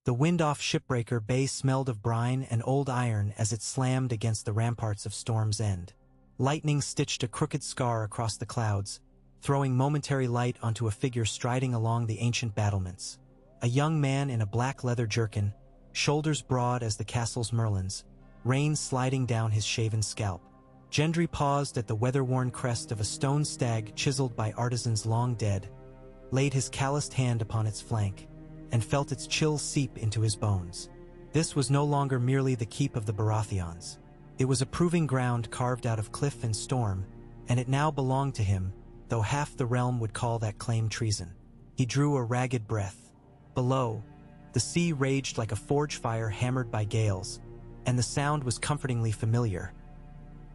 The wind-off shipbreaker bay smelled of brine and old iron as it slammed against the ramparts of Storm's End. Lightning stitched a crooked scar across the clouds, throwing momentary light onto a figure striding along the ancient battlements. A young man in a black leather jerkin, shoulders broad as the castle's merlins, rain sliding down his shaven scalp. Gendry paused at the weather-worn crest of a stone stag chiseled by artisans long dead, laid his calloused hand upon its flank, and felt its chill seep into his bones. This was no longer merely the keep of the Baratheons. It was a proving ground carved out of cliff and storm, and it now belonged to him, though half the realm would call that claim treason. He drew a ragged breath. Below, the sea raged like a forge fire hammered by gales, and the sound was comfortingly familiar.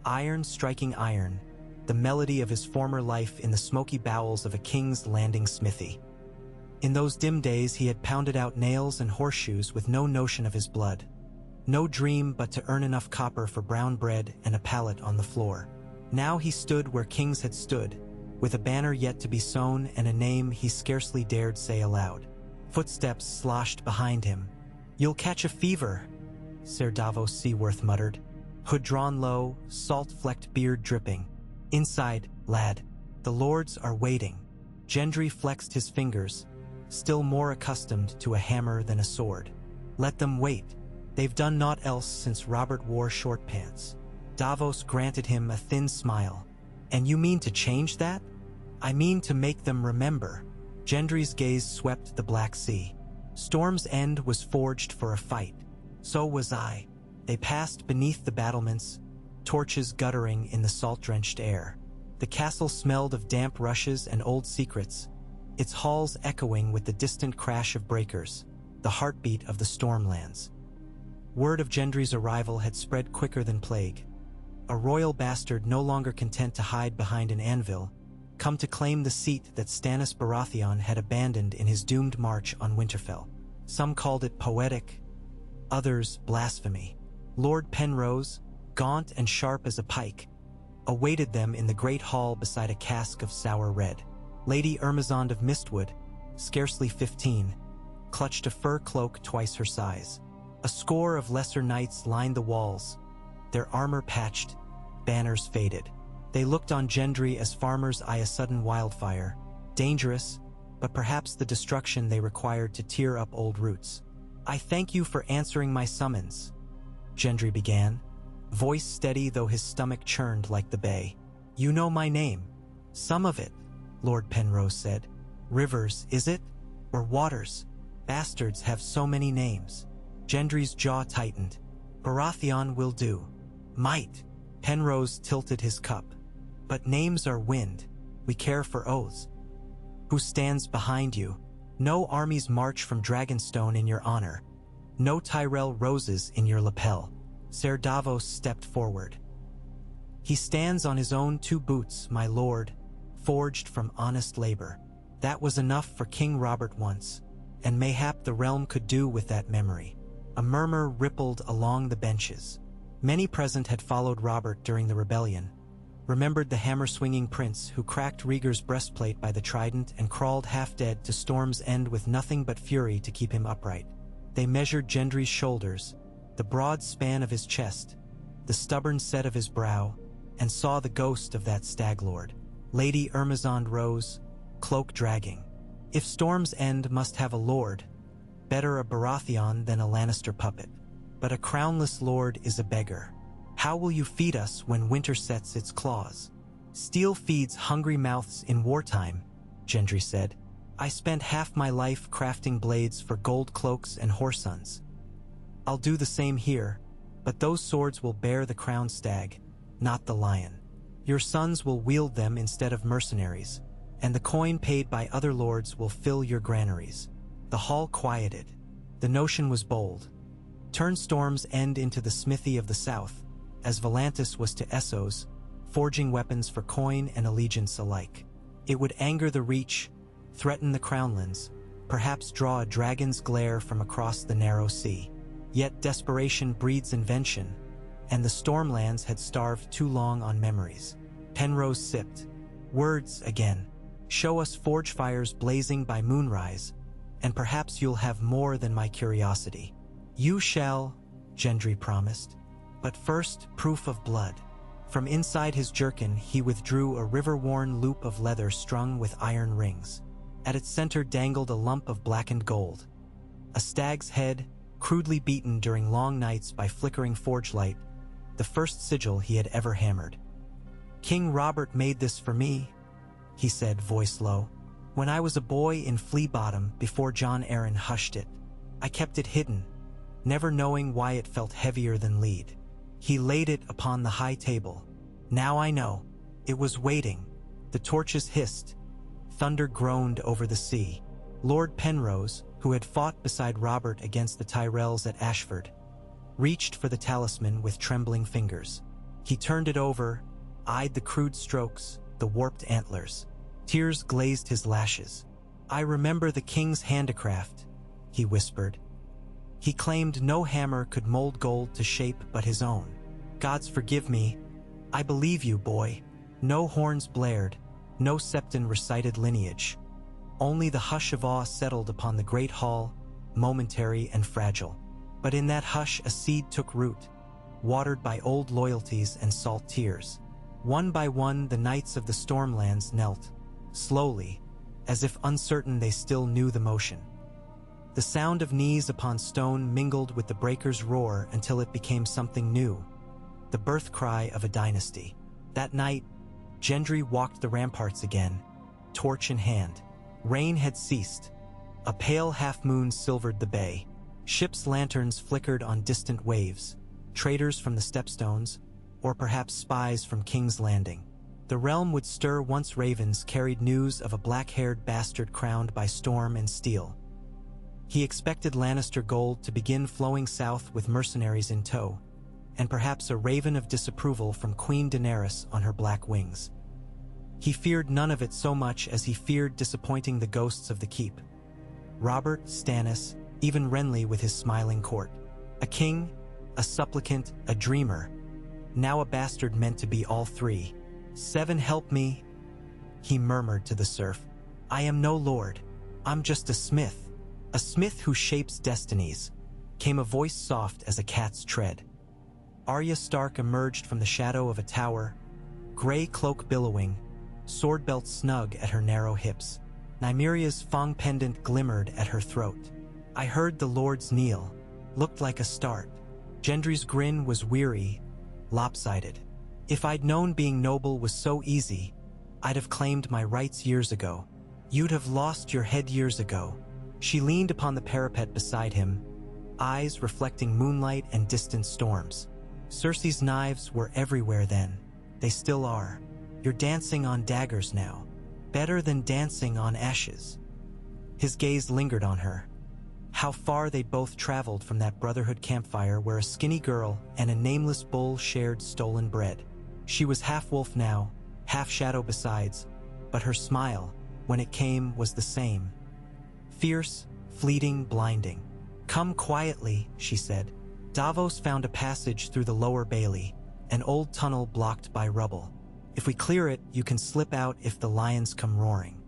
Iron striking iron, the melody of his former life in the smoky bowels of a King's Landing smithy. In those dim days he had pounded out nails and horseshoes with no notion of his blood. No dream but to earn enough copper for brown bread and a pallet on the floor. Now he stood where kings had stood, with a banner yet to be sewn and a name he scarcely dared say aloud. Footsteps sloshed behind him. "You'll catch a fever," Ser Davos Seaworth muttered, hood drawn low, salt-flecked beard dripping. "Inside, lad. The lords are waiting." Gendry flexed his fingers, still more accustomed to a hammer than a sword. "Let them wait. They've done naught else since Robert wore short pants." Davos granted him a thin smile. "And you mean to change that?" "I mean to make them remember." Gendry's gaze swept the Black Sea. Storm's End was forged for a fight. So was I. They passed beneath the battlements, torches guttering in the salt-drenched air. The castle smelled of damp rushes and old secrets, its halls echoing with the distant crash of breakers, the heartbeat of the Stormlands. Word of Gendry's arrival had spread quicker than plague. A royal bastard no longer content to hide behind an anvil, come to claim the seat that Stannis Baratheon had abandoned in his doomed march on Winterfell. Some called it poetic, others blasphemy. Lord Penrose, gaunt and sharp as a pike, awaited them in the great hall beside a cask of sour red. Lady Ermazond of Mistwood, scarcely 15, clutched a fur cloak twice her size. A score of lesser knights lined the walls, their armor patched, banners faded. They looked on Gendry as farmers eye a sudden wildfire, dangerous, but perhaps the destruction they required to tear up old roots. "I thank you for answering my summons," Gendry began, voice steady though his stomach churned like the bay. "You know my name." "Some of it," Lord Penrose said. "Rivers, is it? Or waters? Bastards have so many names." Gendry's jaw tightened. "Baratheon will do." "Might." Penrose tilted his cup. "But names are wind. We care for oaths. Who stands behind you? No armies march from Dragonstone in your honor. No Tyrell roses in your lapel." Ser Davos stepped forward. "He stands on his own 2 boots, my lord, forged from honest labor. That was enough for King Robert once, and mayhap the realm could do with that memory." A murmur rippled along the benches. Many present had followed Robert during the rebellion, remembered the hammer-swinging prince who cracked Rhaegar's breastplate by the trident and crawled half-dead to Storm's End with nothing but fury to keep him upright. They measured Gendry's shoulders, the broad span of his chest, the stubborn set of his brow, and saw the ghost of that stag-lord. Lady Ermazond rose, cloak dragging. "If Storm's End must have a lord, better a Baratheon than a Lannister puppet. But a crownless lord is a beggar. How will you feed us when winter sets its claws?" "Steel feeds hungry mouths in wartime," Gendry said. "I spent half my life crafting blades for gold cloaks and whoresons. I'll do the same here, but those swords will bear the crowned stag, not the lion. Your sons will wield them instead of mercenaries, and the coin paid by other lords will fill your granaries." The hall quieted. The notion was bold. Turn Storm's End into the smithy of the south, as Volantis was to Essos, forging weapons for coin and allegiance alike. It would anger the Reach, threaten the Crownlands, perhaps draw a dragon's glare from across the narrow sea. Yet desperation breeds invention, and the Stormlands had starved too long on memories. Penrose sipped. "Words again. Show us forge fires blazing by moonrise, and perhaps you'll have more than my curiosity." "You shall," Gendry promised. "But first, proof of blood." From inside his jerkin, he withdrew a river-worn loop of leather strung with iron rings. At its center dangled a lump of blackened gold. A stag's head, crudely beaten during long nights by flickering forge light, the first sigil he had ever hammered. "King Robert made this for me," he said, voice low. "When I was a boy in Flea Bottom before Jon Arryn hushed it. I kept it hidden, never knowing why it felt heavier than lead. He laid it upon the high table. Now I know. It was waiting. The torches hissed. Thunder groaned over the sea. Lord Penrose, who had fought beside Robert against the Tyrells at Ashford, reached for the talisman with trembling fingers. He turned it over, eyed the crude strokes, the warped antlers. Tears glazed his lashes. "I remember the king's handicraft," he whispered. "He claimed no hammer could mold gold to shape but his own. Gods forgive me. I believe you, boy. No horns blared, no septon recited lineage. Only the hush of awe settled upon the great hall, momentary and fragile. But in that hush a seed took root, watered by old loyalties and salt tears. One by one the knights of the Stormlands knelt, slowly, as if uncertain they still knew the motion. The sound of knees upon stone mingled with the breaker's roar until it became something new, the birth cry of a dynasty. That night, Gendry walked the ramparts again, torch in hand. Rain had ceased. A pale half-moon silvered the bay. Ships' lanterns flickered on distant waves, traders from the Stepstones, or perhaps spies from King's Landing. The realm would stir once ravens carried news of a black-haired bastard crowned by storm and steel. He expected Lannister gold to begin flowing south with mercenaries in tow, and perhaps a raven of disapproval from Queen Daenerys on her black wings. He feared none of it so much as he feared disappointing the ghosts of the keep. Robert, Stannis, even Renly with his smiling court. A king, a supplicant, a dreamer. Now a bastard meant to be all three. "Seven help me," he murmured to the serf. "I am no lord. I'm just a smith who shapes destinies," came a voice soft as a cat's tread. Arya Stark emerged from the shadow of a tower, gray cloak billowing, sword belt snug at her narrow hips. Nymeria's fang pendant glimmered at her throat. "I heard the lords kneel," looked like a start. Gendry's grin was weary, lopsided. "If I'd known being noble was so easy, I'd have claimed my rights years ago." "You'd have lost your head years ago." She leaned upon the parapet beside him, eyes reflecting moonlight and distant storms. "Cersei's knives were everywhere then. They still are. You're dancing on daggers now. Better than dancing on ashes." His gaze lingered on her. How far they'd both traveled from that Brotherhood campfire where a skinny girl and a nameless bull shared stolen bread. She was half wolf now, half shadow besides, but her smile, when it came, was the same. Fierce, fleeting, blinding. "Come quietly," she said. Davos found a passage through the lower bailey, an old tunnel blocked by rubble. "If we clear it, you can slip out if the lions come roaring.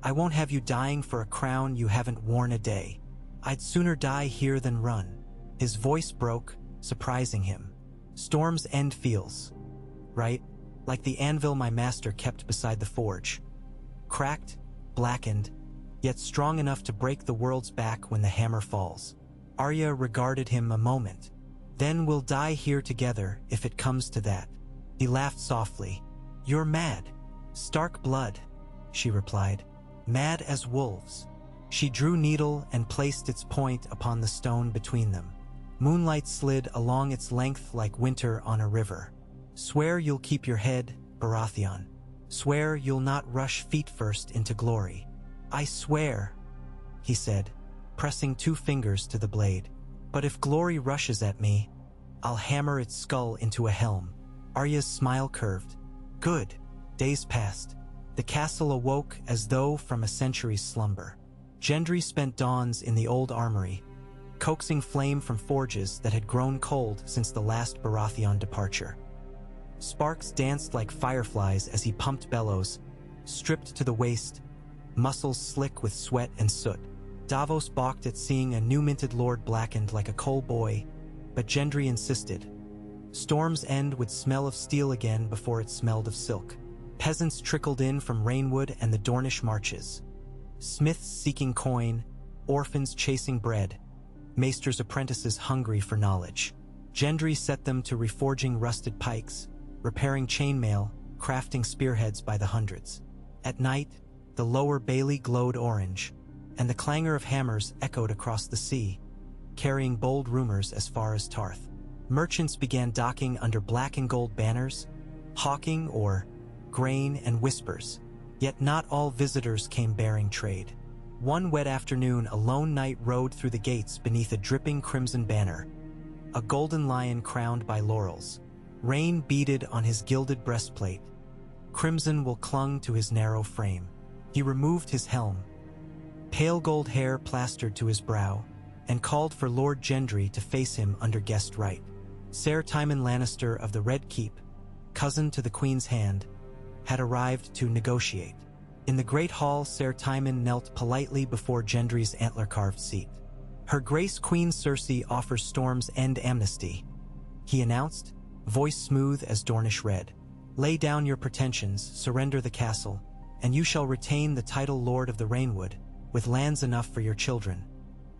I won't have you dying for a crown you haven't worn a day. I'd sooner die here than run." His voice broke, surprising him. "Storm's End feels, right? Like the anvil my master kept beside the forge. Cracked, blackened, yet strong enough to break the world's back when the hammer falls." Arya regarded him a moment. "Then we'll die here together if it comes to that." He laughed softly. "You're mad. Stark blood," she replied. "Mad as wolves." She drew needle and placed its point upon the stone between them. Moonlight slid along its length like winter on a river. "Swear you'll keep your head, Baratheon. Swear you'll not rush feet first into glory." "I swear," he said, pressing 2 fingers to the blade. "But if glory rushes at me, I'll hammer its skull into a helm." Arya's smile curved. "Good." Days passed. The castle awoke as though from a century's slumber. Gendry spent dawns in the old armory, coaxing flame from forges that had grown cold since the last Baratheon departure. Sparks danced like fireflies as he pumped bellows, stripped to the waist, muscles slick with sweat and soot. Davos balked at seeing a new-minted lord blackened like a coal boy, but Gendry insisted. Storm's End would smell of steel again before it smelled of silk. Peasants trickled in from Rainwood and the Dornish marches. Smiths seeking coin, orphans chasing bread, maesters' apprentices hungry for knowledge. Gendry set them to reforging rusted pikes, repairing chainmail, crafting spearheads by the hundreds. At night, the lower Bailey glowed orange, and the clangor of hammers echoed across the sea, carrying bold rumors as far as Tarth. Merchants began docking under black and gold banners, hawking or grain and whispers, yet not all visitors came bearing trade. One wet afternoon, a lone knight rode through the gates beneath a dripping crimson banner, a golden lion crowned by laurels. Rain beaded on his gilded breastplate. Crimson wool clung to his narrow frame. He removed his helm, pale gold hair plastered to his brow, and called for Lord Gendry to face him under guest right. Ser Tymon Lannister of the Red Keep, cousin to the Queen's Hand, had arrived to negotiate. In the great hall, Ser Tymon knelt politely before Gendry's antler-carved seat. Her Grace Queen Cersei offers Storm's End amnesty, he announced, voice smooth as Dornish red. Lay down your pretensions, surrender the castle, and you shall retain the title Lord of the Rainwood, with lands enough for your children,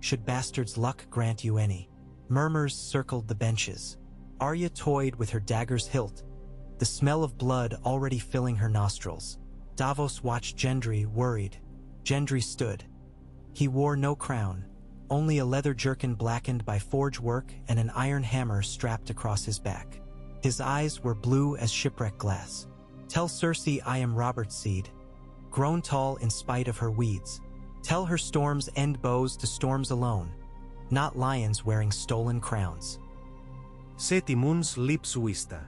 should bastards' luck grant you any. Murmurs circled the benches. Arya toyed with her dagger's hilt, the smell of blood already filling her nostrils. Davos watched Gendry, worried. Gendry stood. He wore no crown, only a leather jerkin blackened by forge work and an iron hammer strapped across his back. His eyes were blue as shipwreck glass. Tell Cersei I am Robert's seed, grown tall in spite of her weeds. Tell her Storm's End bows to storms alone, not lions wearing stolen crowns. Se timuns lips vista.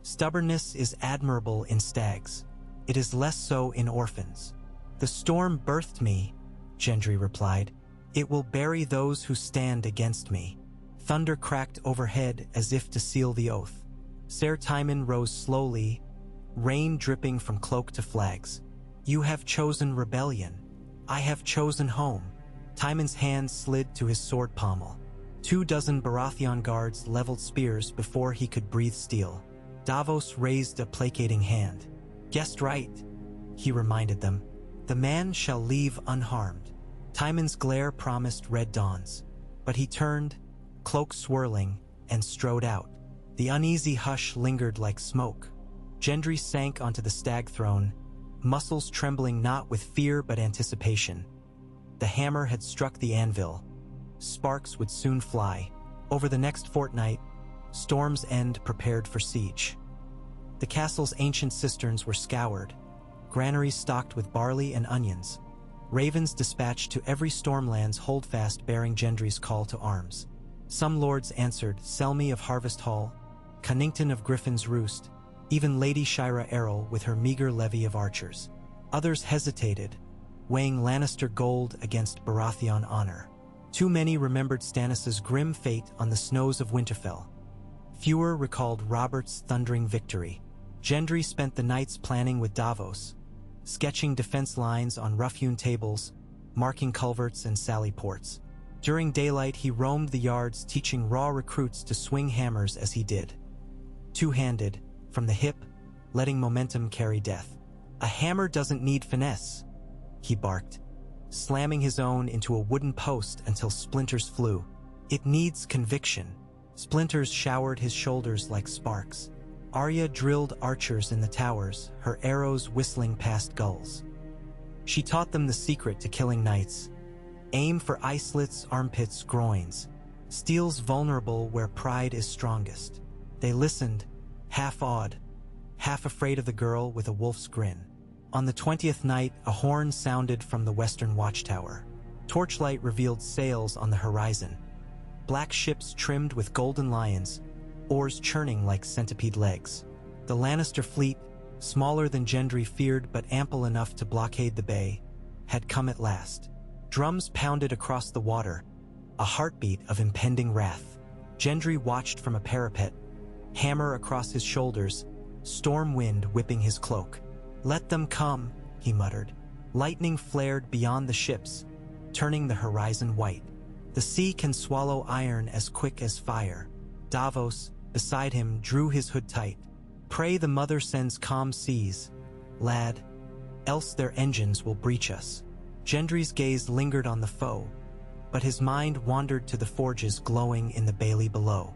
Stubbornness is admirable in stags. It is less so in orphans. The storm birthed me, Gendry replied. It will bury those who stand against me. Thunder cracked overhead as if to seal the oath. Ser Tymon rose slowly, rain dripping from cloak to flags. You have chosen rebellion. I have chosen home. Tymon's hand slid to his sword pommel. 24 Baratheon guards leveled spears before he could breathe steel. Davos raised a placating hand. Guessed right, he reminded them. The man shall leave unharmed. Tymon's glare promised red dawns, but he turned, cloak swirling, and strode out. The uneasy hush lingered like smoke. Gendry sank onto the stag throne, muscles trembling not with fear but anticipation. The hammer had struck the anvil. Sparks would soon fly. Over the next fortnight, Storm's End prepared for siege. The castle's ancient cisterns were scoured, granaries stocked with barley and onions. Ravens dispatched to every Stormland's holdfast bearing Gendry's call to arms. Some lords answered, Selmy of Harvest Hall, Cunnington of Griffin's Roost, even Lady Shira Errol with her meager levy of archers. Others hesitated, weighing Lannister gold against Baratheon honor. Too many remembered Stannis's grim fate on the snows of Winterfell. Fewer recalled Robert's thundering victory. Gendry spent the nights planning with Davos, sketching defense lines on rough-hewn tables, marking culverts and sally ports. During daylight, he roamed the yards, teaching raw recruits to swing hammers as he did. Two-handed, from the hip, letting momentum carry death. A hammer doesn't need finesse, he barked, slamming his own into a wooden post until splinters flew. It needs conviction. Splinters showered his shoulders like sparks. Arya drilled archers in the towers, her arrows whistling past gulls. She taught them the secret to killing knights. Aim for islets, armpits, groins. Steel's vulnerable where pride is strongest. They listened, half awed, half afraid of the girl with a wolf's grin. On the 20th night, a horn sounded from the western watchtower. Torchlight revealed sails on the horizon. Black ships trimmed with golden lions, oars churning like centipede legs. The Lannister fleet, smaller than Gendry feared but ample enough to blockade the bay, had come at last. Drums pounded across the water, a heartbeat of impending wrath. Gendry watched from a parapet, hammer across his shoulders, storm wind whipping his cloak. Let them come, he muttered. Lightning flared beyond the ships, turning the horizon white. The sea can swallow iron as quick as fire. Davos, beside him, drew his hood tight. Pray the mother sends calm seas, lad, else their engines will breach us. Gendry's gaze lingered on the foe, but his mind wandered to the forges glowing in the bailey below.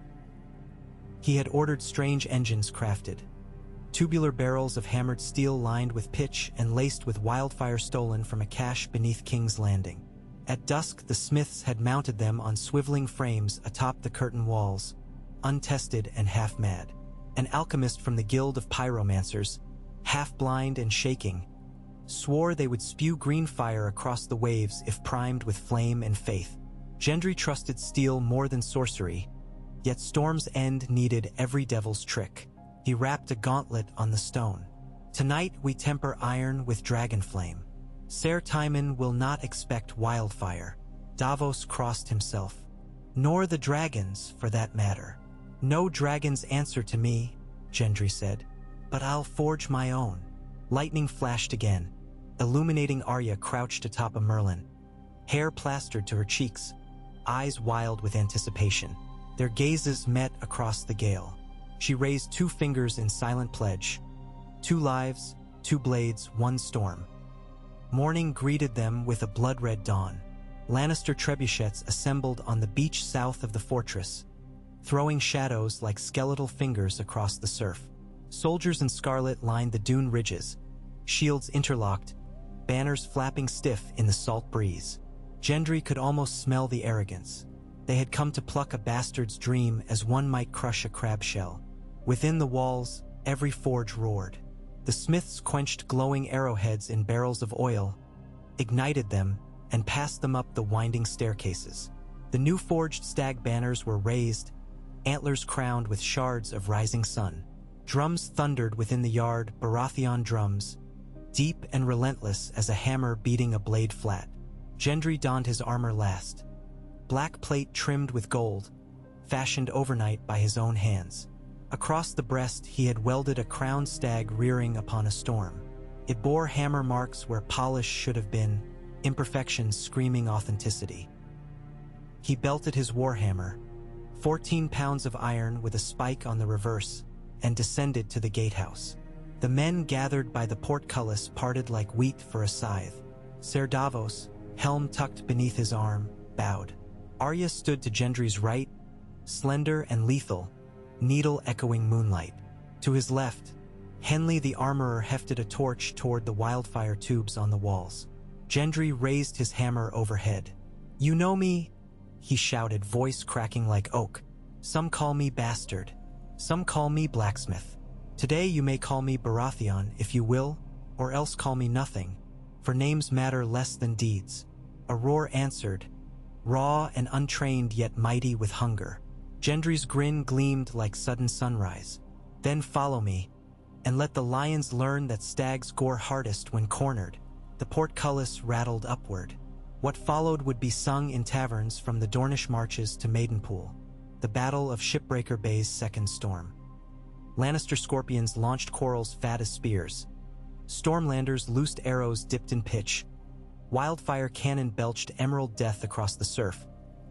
He had ordered strange engines crafted, tubular barrels of hammered steel lined with pitch and laced with wildfire stolen from a cache beneath King's Landing. At dusk, the smiths had mounted them on swiveling frames atop the curtain walls, untested and half-mad. An alchemist from the Guild of Pyromancers, half-blind and shaking, swore they would spew green fire across the waves if primed with flame and faith. Gendry trusted steel more than sorcery, yet Storm's End needed every devil's trick. He wrapped a gauntlet on the stone. Tonight we temper iron with dragon flame. Ser Timon will not expect wildfire. Davos crossed himself. Nor the dragons, for that matter. No dragons answer to me, Gendry said, but I'll forge my own. Lightning flashed again, illuminating Arya crouched atop a merlin, hair plastered to her cheeks, eyes wild with anticipation. Their gazes met across the gale. She raised 2 fingers in silent pledge. 2 lives, 2 blades, 1 storm. Morning greeted them with a blood-red dawn. Lannister trebuchets assembled on the beach south of the fortress, throwing shadows like skeletal fingers across the surf. Soldiers in scarlet lined the dune ridges, shields interlocked, banners flapping stiff in the salt breeze. Gendry could almost smell the arrogance. They had come to pluck a bastard's dream as one might crush a crab shell. Within the walls, every forge roared. The smiths quenched glowing arrowheads in barrels of oil, ignited them, and passed them up the winding staircases. The new forged stag banners were raised, antlers crowned with shards of rising sun. Drums thundered within the yard, Baratheon drums, deep and relentless as a hammer beating a blade flat. Gendry donned his armor last. Black plate trimmed with gold, fashioned overnight by his own hands. Across the breast he had welded a crowned stag rearing upon a storm. It bore hammer marks where polish should have been, imperfections screaming authenticity. He belted his warhammer, 14 pounds of iron with a spike on the reverse, and descended to the gatehouse. The men gathered by the portcullis parted like wheat for a scythe. Ser Davos, helm tucked beneath his arm, bowed. Arya stood to Gendry's right, slender and lethal, needle echoing moonlight. To his left, Henley the armorer hefted a torch toward the wildfire tubes on the walls. Gendry raised his hammer overhead. "You know me?" he shouted, voice cracking like oak. "Some call me bastard. Some call me blacksmith. Today you may call me Baratheon if you will, or else call me nothing, for names matter less than deeds." A roar answered, raw and untrained yet mighty with hunger. Gendry's grin gleamed like sudden sunrise. "Then follow me, and let the lions learn that stags gore hardest when cornered." The portcullis rattled upward. What followed would be sung in taverns from the Dornish marches to Maidenpool, the Battle of Shipbreaker Bay's second storm. Lannister scorpions launched quarrels fat as spears. Stormlanders loosed arrows dipped in pitch. Wildfire cannon belched emerald death across the surf,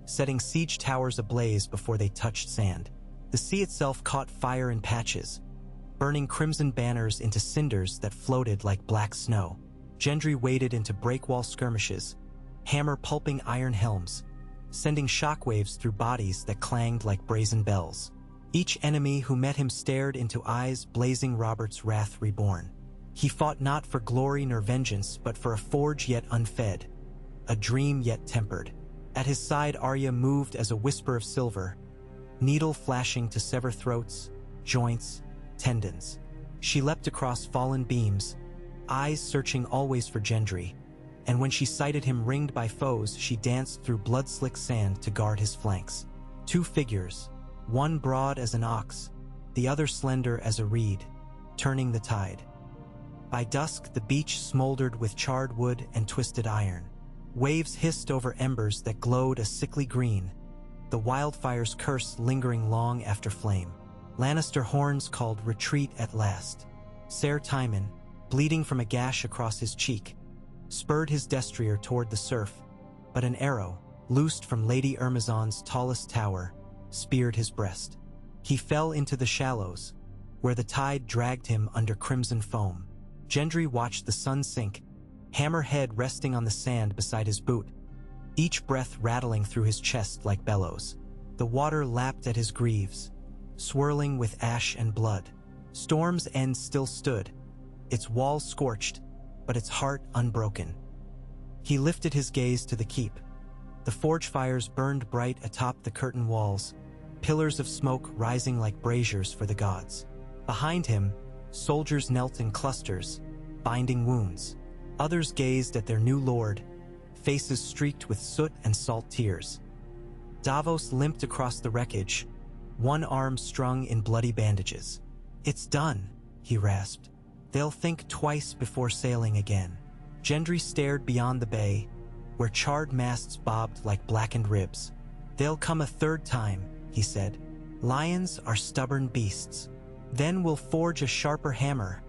setting siege towers ablaze before they touched sand. The sea itself caught fire in patches, burning crimson banners into cinders that floated like black snow. Gendry waded into breakwall skirmishes, hammer pulping iron helms, sending shockwaves through bodies that clanged like brazen bells. Each enemy who met him stared into eyes blazing Robert's wrath reborn. He fought not for glory nor vengeance, but for a forge yet unfed, a dream yet tempered. At his side Arya moved as a whisper of silver, needle flashing to sever throats, joints, tendons. She leapt across fallen beams, eyes searching always for Gendry, and when she sighted him ringed by foes, she danced through blood-slick sand to guard his flanks. 2 figures, one broad as an ox, the other slender as a reed, turning the tide. By dusk the beach smoldered with charred wood and twisted iron. Waves hissed over embers that glowed a sickly green, the wildfire's curse lingering long after flame. Lannister horns called retreat at last. Ser Timon, bleeding from a gash across his cheek, spurred his destrier toward the surf, but an arrow, loosed from Lady Ermazon's tallest tower, speared his breast. He fell into the shallows, where the tide dragged him under crimson foam. Gendry watched the sun sink, hammerhead resting on the sand beside his boot, each breath rattling through his chest like bellows. The water lapped at his greaves, swirling with ash and blood. Storm's End still stood, its walls scorched, but its heart unbroken. He lifted his gaze to the keep. The forge fires burned bright atop the curtain walls, pillars of smoke rising like braziers for the gods. Behind him, soldiers knelt in clusters, binding wounds. Others gazed at their new lord, faces streaked with soot and salt tears. Davos limped across the wreckage, one arm strung in bloody bandages. "It's done," he rasped. "They'll think twice before sailing again." Gendry stared beyond the bay, where charred masts bobbed like blackened ribs. "They'll come a third time," he said. "Lions are stubborn beasts. Then we'll forge a sharper hammer,"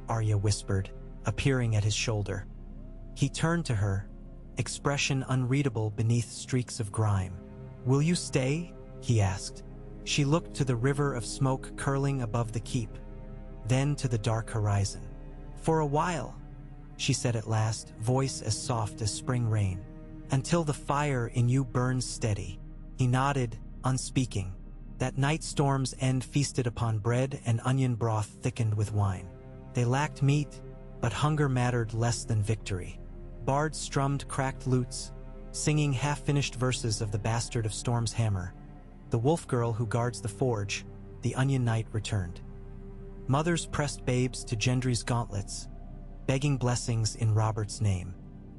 Arya whispered, appearing at his shoulder. He turned to her, expression unreadable beneath streaks of grime. "Will you stay?" he asked. She looked to the river of smoke curling above the keep, then to the dark horizon. "For a while," she said at last, voice as soft as spring rain. "Until the fire in you burns steady." He nodded, unspeaking. That night Storm's End feasted upon bread and onion broth thickened with wine. They lacked meat, but hunger mattered less than victory. Bards strummed cracked lutes, singing half-finished verses of the bastard of Storm's hammer. The wolf girl who guards the forge, the Onion Knight, returned. Mothers pressed babes to Gendry's gauntlets, begging blessings in Robert's name.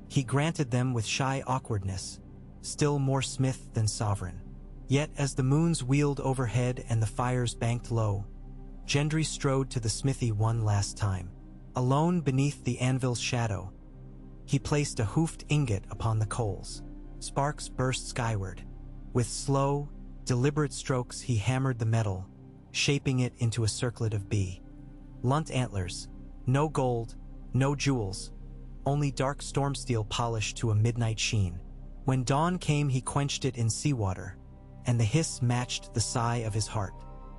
He granted them with shy awkwardness, still more smith than sovereign. Yet as the moons wheeled overhead and the fires banked low, Gendry strode to the smithy one last time. Alone beneath the anvil's shadow, he placed a hoofed ingot upon the coals. Sparks burst skyward. With slow, deliberate strokes he hammered the metal, shaping it into a circlet of blunt antlers. No gold, no jewels, only dark storm steel polished to a midnight sheen. When dawn came he quenched it in seawater, and the hiss matched the sigh of his heart.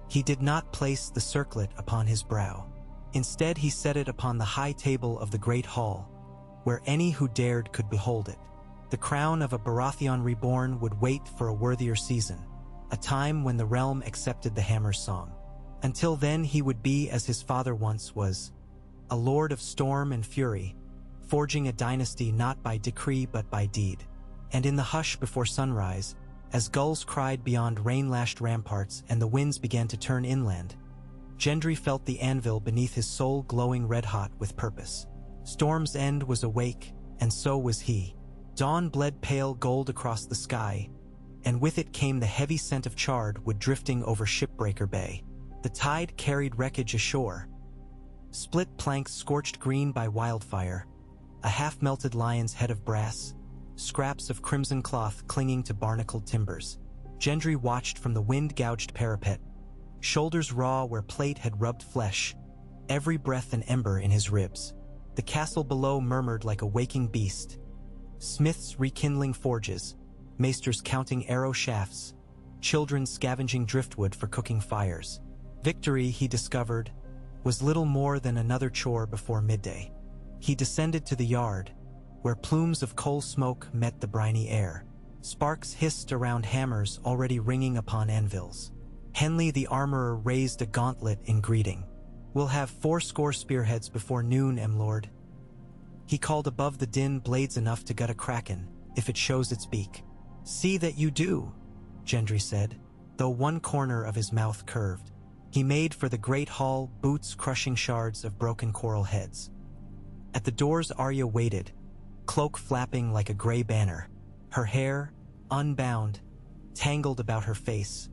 He did not place the circlet upon his brow. Instead he set it upon the high table of the great hall, where any who dared could behold it. The crown of a Baratheon reborn would wait for a worthier season, a time when the realm accepted the hammer's song. Until then he would be as his father once was, a lord of storm and fury, forging a dynasty not by decree but by deed. And in the hush before sunrise, as gulls cried beyond rain-lashed ramparts and the winds began to turn inland, Gendry felt the anvil beneath his soul glowing red-hot with purpose. Storm's End was awake, and so was he. Dawn bled pale gold across the sky, and with it came the heavy scent of charred wood drifting over Shipbreaker Bay. The tide carried wreckage ashore, split planks scorched green by wildfire, a half-melted lion's head of brass, scraps of crimson cloth clinging to barnacled timbers. Gendry watched from the wind-gouged parapet, shoulders raw where plate had rubbed flesh, every breath an ember in his ribs. The castle below murmured like a waking beast, smiths rekindling forges, maesters counting arrow shafts, children scavenging driftwood for cooking fires. Victory, he discovered, was little more than another chore before midday. He descended to the yard, where plumes of coal smoke met the briny air. Sparks hissed around hammers already ringing upon anvils. Henley the armorer raised a gauntlet in greeting. "We'll have 80 spearheads before noon, lord." He called above the din, "Blades enough to gut a kraken, if it shows its beak." "See that you do," Gendry said, though one corner of his mouth curved. He made for the great hall, boots crushing shards of broken coral heads. At the doors Arya waited, cloak flapping like a gray banner, her hair, unbound, tangled about her face,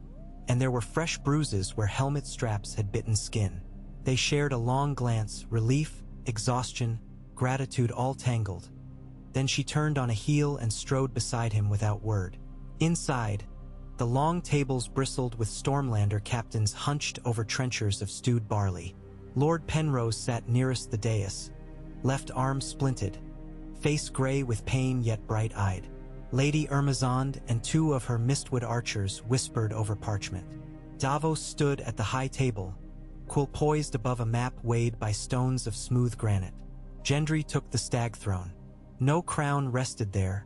and there were fresh bruises where helmet straps had bitten skin. They shared a long glance, relief, exhaustion, gratitude all tangled. Then she turned on a heel and strode beside him without word. Inside, the long tables bristled with Stormlander captains hunched over trenchers of stewed barley. Lord Penrose sat nearest the dais, left arm splinted, face gray with pain yet bright-eyed. Lady Ermazond and 2 of her Mistwood archers whispered over parchment. Davos stood at the high table, quill poised above a map weighed by stones of smooth granite. Gendry took the stag throne. No crown rested there,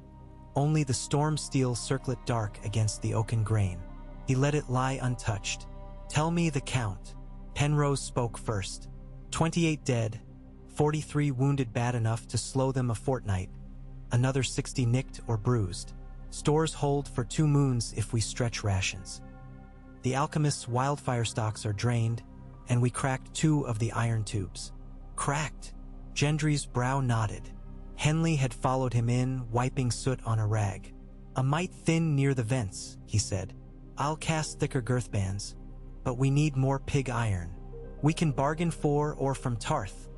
only the storm steel circlet dark against the oaken grain. He let it lie untouched. "Tell me the count." Penrose spoke first. 28 dead, 43 wounded bad enough to slow them a fortnight, another 60 nicked or bruised. Stores hold for 2 moons if we stretch rations. The alchemist's wildfire stocks are drained, and we cracked 2 of the iron tubes. Cracked? Gendry's brow nodded. Henley had followed him in, wiping soot on a rag. "A mite thin near the vents," he said. "I'll cast thicker girth bands, but we need more pig iron. We can bargain for or from Tarth,"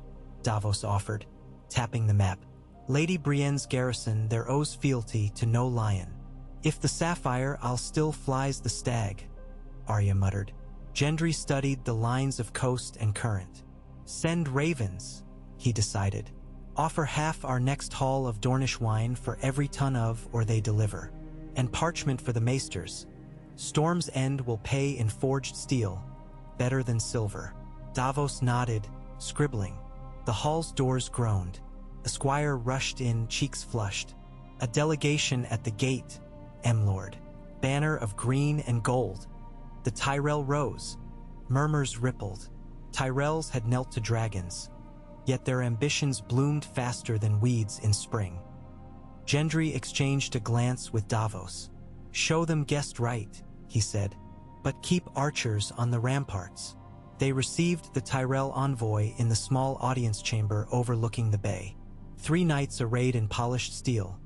Davos offered, tapping the map. "Lady Brienne's garrison there owes fealty to no lion. If the sapphire I'll still flies the stag," Arya muttered. Gendry studied the lines of coast and current. "Send ravens," he decided. "Offer half our next haul of Dornish wine for every ton of or they deliver. And parchment for the maesters. Storm's End will pay in forged steel, better than silver." Davos nodded, scribbling. The hall's doors groaned. A squire rushed in, cheeks flushed. "A delegation at the gate, M-Lord. Banner of green and gold." The Tyrell rose. Murmurs rippled. Tyrells had knelt to dragons, yet their ambitions bloomed faster than weeds in spring. Gendry exchanged a glance with Davos. "Show them guessed right," he said, "but keep archers on the ramparts." They received the Tyrell envoy in the small audience chamber overlooking the bay. 3 knights arrayed in polished steel.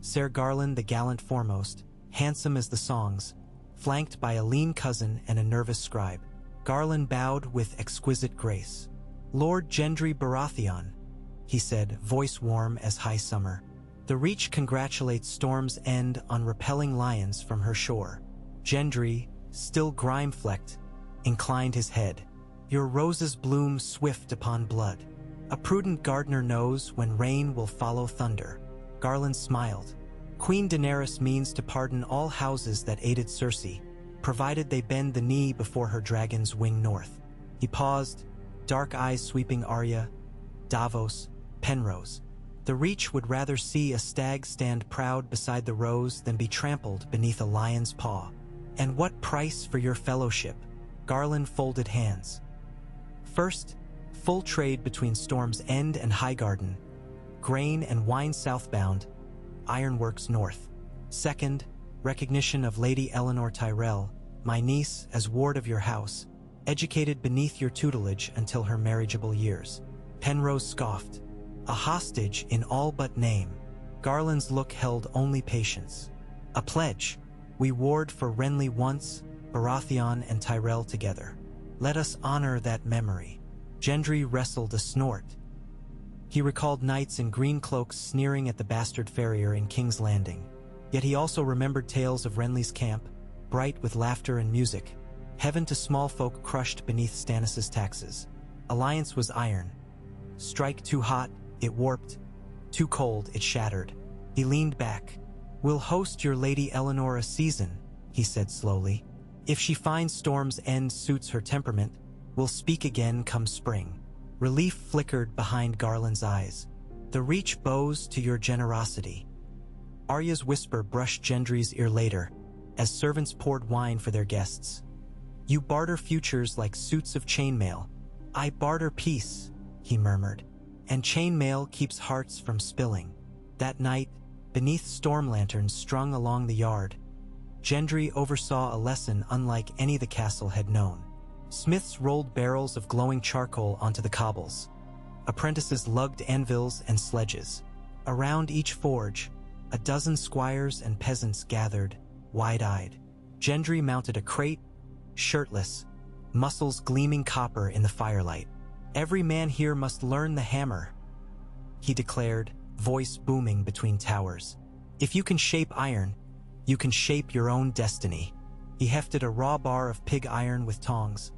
Ser Garland the gallant foremost, handsome as the songs, flanked by a lean cousin and a nervous scribe. Garland bowed with exquisite grace. "Lord Gendry Baratheon," he said, voice warm as high summer. "The Reach congratulates Storm's End on repelling lions from her shore." Gendry, still grime-flecked, inclined his head. "Your roses bloom swift upon blood. A prudent gardener knows when rain will follow thunder." Garland smiled. "Queen Daenerys means to pardon all houses that aided Cersei, provided they bend the knee before her dragons wing north." He paused, dark eyes sweeping Arya, Davos, Penrose. "The Reach would rather see a stag stand proud beside the rose than be trampled beneath a lion's paw." "And what price for your fellowship?" Garland folded hands. "First, full trade between Storm's End and Highgarden, grain and wine southbound, ironworks north. Second, recognition of Lady Eleanor Tyrell, my niece, as ward of your house, educated beneath your tutelage until her marriageable years." Penrose scoffed. "A hostage in all but name." Garland's look held only patience. "A pledge. We ward for Renly once, Baratheon and Tyrell together. Let us honor that memory." Gendry wrestled a snort. He recalled knights in green cloaks sneering at the bastard farrier in King's Landing. Yet he also remembered tales of Renly's camp, bright with laughter and music, heaven to small folk crushed beneath Stannis' taxes. Alliance was iron. Strike too hot, it warped. Too cold, it shattered. He leaned back. "We'll host your Lady Eleanor a season," he said slowly. "If she finds Storm's End suits her temperament, we'll speak again come spring." Relief flickered behind Garland's eyes. "The Reach bows to your generosity." Arya's whisper brushed Gendry's ear later, as servants poured wine for their guests. "You barter futures like suits of chainmail." "I barter peace," he murmured, "and chainmail keeps hearts from spilling." That night, beneath storm lanterns strung along the yard, Gendry oversaw a lesson unlike any the castle had known. Smiths rolled barrels of glowing charcoal onto the cobbles. Apprentices lugged anvils and sledges. Around each forge, a dozen squires and peasants gathered, wide-eyed. Gendry mounted a crate, shirtless, muscles gleaming copper in the firelight. "Every man here must learn the hammer," he declared, voice booming between towers. "If you can shape iron, you can shape your own destiny." He hefted a raw bar of pig iron with tongs,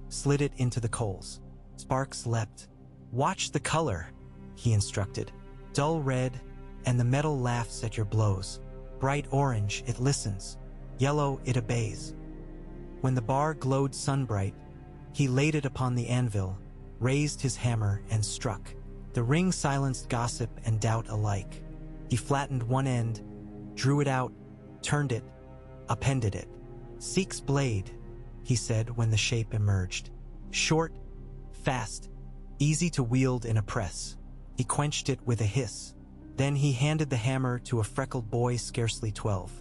slid it into the coals. Sparks leapt. "Watch the color," he instructed. "Dull red, and the metal laughs at your blows." Bright orange, it listens. Yellow, it obeys. When the bar glowed sunbright, he laid it upon the anvil, raised his hammer, and struck. The ring silenced gossip and doubt alike. He flattened one end, drew it out, turned it, upended it. "Seek's blade," he said when the shape emerged. Short, fast, easy to wield in a press. He quenched it with a hiss. Then he handed the hammer to a freckled boy scarcely 12.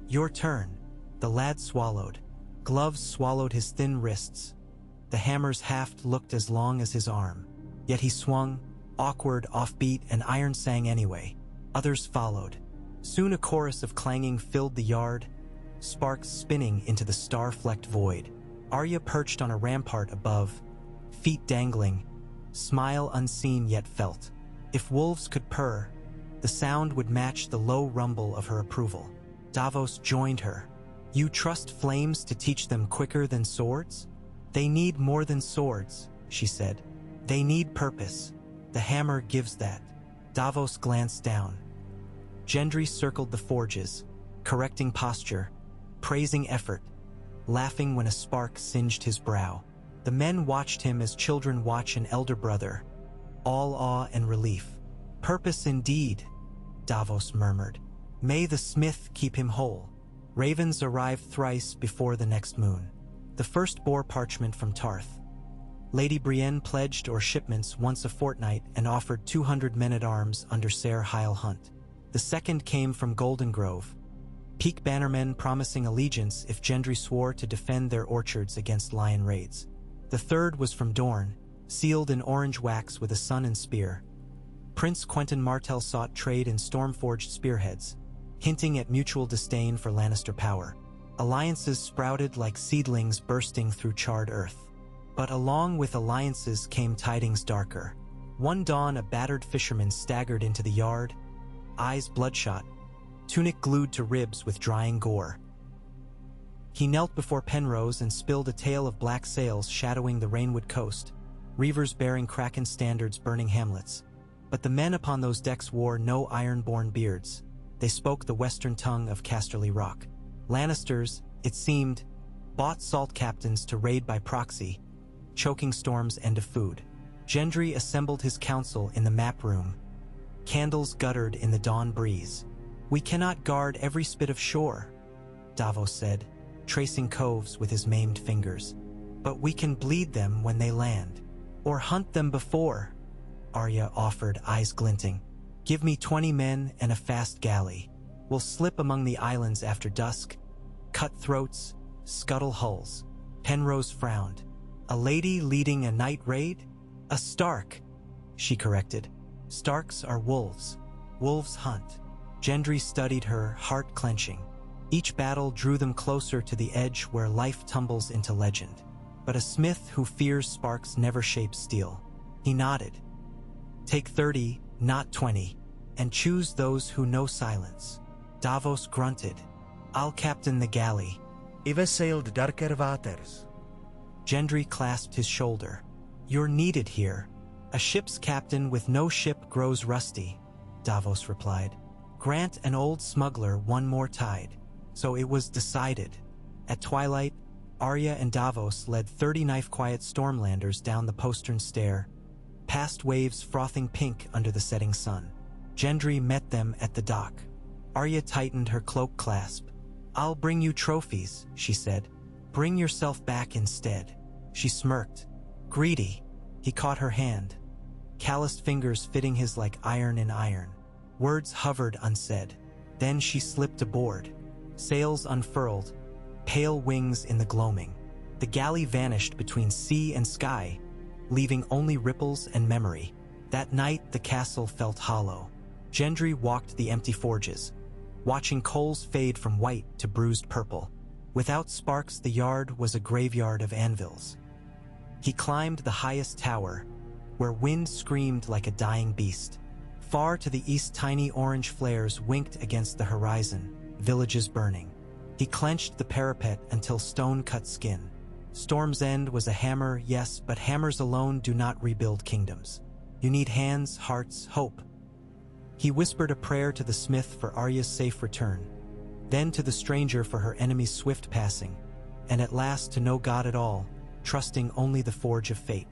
"Your turn." The lad swallowed. Gloves swallowed his thin wrists. The hammer's haft looked as long as his arm. Yet he swung, awkward, offbeat, and iron sang anyway. Others followed. Soon a chorus of clanging filled the yard, sparks spinning into the star-flecked void. Arya perched on a rampart above, feet dangling, smile unseen yet felt. If wolves could purr, the sound would match the low rumble of her approval. Davos joined her. "You trust flames to teach them quicker than swords?" "They need more than swords," she said. "They need purpose. The hammer gives that." Davos glanced down. Gendry circled the forges, correcting posture, praising effort, laughing when a spark singed his brow. The men watched him as children watch an elder brother, all awe and relief. "Purpose indeed," Davos murmured. "May the smith keep him whole." Ravens arrived thrice before the next moon. The first bore parchment from Tarth. Lady Brienne pledged or shipments once a fortnight and offered 200 men-at-arms under Ser Hyle Hunt. The second came from Golden Grove, peak bannermen promising allegiance if Gendry swore to defend their orchards against lion raids. The third was from Dorne, sealed in orange wax with a sun and spear. Prince Quentyn Martell sought trade in storm-forged spearheads, hinting at mutual disdain for Lannister power. Alliances sprouted like seedlings bursting through charred earth. But along with alliances came tidings darker. One dawn a battered fisherman staggered into the yard, eyes bloodshot, tunic glued to ribs with drying gore. He knelt before Penrose and spilled a tale of black sails shadowing the Rainwood coast, reavers bearing Kraken standards burning hamlets. But the men upon those decks wore no iron-born beards. They spoke the western tongue of Casterly Rock. Lannisters, it seemed, bought salt captains to raid by proxy, choking storms and of food. Gendry assembled his council in the map room. Candles guttered in the dawn breeze. "We cannot guard every spit of shore," Davos said, tracing coves with his maimed fingers. "But we can bleed them when they land. Or hunt them before," Arya offered, eyes glinting. "Give me 20 men and a fast galley. We'll slip among the islands after dusk, cut throats, scuttle hulls." Penrose frowned. "A lady leading a night raid?" "A Stark," she corrected. "Starks are wolves. Wolves hunt." Gendry studied her, heart clenching. Each battle drew them closer to the edge where life tumbles into legend. But a smith who fears sparks never shapes steel. He nodded. "Take 30, not 20, and choose those who know silence." Davos grunted. "I'll captain the galley." Ive sailed darker waters. Gendry clasped his shoulder. "You're needed here. A ship's captain with no ship grows rusty," Davos replied. "Grant an old smuggler one more tide." So it was decided. At twilight, Arya and Davos led 30 knife-quiet Stormlanders down the postern stair, past waves frothing pink under the setting sun. Gendry met them at the dock. Arya tightened her cloak clasp. "I'll bring you trophies," she said. "Bring yourself back instead." She smirked. "Greedy." He caught her hand, calloused fingers fitting his like iron in iron. Words hovered unsaid. Then she slipped aboard. Sails unfurled, pale wings in the gloaming. The galley vanished between sea and sky, leaving only ripples and memory. That night the castle felt hollow. Gendry walked the empty forges, watching coals fade from white to bruised purple. Without sparks, the yard was a graveyard of anvils. He climbed the highest tower, where wind screamed like a dying beast. Far to the east, tiny orange flares winked against the horizon, villages burning. He clenched the parapet until stone cut skin. Storm's End was a hammer, yes, but hammers alone do not rebuild kingdoms. You need hands, hearts, hope. He whispered a prayer to the smith for Arya's safe return. then to the stranger for her enemy's swift passing, and at last to no god at all, trusting only the forge of fate.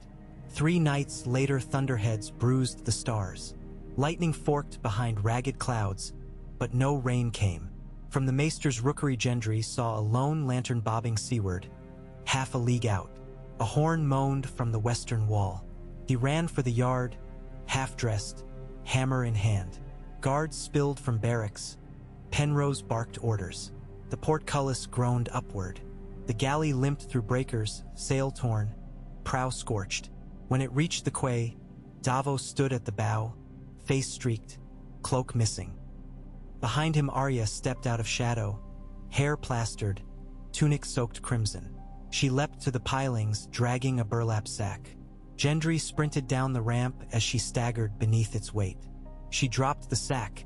3 nights later thunderheads bruised the stars. Lightning forked behind ragged clouds, but no rain came. From the maester's rookery Gendry saw a lone lantern bobbing seaward, half a league out. A horn moaned from the western wall. He ran for the yard, half-dressed, hammer in hand. Guards spilled from barracks. Penrose barked orders. The portcullis groaned upward. The galley limped through breakers, sail torn, prow scorched. When it reached the quay, Davos stood at the bow, face streaked, cloak missing. Behind him Arya stepped out of shadow, hair plastered, tunic soaked crimson. She leapt to the pilings, dragging a burlap sack. Gendry sprinted down the ramp as she staggered beneath its weight. She dropped the sack.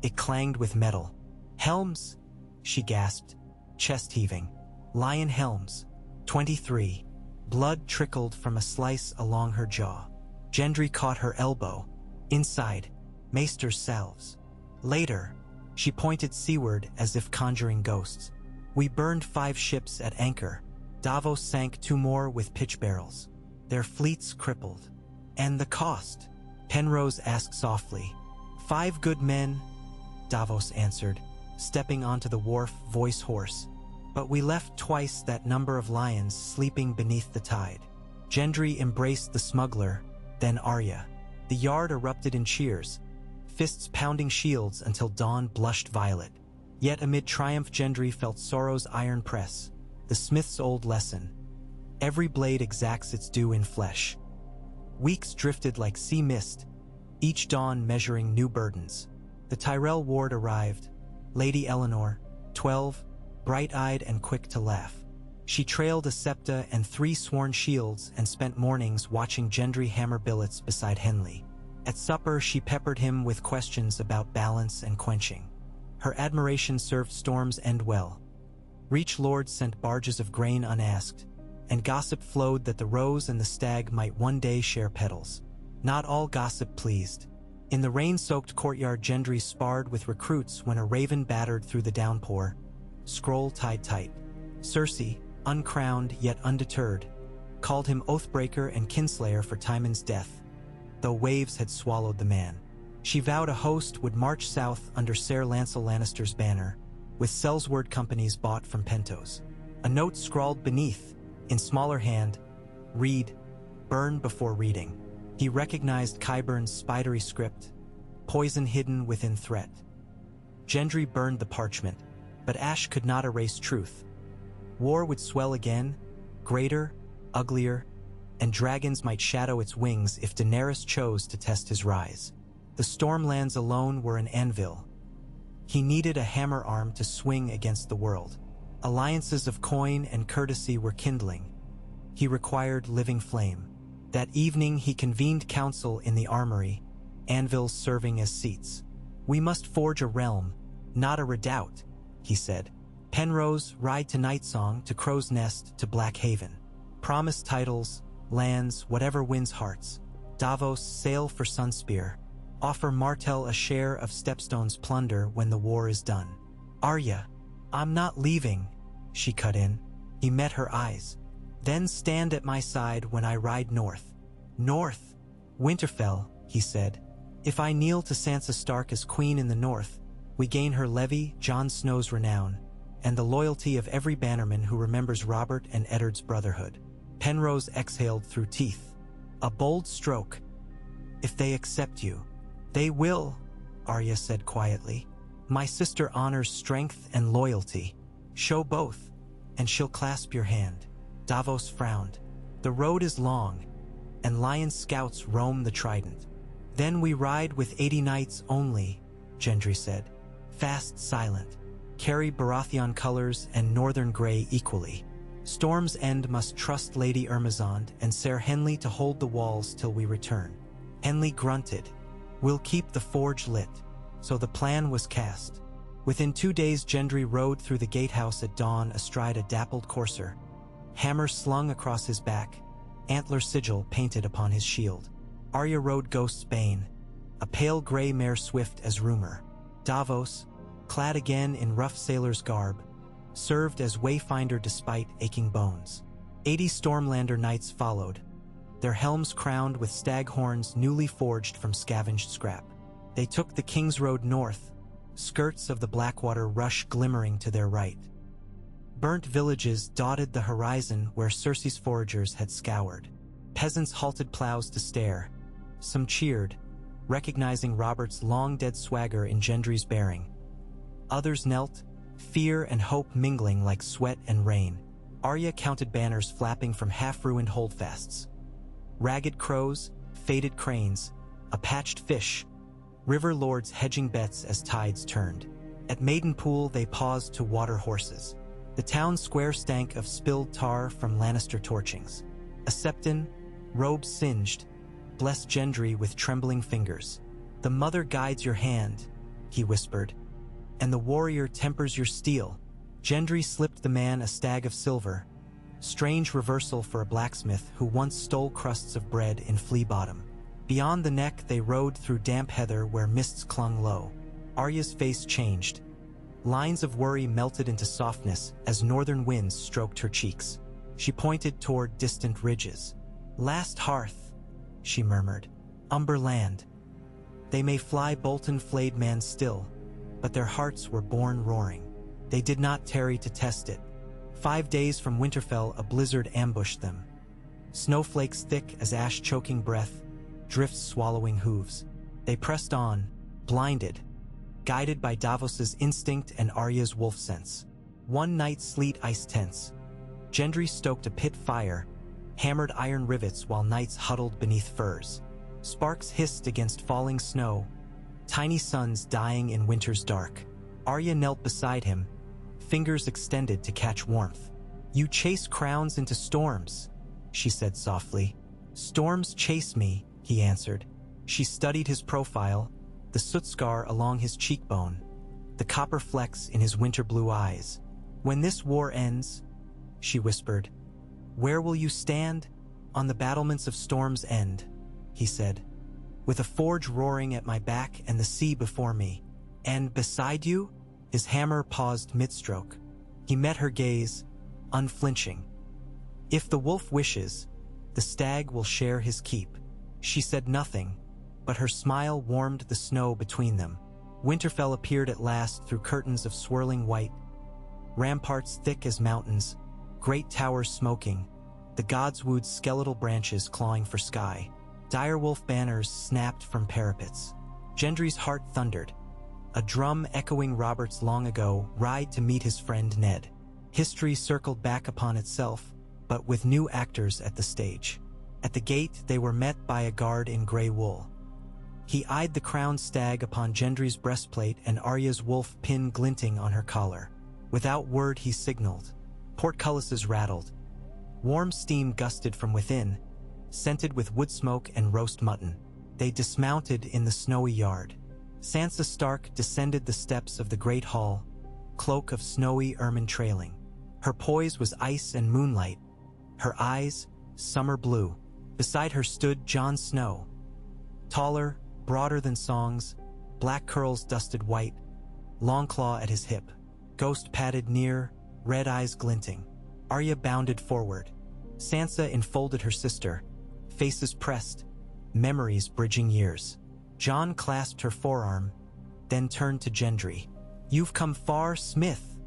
It clanged with metal. "Helms!" she gasped, chest heaving. "Lion helms. 23. Blood trickled from a slice along her jaw. Gendry caught her elbow. Inside, Maester's salves. Later, she pointed seaward as if conjuring ghosts. "We burned 5 ships at anchor. Davos sank 2 more with pitch barrels. Their fleets crippled. And the cost?" Penrose asked softly. 5 good men," Davos answered, stepping onto the wharf, voice hoarse. "But we left twice that number of lions sleeping beneath the tide." Gendry embraced the smuggler, then Arya. The yard erupted in cheers, fists pounding shields until dawn blushed violet. Yet amid triumph Gendry felt sorrow's iron press, the smith's old lesson. Every blade exacts its due in flesh. Weeks drifted like sea mist, each dawn measuring new burdens. The Tyrell ward arrived, Lady Eleanor, 12, bright-eyed and quick to laugh. She trailed a septa and 3 sworn shields and spent mornings watching Gendry hammer billets beside Henley. At supper she peppered him with questions about balance and quenching. Her admiration served Storm's End well. Reach lords sent barges of grain unasked, and gossip flowed that the rose and the stag might one day share petals. Not all gossip pleased. In the rain-soaked courtyard Gendry sparred with recruits when a raven battered through the downpour, scroll tied tight. Cersei, uncrowned yet undeterred, called him oathbreaker and kinslayer for Tymon's death, though waves had swallowed the man. She vowed a host would march south under Ser Lancel Lannister's banner, with Sellsword companies bought from Pentos. A note scrawled beneath, in smaller hand, "Read, burn before reading." He recognized Qyburn's spidery script, poison hidden within threat. Gendry burned the parchment, but ash could not erase truth. War would swell again, greater, uglier, and dragons might shadow its wings if Daenerys chose to test his rise. The Stormlands alone were an anvil. He needed a hammer arm to swing against the world. Alliances of coin and courtesy were kindling. He required living flame. That evening he convened council in the armory, anvils serving as seats. "We must forge a realm, not a redoubt," he said. "Penrose, ride to Nightsong, to Crow's Nest, to Black Haven. Promise titles, lands, whatever wins hearts. Davos, sail for Sunspear. Offer Martell a share of Stepstone's plunder when the war is done." "Arya, I'm not leaving," she cut in. He met her eyes. "Then stand at my side when I ride north." "North? Winterfell," he said. "If I kneel to Sansa Stark as queen in the north, we gain her levy, Jon Snow's renown, and the loyalty of every bannerman who remembers Robert and Eddard's brotherhood." Penrose exhaled through teeth. "A bold stroke. If they accept you." "They will," Arya said quietly. "My sister honors strength and loyalty. Show both, and she'll clasp your hand." Davos frowned. "The road is long, and Lion scouts roam the Trident." "Then we ride with 80 knights only," Gendry said. "Fast, silent. Carry Baratheon colors and Northern Grey equally. Storm's End must trust Lady Ermazond and Ser Henley to hold the walls till we return." Henley grunted. "We'll keep the forge lit." So the plan was cast. Within 2 days Gendry rode through the gatehouse at dawn astride a dappled courser, hammer slung across his back, antler sigil painted upon his shield. Arya rode Ghost's Bane, a pale gray mare swift as rumor. Davos, clad again in rough sailor's garb, served as wayfinder despite aching bones. 80 Stormlander knights followed, their helms crowned with stag horns newly forged from scavenged scrap. They took the King's Road north, skirts of the Blackwater rush glimmering to their right. Burnt villages dotted the horizon where Cersei's foragers had scoured. Peasants halted plows to stare. Some cheered, recognizing Robert's long-dead swagger in Gendry's bearing. Others knelt, fear and hope mingling like sweat and rain. Arya counted banners flapping from half-ruined holdfasts. Ragged crows, faded cranes, a patched fish, river lords hedging bets as tides turned. At Maidenpool they paused to water horses. The town square stank of spilled tar from Lannister torchings. A Septon, robe singed, blessed Gendry with trembling fingers. "The mother guides your hand," he whispered, "and the warrior tempers your steel." Gendry slipped the man a stag of silver, strange reversal for a blacksmith who once stole crusts of bread in Flea Bottom. Beyond the neck they rode through damp heather where mists clung low. Arya's face changed. Lines of worry melted into softness as northern winds stroked her cheeks. She pointed toward distant ridges. "Last hearth," she murmured. "Umber land. They may fly Bolton-flayed man still, but their hearts were born roaring. They did not tarry to test it. 5 days from Winterfell a blizzard ambushed them. Snowflakes thick as ash choking breath, drifts swallowing hooves. They pressed on, blinded, guided by Davos's instinct and Arya's wolf sense. One night sleet iced tents. Gendry stoked a pit fire, hammered iron rivets while knights huddled beneath firs. Sparks hissed against falling snow, tiny suns dying in winter's dark. Arya knelt beside him, fingers extended to catch warmth. "You chase crowns into storms," she said softly. "Storms chase me," he answered. She studied his profile, the soot scar along his cheekbone, the copper flecks in his winter blue eyes. "When this war ends," she whispered, "where will you stand?" "On the battlements of Storm's End," he said, "with a forge roaring at my back and the sea before me." "And beside you?" His hammer paused mid-stroke. He met her gaze, unflinching. "If the wolf wishes, the stag will share his keep." She said nothing, but her smile warmed the snow between them. Winterfell appeared at last through curtains of swirling white, ramparts thick as mountains, great towers smoking, the godswood's skeletal branches clawing for sky. Direwolf banners snapped from parapets. Gendry's heart thundered. A drum echoing Robert's long ago ride to meet his friend Ned. History circled back upon itself, but with new actors at the stage. At the gate they were met by a guard in gray wool. He eyed the crowned stag upon Gendry's breastplate and Arya's wolf pin glinting on her collar. Without word he signaled. Portcullises rattled. Warm steam gusted from within, scented with wood smoke and roast mutton. They dismounted in the snowy yard. Sansa Stark descended the steps of the great hall, cloak of snowy ermine trailing. Her poise was ice and moonlight, her eyes summer blue. Beside her stood Jon Snow. Taller, broader than songs, black curls dusted white, Longclaw at his hip. Ghost padded near, red eyes glinting. Arya bounded forward. Sansa enfolded her sister, faces pressed, memories bridging years. Jon clasped her forearm, then turned to Gendry. "You've come far, Smith,"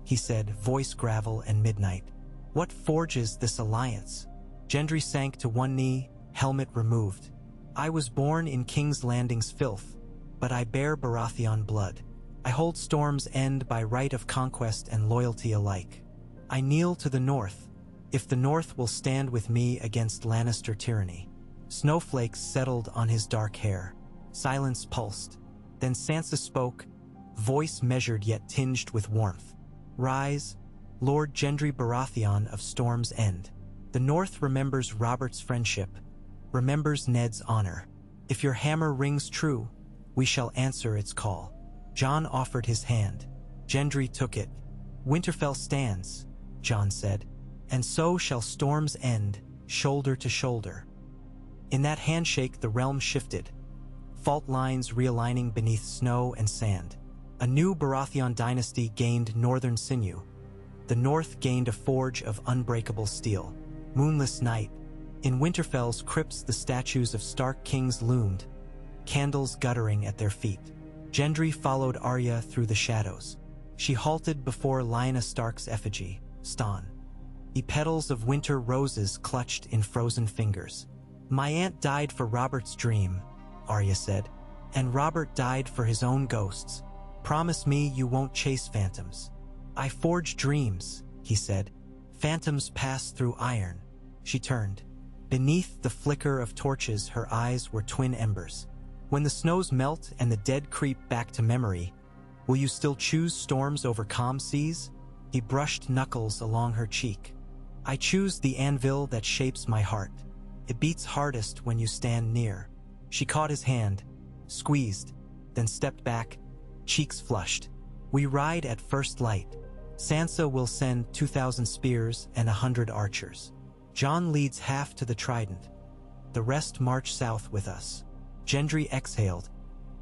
he said, voice gravel and midnight. "What forges this alliance?" Gendry sank to one knee, helmet removed. "I was born in King's Landing's filth, but I bear Baratheon blood. I hold Storm's End by right of conquest and loyalty alike. I kneel to the North, if the North will stand with me against Lannister tyranny." Snowflakes settled on his dark hair. Silence pulsed. Then Sansa spoke, voice measured yet tinged with warmth. "Rise, Lord Gendry Baratheon of Storm's End. The North remembers Robert's friendship, remembers Ned's honor. If your hammer rings true, we shall answer its call." Jon offered his hand. Gendry took it. "Winterfell stands," Jon said, "and so shall Storm's End, shoulder to shoulder." In that handshake the realm shifted, fault lines realigning beneath snow and sand. A new Baratheon dynasty gained northern sinew. The north gained a forge of unbreakable steel. Moonless night. In Winterfell's crypts the statues of Stark kings loomed, candles guttering at their feet. Gendry followed Arya through the shadows. She halted before Lyanna Stark's effigy, Ston. The petals of winter roses clutched in frozen fingers. "My aunt died for Robert's dream," Arya said, "and Robert died for his own ghosts. Promise me you won't chase phantoms." "I forge dreams," he said. "Phantoms pass through iron." She turned. Beneath the flicker of torches, her eyes were twin embers. "When the snows melt and the dead creep back to memory, will you still choose storms over calm seas?" He brushed knuckles along her cheek. "I choose the anvil that shapes my heart. It beats hardest when you stand near." She caught his hand, squeezed, then stepped back, cheeks flushed. "We ride at first light. Sansa will send 2,000 spears and 100 archers. Jon leads half to the trident. The rest march south with us." Gendry exhaled,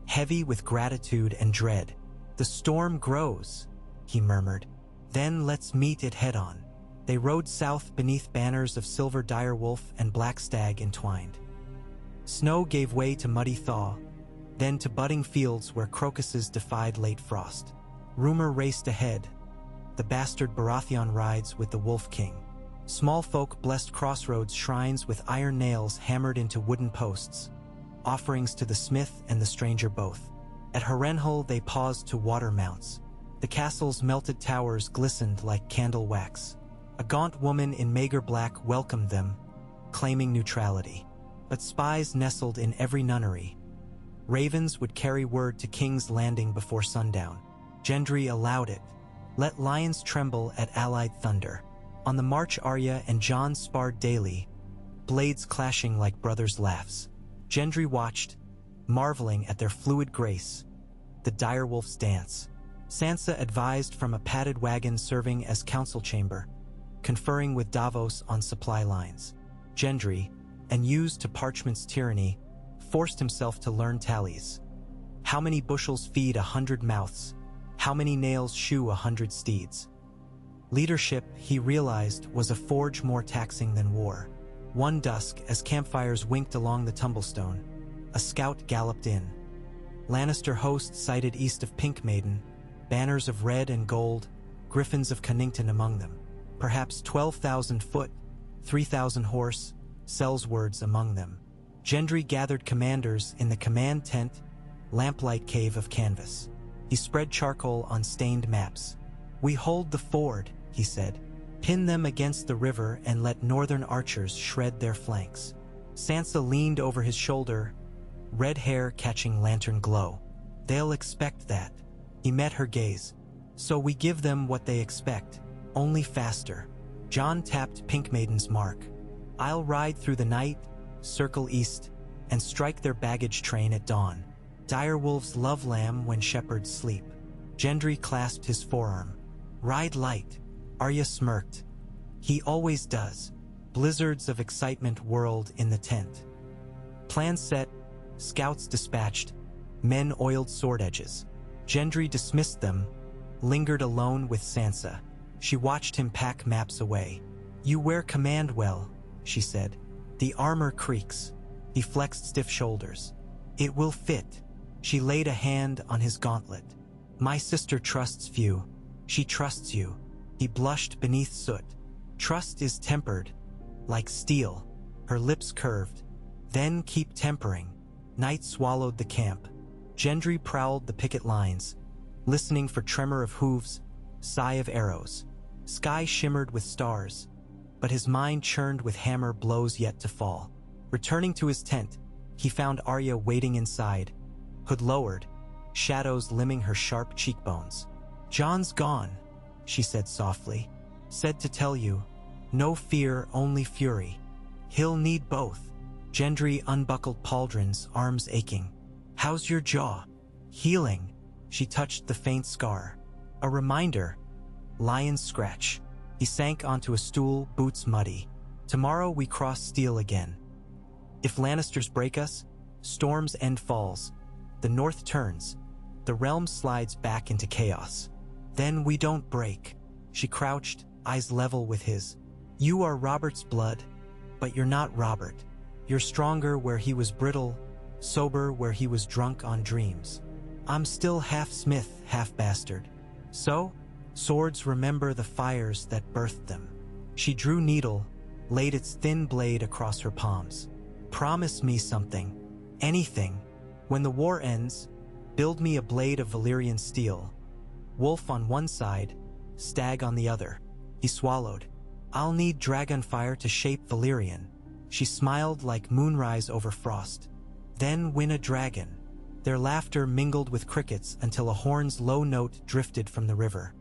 heavy with gratitude and dread. "The storm grows," he murmured. "Then let's meet it head-on." They rode south beneath banners of silver direwolf and black stag entwined. Snow gave way to muddy thaw, then to budding fields where crocuses defied late frost. Rumor raced ahead. The bastard Baratheon rides with the Wolf King. Small folk blessed crossroads shrines with iron nails hammered into wooden posts, offerings to the smith and the stranger both. At Harrenhal they paused to water mounts. The castle's melted towers glistened like candle wax. A gaunt woman in mager black welcomed them, claiming neutrality. But spies nestled in every nunnery. Ravens would carry word to King's Landing before sundown. Gendry allowed it. Let lions tremble at allied thunder. On the march Arya and Jon sparred daily, blades clashing like brothers' laughs. Gendry watched, marveling at their fluid grace. The direwolf's dance. Sansa advised from a padded wagon serving as council chamber, conferring with Davos on supply lines. Gendry, unused to parchment's tyranny, forced himself to learn tallies. How many bushels feed 100 mouths? How many nails shoe 100 steeds? Leadership, he realized, was a forge more taxing than war. One dusk, as campfires winked along the tumblestone, a scout galloped in. Lannister hosts sighted east of Pink Maiden, banners of red and gold, griffins of Connington among them. Perhaps 12,000 foot, 3,000 horse, Sellswords among them. Gendry gathered commanders in the command tent, lamplight cave of canvas. He spread charcoal on stained maps. "We hold the ford," he said. "Pin them against the river and let northern archers shred their flanks." Sansa leaned over his shoulder, red hair catching lantern glow. "They'll expect that." He met her gaze. "So we give them what they expect, only faster." Jon tapped Pink Maiden's mark. "I'll ride through the night, circle east, and strike their baggage train at dawn. Direwolves love lamb when shepherds sleep." Gendry clasped his forearm. "Ride light." Arya smirked. "He always does." Blizzards of excitement whirled in the tent. Plans set, scouts dispatched, men oiled sword edges. Gendry dismissed them, lingered alone with Sansa. She watched him pack maps away. "You wear command well," she said. "The armor creaks." He flexed stiff shoulders. "It will fit." She laid a hand on his gauntlet. "My sister trusts few. She trusts you." He blushed beneath soot. "Trust is tempered, like steel." Her lips curved. "Then keep tempering." Night swallowed the camp. Gendry prowled the picket lines, listening for tremor of hooves, sigh of arrows. Sky shimmered with stars, but his mind churned with hammer blows yet to fall. Returning to his tent, he found Arya waiting inside, hood lowered, shadows limning her sharp cheekbones. "Jon's gone," she said softly. "Said to tell you, no fear, only fury. He'll need both." Gendry unbuckled pauldrons, arms aching. "How's your jaw?" "Healing." She touched the faint scar. "A reminder." Lion's scratch. He sank onto a stool, boots muddy. "Tomorrow we cross steel again. If Lannisters break us, storms end falls. The north turns. The realm slides back into chaos. Then we don't break. She crouched, eyes level with his. You are Robert's blood, but you're not Robert. You're stronger where he was brittle, sober where he was drunk on dreams. I'm still half Smith, half bastard. So, swords remember the fires that birthed them. She drew needle, laid its thin blade across her palms. Promise me something. Anything. When the war ends, build me a blade of Valyrian steel. Wolf on one side, stag on the other. He swallowed. I'll need dragonfire to shape Valyrian. She smiled like moonrise over frost. Then win a dragon. Their laughter mingled with crickets until a horn's low note drifted from the river.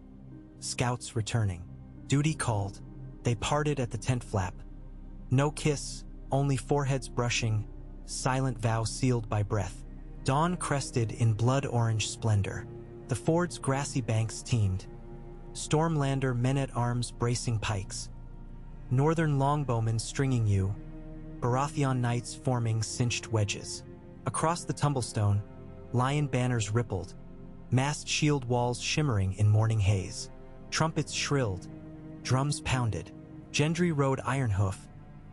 Scouts returning. Duty called. They parted at the tent flap. No kiss, only foreheads brushing, silent vow sealed by breath. Dawn crested in blood-orange splendor. The ford's grassy banks teemed. Stormlander men-at-arms bracing pikes. Northern longbowmen stringing you. Baratheon knights forming cinched wedges. Across the tumblestone, lion banners rippled, massed shield walls shimmering in morning haze. Trumpets shrilled, drums pounded. Gendry rode Ironhoof,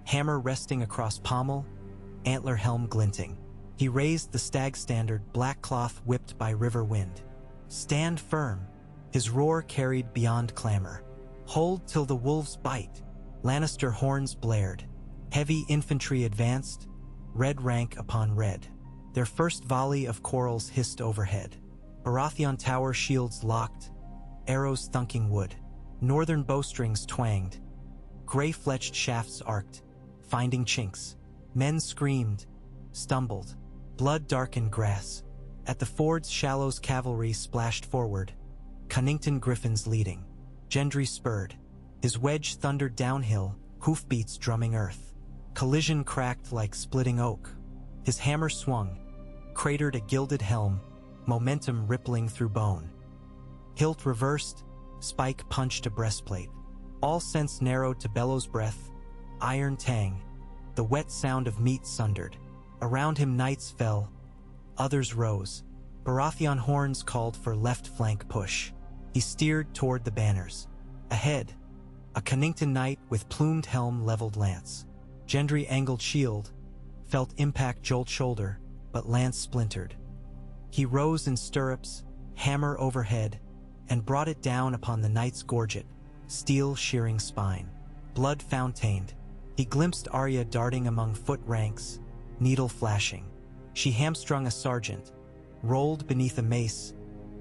hammer resting across pommel, antler helm glinting. He raised the stag standard, black cloth whipped by river wind. Stand firm. His roar carried beyond clamor. Hold till the wolves bite. Lannister horns blared. Heavy infantry advanced, red rank upon red. Their first volley of quarrels hissed overhead. Baratheon tower shields locked, arrows thunking wood. Northern bowstrings twanged. Gray-fletched shafts arced, finding chinks. Men screamed, stumbled. Blood darkened grass. At the ford's shallows cavalry splashed forward. Cunnington griffins leading. Gendry spurred. His wedge thundered downhill, hoofbeats drumming earth. Collision cracked like splitting oak. His hammer swung, cratered a gilded helm, momentum rippling through bone. Hilt reversed, spike punched a breastplate. All sense narrowed to bellows breath, iron tang, the wet sound of meat sundered. Around him knights fell, others rose. Baratheon horns called for left flank push. He steered toward the banners. Ahead, a Cunnington knight with plumed helm leveled lance. Gendry angled shield, felt impact jolt shoulder, but lance splintered. He rose in stirrups, hammer overhead, and brought it down upon the knight's gorget, steel shearing spine. Blood fountained. He glimpsed Arya darting among foot ranks, needle flashing. She hamstrung a sergeant, rolled beneath a mace,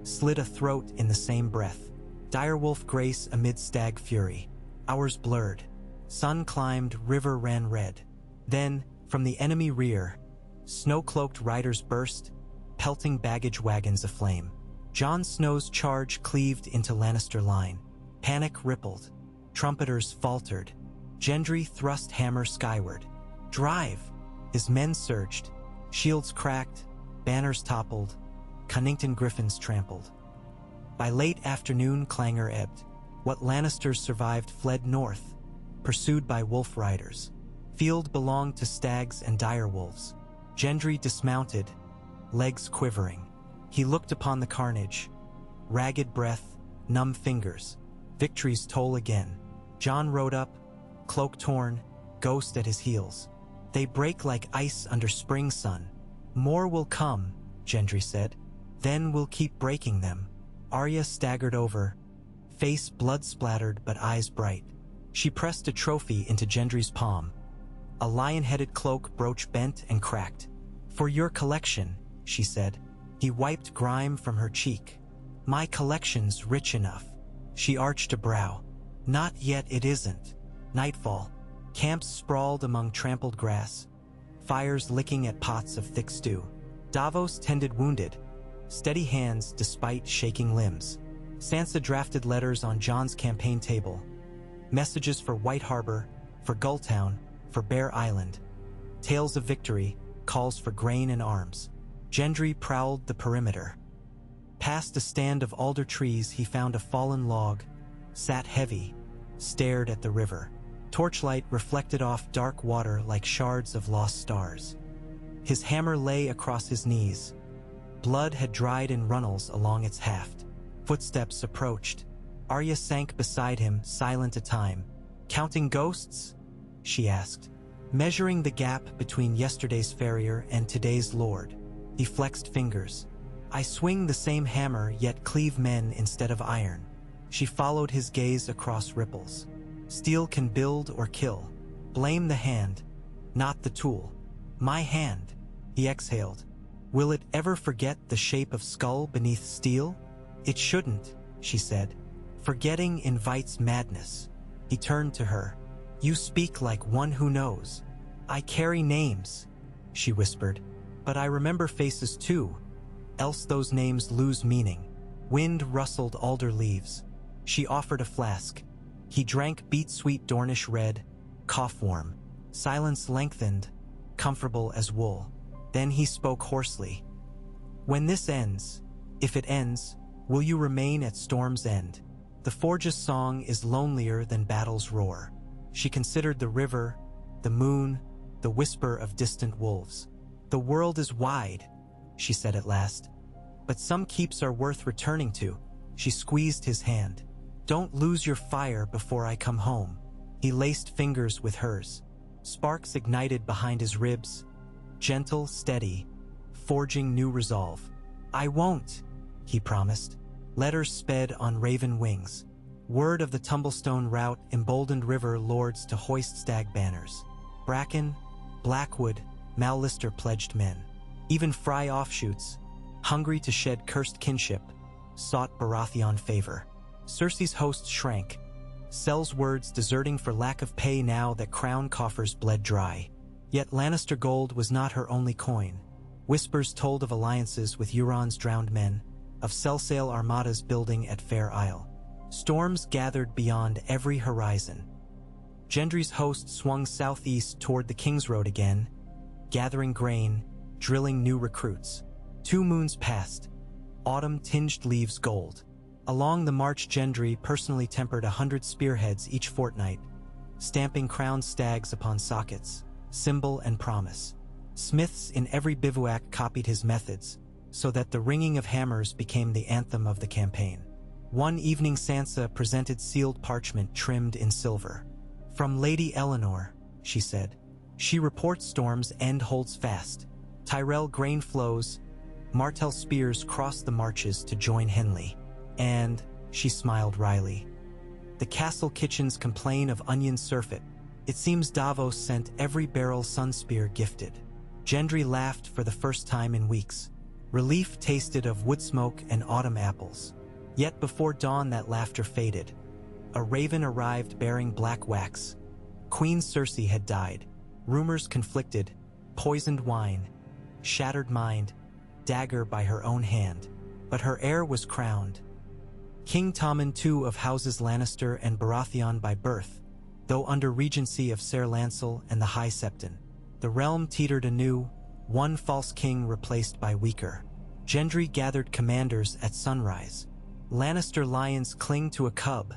slit a throat in the same breath. Direwolf grace amid stag fury. Hours blurred. Sun climbed, river ran red. Then, from the enemy rear, snow-cloaked riders burst, pelting baggage wagons aflame. Jon Snow's charge cleaved into Lannister line. Panic rippled. Trumpeters faltered. Gendry thrust hammer skyward. Drive! His men surged. Shields cracked, banners toppled, Cunnington griffins trampled. By late afternoon, clangor ebbed. What Lannisters survived fled north, pursued by wolf riders. Field belonged to stags and direwolves. Gendry dismounted, legs quivering. He looked upon the carnage. Ragged breath, numb fingers. Victory's toll again. Jon rode up, cloak torn, ghost at his heels. They break like ice under spring sun. More will come, Gendry said. Then we'll keep breaking them. Arya staggered over, face blood-splattered but eyes bright. She pressed a trophy into Gendry's palm. A lion-headed cloak brooch bent and cracked. For your collection, she said. He wiped grime from her cheek. My collection's rich enough. She arched a brow. Not yet, it isn't. Nightfall. Camps sprawled among trampled grass. Fires licking at pots of thick stew. Davos tended wounded. Steady hands despite shaking limbs. Sansa drafted letters on Jon's campaign table. Messages for White Harbor, for Gulltown, for Bear Island. Tales of victory, calls for grain and arms. Gendry prowled the perimeter. Past a stand of alder trees, he found a fallen log, sat heavy, stared at the river. Torchlight reflected off dark water like shards of lost stars. His hammer lay across his knees. Blood had dried in runnels along its haft. Footsteps approached. Arya sank beside him, silent a time. "Counting ghosts?" she asked. "Measuring the gap between yesterday's farrier and today's lord." He flexed fingers. "I swing the same hammer, yet cleave men instead of iron." She followed his gaze across ripples. "Steel can build or kill. Blame the hand, not the tool." "My hand," he exhaled. "Will it ever forget the shape of skull beneath steel?" "It shouldn't," she said. "Forgetting invites madness." He turned to her. "You speak like one who knows." "I carry names," she whispered. "But I remember faces too, else those names lose meaning." Wind rustled alder leaves. She offered a flask. He drank beet-sweet Dornish red, cough-warm. Silence lengthened, comfortable as wool. Then he spoke hoarsely. "When this ends, if it ends, will you remain at Storm's End? The Forge's song is lonelier than battle's roar." She considered the river, the moon, the whisper of distant wolves. "The world is wide," she said at last. "But some keeps are worth returning to." She squeezed his hand. "Don't lose your fire before I come home." He laced fingers with hers. Sparks ignited behind his ribs, gentle, steady, forging new resolve. "I won't," he promised. Letters sped on raven wings. Word of the Tumblestone rout emboldened river lords to hoist stag banners. Bracken, Blackwood, Mallister pledged men. Even Frey offshoots, hungry to shed cursed kinship, sought Baratheon favor. Cersei's host shrank, Sel's words deserting for lack of pay now that crown coffers bled dry. Yet Lannister gold was not her only coin. Whispers told of alliances with Euron's drowned men, of Selsail armadas building at Fair Isle. Storms gathered beyond every horizon. Gendry's host swung southeast toward the King's Road again, gathering grain, drilling new recruits. 2 moons passed. Autumn tinged leaves gold. Along the march Gendry personally tempered 100 spearheads each fortnight, stamping crowned stags upon sockets, symbol and promise. Smiths in every bivouac copied his methods, so that the ringing of hammers became the anthem of the campaign. One evening Sansa presented sealed parchment trimmed in silver. "From Lady Eleanor," she said. "She reports Storm's End holds fast. Tyrell grain flows, Martell spears cross the marches to join Henley. And," she smiled wryly, "the castle kitchens complain of onion surfeit. It seems Davos sent every barrel sunspear gifted." Gendry laughed for the first time in weeks. Relief tasted of wood smoke and autumn apples. Yet before dawn that laughter faded. A raven arrived bearing black wax. Queen Cersei had died. Rumors conflicted. Poisoned wine. Shattered mind. Dagger by her own hand. But her heir was crowned. King Tommen II of houses Lannister and Baratheon by birth, though under regency of Ser Lancel and the High Septon. The realm teetered anew, one false king replaced by weaker. Gendry gathered commanders at sunrise. "Lannister lions cling to a cub,"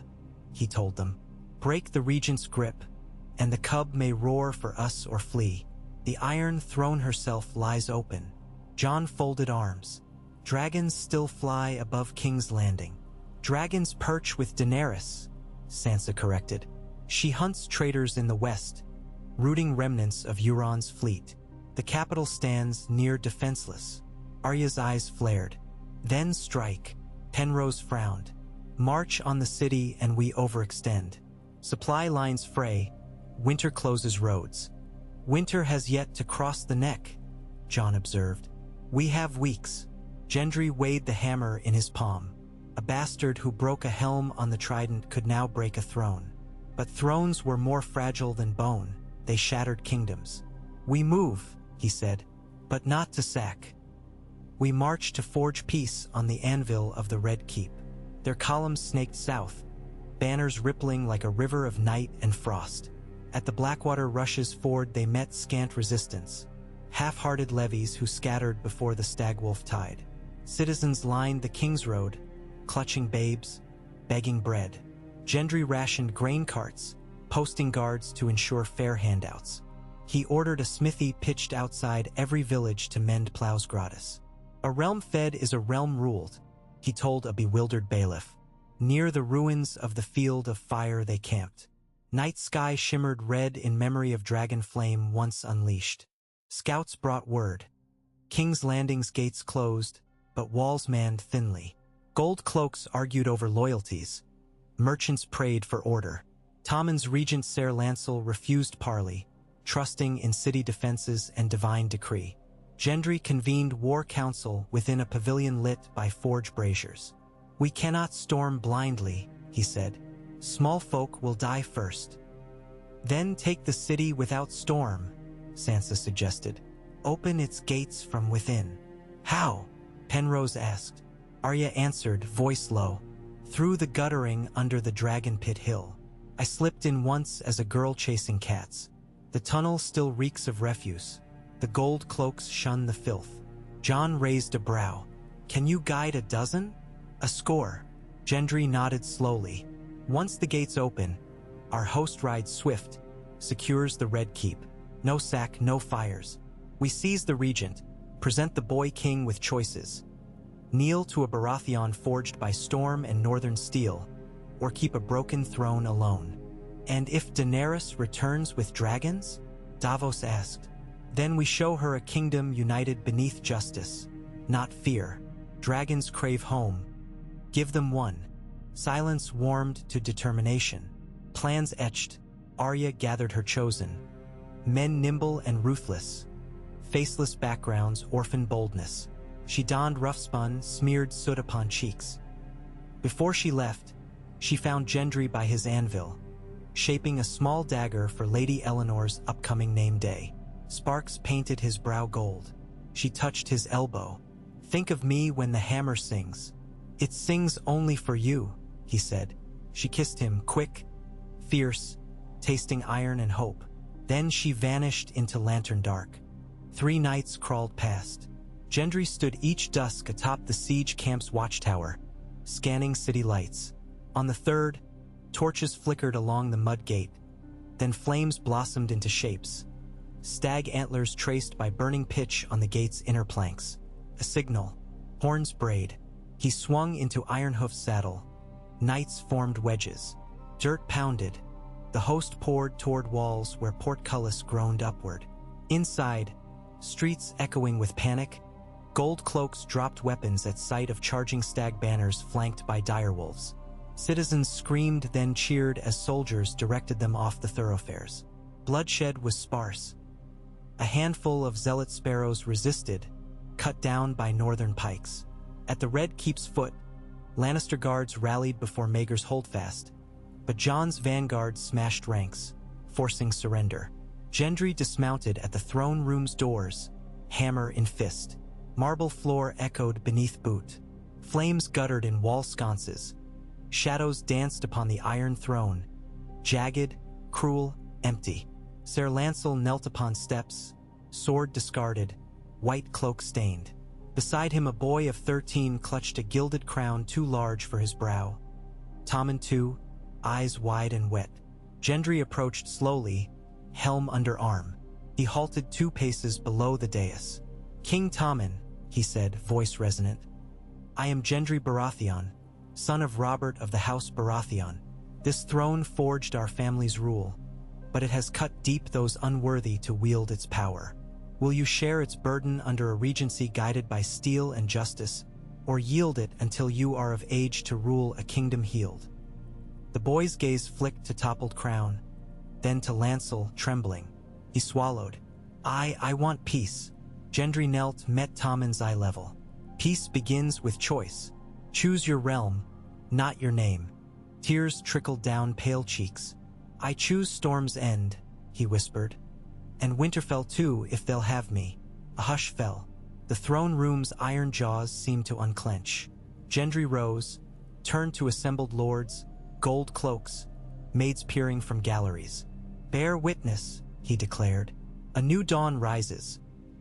he told them. "Break the regent's grip, and the cub may roar for us or flee. The Iron Throne herself lies open." Jon folded arms. "Dragons still fly above King's Landing." "Dragons perch with Daenerys," Sansa corrected. "She hunts traitors in the west, rooting remnants of Euron's fleet. The capital stands near defenseless." Arya's eyes flared. "Then strike." Penrose frowned. "March on the city and we overextend. Supply lines fray, winter closes roads." "Winter has yet to cross the neck," Jon observed. "We have weeks." Gendry weighed the hammer in his palm. A bastard who broke a helm on the trident could now break a throne. But thrones were more fragile than bone. They shattered kingdoms. "We move," he said, "but not to sack. We march to forge peace on the anvil of the Red Keep." Their columns snaked south, banners rippling like a river of night and frost. At the Blackwater Rush's ford they met scant resistance, half-hearted levies who scattered before the Stagwolf tide. Citizens lined the King's Road, clutching babes, begging bread. Gendry rationed grain carts, posting guards to ensure fair handouts. He ordered a smithy pitched outside every village to mend plows gratis. A realm fed is a realm ruled, he told a bewildered bailiff. Near the ruins of the field of fire they camped. Night sky shimmered red in memory of dragon flame once unleashed. Scouts brought word. King's Landing's gates closed, but walls manned thinly. Gold cloaks argued over loyalties. Merchants prayed for order. Tommen's regent Ser Lancel refused parley, trusting in city defenses and divine decree. Gendry convened war council within a pavilion lit by forge braziers. We cannot storm blindly, he said. Small folk will die first. Then take the city without storm, Sansa suggested. Open its gates from within. How? Penrose asked. Arya answered, voice low. Through the guttering under the Dragon Pit Hill. I slipped in once as a girl chasing cats. The tunnel still reeks of refuse. The gold cloaks shun the filth. Jon raised a brow. Can you guide a dozen? A score. Gendry nodded slowly. Once the gates open, our host rides swift, secures the Red Keep. No sack, no fires. We seize the regent, present the boy king with choices. Kneel to a Baratheon forged by storm and northern steel, or keep a broken throne alone. And if Daenerys returns with dragons? Davos asked. Then we show her a kingdom united beneath justice, not fear. Dragons crave home. Give them one. Silence warmed to determination. Plans etched. Arya gathered her chosen. Men nimble and ruthless. Faceless backgrounds, orphan boldness. She donned rough-spun, smeared soot upon cheeks. Before she left, she found Gendry by his anvil, shaping a small dagger for Lady Eleanor's upcoming name day. Sparks painted his brow gold. She touched his elbow. Think of me when the hammer sings. It sings only for you, he said. She kissed him, quick, fierce, tasting iron and hope. Then she vanished into lantern dark. 3 nights crawled past. Gendry stood each dusk atop the siege camp's watchtower, scanning city lights. On the 3rd, torches flickered along the mud gate. Then flames blossomed into shapes. Stag antlers traced by burning pitch on the gate's inner planks. A signal. Horns brayed. He swung into Ironhoof's saddle. Knights formed wedges. Dirt pounded. The host poured toward walls where portcullis groaned upward. Inside, streets echoing with panic, gold cloaks dropped weapons at sight of charging stag banners flanked by direwolves. Citizens screamed, then cheered as soldiers directed them off the thoroughfares. Bloodshed was sparse. A handful of zealot sparrows resisted, cut down by northern pikes. At the Red Keep's foot, Lannister guards rallied before Maegor's holdfast, but Jon's vanguard smashed ranks, forcing surrender. Gendry dismounted at the throne room's doors, hammer in fist. Marble floor echoed beneath boot. Flames guttered in wall sconces. Shadows danced upon the iron throne, jagged, cruel, empty. Ser Lancel knelt upon steps, sword discarded, white cloak stained. Beside him a boy of 13 clutched a gilded crown too large for his brow. Tommen too, eyes wide and wet. Gendry approached slowly, helm under arm. He halted 2 paces below the dais. King Tommen, he said, voice resonant. I am Gendry Baratheon, son of Robert of the House Baratheon. This throne forged our family's rule, but it has cut deep those unworthy to wield its power. Will you share its burden under a regency guided by steel and justice, or yield it until you are of age to rule a kingdom healed? The boy's gaze flicked to toppled crown, then to Lancel, trembling. He swallowed. I want peace. Gendry knelt, met Tommen's eye level. Peace begins with choice. Choose your realm, not your name. Tears trickled down pale cheeks. I choose Storm's End, he whispered. And Winterfell too, if they'll have me. A hush fell. The throne room's iron jaws seemed to unclench. Gendry rose, turned to assembled lords, gold cloaks, maids peering from galleries. Bear witness, he declared. A new dawn rises,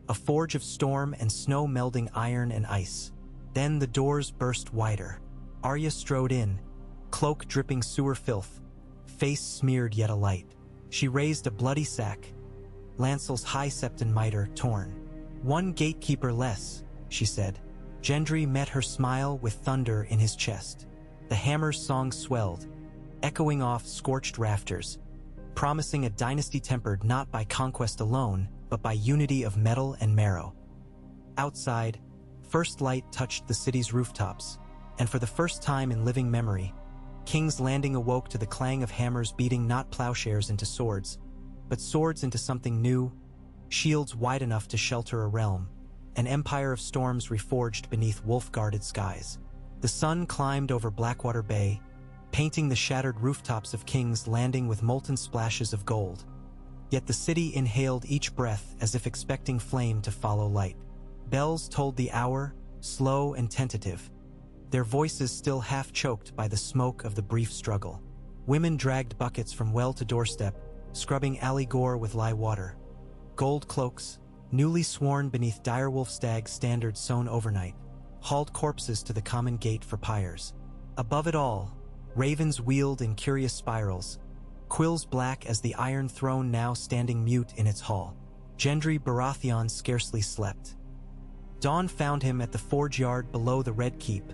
a forge of storm and snow melding iron and ice. Then the doors burst wider. Arya strode in, cloak dripping sewer filth, face smeared yet alight. She raised a bloody sack, Lancel's high septon mitre torn. One gatekeeper less, she said. Gendry met her smile with thunder in his chest. The hammer's song swelled, echoing off scorched rafters, promising a dynasty tempered not by conquest alone, but by unity of metal and marrow. Outside, first light touched the city's rooftops, and for the first time in living memory, King's Landing awoke to the clang of hammers beating not plowshares into swords, but swords into something new, shields wide enough to shelter a realm, an empire of storms reforged beneath wolf-guarded skies. The sun climbed over Blackwater Bay, painting the shattered rooftops of King's Landing with molten splashes of gold. Yet the city inhaled each breath as if expecting flame to follow light. Bells told the hour, slow and tentative, their voices still half-choked by the smoke of the brief struggle. Women dragged buckets from well to doorstep, scrubbing alley gore with lye water. Gold cloaks, newly sworn beneath direwolf stag standards sewn overnight, hauled corpses to the common gate for pyres. Above it all, ravens wheeled in curious spirals, quills black as the Iron Throne now standing mute in its hall. Gendry Baratheon scarcely slept. Dawn found him at the forge yard below the Red Keep,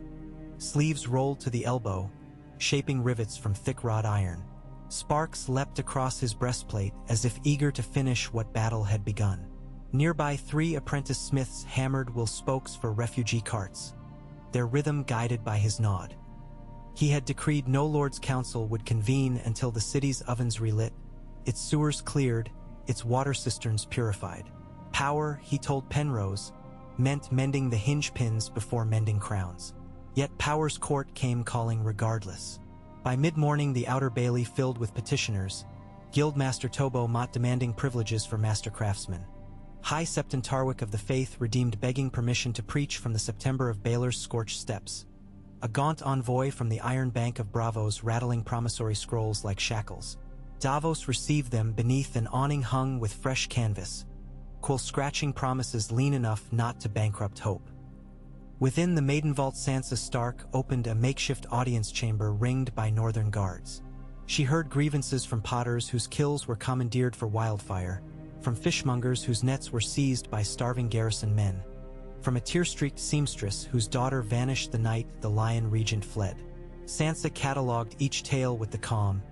sleeves rolled to the elbow, shaping rivets from thick wrought iron. Sparks leapt across his breastplate as if eager to finish what battle had begun. Nearby 3 apprentice smiths hammered wool spokes for refugee carts, their rhythm guided by his nod. He had decreed no Lord's Council would convene until the city's ovens relit, its sewers cleared, its water cisterns purified. Power, he told Penrose, meant mending the hinge pins before mending crowns. Yet Power's court came calling regardless. By mid-morning the outer bailey filled with petitioners, Guildmaster Tobo Mott demanding privileges for master craftsmen. High Septon Tarwick of the Faith redeemed begging permission to preach from the September of Baelor's scorched steps. A gaunt envoy from the Iron Bank of Bravos rattling promissory scrolls like shackles. Davos received them beneath an awning hung with fresh canvas, scratching promises lean enough not to bankrupt hope. Within the Maiden Vault Sansa Stark opened a makeshift audience chamber ringed by northern guards. She heard grievances from potters whose kills were commandeered for wildfire, from fishmongers whose nets were seized by starving garrison men, from a tear-streaked seamstress whose daughter vanished the night the Lion Regent fled. Sansa catalogued each tale with the calm,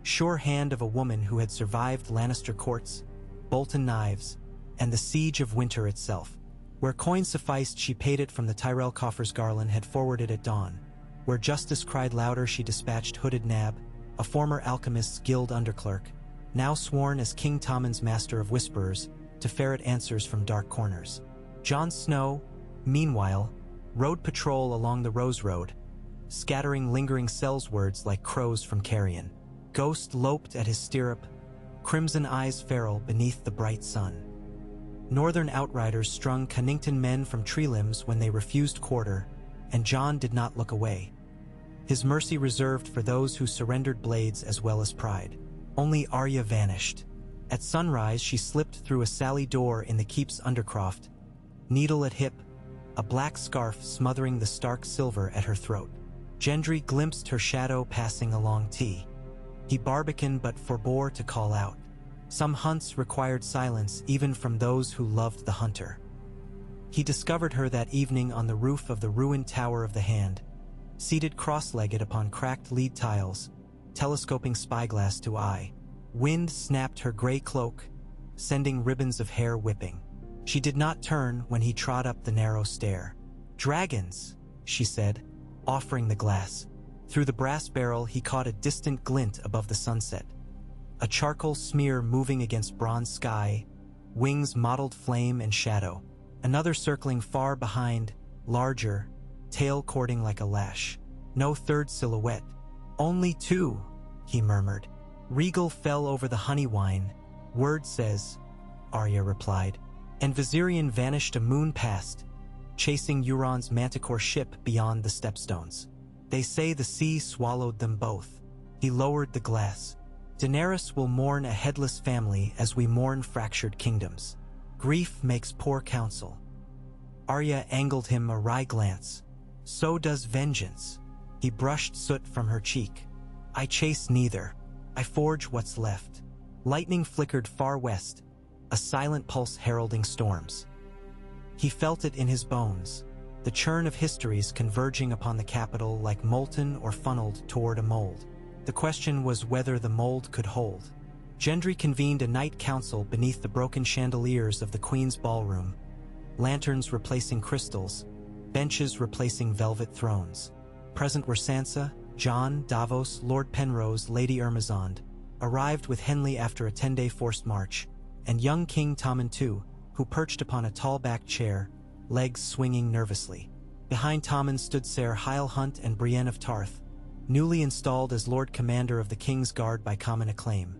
sure hand of a woman who had survived Lannister courts, Bolton knives, and the siege of winter itself. Where coin sufficed, she paid it from the Tyrell coffers Garland had forwarded at dawn. Where justice cried louder, she dispatched Hooded Nab, a former alchemist's guild underclerk, now sworn as King Tommen's master of whisperers, to ferret answers from dark corners. Jon Snow, meanwhile, rode patrol along the Rose Road, scattering lingering cells words like crows from carrion. Ghost loped at his stirrup, crimson eyes feral beneath the bright sun. Northern outriders strung Connington men from tree limbs when they refused quarter, and Jon did not look away. His mercy reserved for those who surrendered blades as well as pride. Only Arya vanished. At sunrise she slipped through a sally door in the keep's undercroft, needle at hip, a black scarf smothering the stark silver at her throat. Gendry glimpsed her shadow passing along T. He barbicaned but forbore to call out. Some hunts required silence even from those who loved the hunter. He discovered her that evening on the roof of the ruined Tower of the Hand, seated cross-legged upon cracked lead tiles, telescoping spyglass to eye. Wind snapped her gray cloak, sending ribbons of hair whipping. She did not turn when he trod up the narrow stair. "Dragons," she said, offering the glass. Through the brass barrel he caught a distant glint above the sunset. A charcoal smear moving against bronze sky, wings mottled flame and shadow. Another circling far behind, larger, tail cording like a lash. No third silhouette. "Only 2, he murmured. Regal fell over the honey wine. "Word says," Arya replied. And Viserion vanished a moon past, chasing Euron's manticore ship beyond the stepstones. "They say the sea swallowed them both." He lowered the glass. "Daenerys will mourn a headless family as we mourn fractured kingdoms. Grief makes poor counsel." Arya angled him a wry glance. "So does vengeance." He brushed soot from her cheek. "I chase neither. I forge what's left." Lightning flickered far west, a silent pulse heralding storms. He felt it in his bones. the churn of histories converging upon the capital like molten or funneled toward a mold. The question was whether the mold could hold. Gendry convened a night council beneath the broken chandeliers of the Queen's ballroom, lanterns replacing crystals, benches replacing velvet thrones. Present were Sansa, Jon, Davos, Lord Penrose, Lady Ermazond, arrived with Henley after a 10-day forced march, and young King Tommen too, who perched upon a tall-backed chair, legs swinging nervously. Behind Tommen stood Ser Hyle Hunt and Brienne of Tarth, newly installed as Lord Commander of the King's Guard by common acclaim.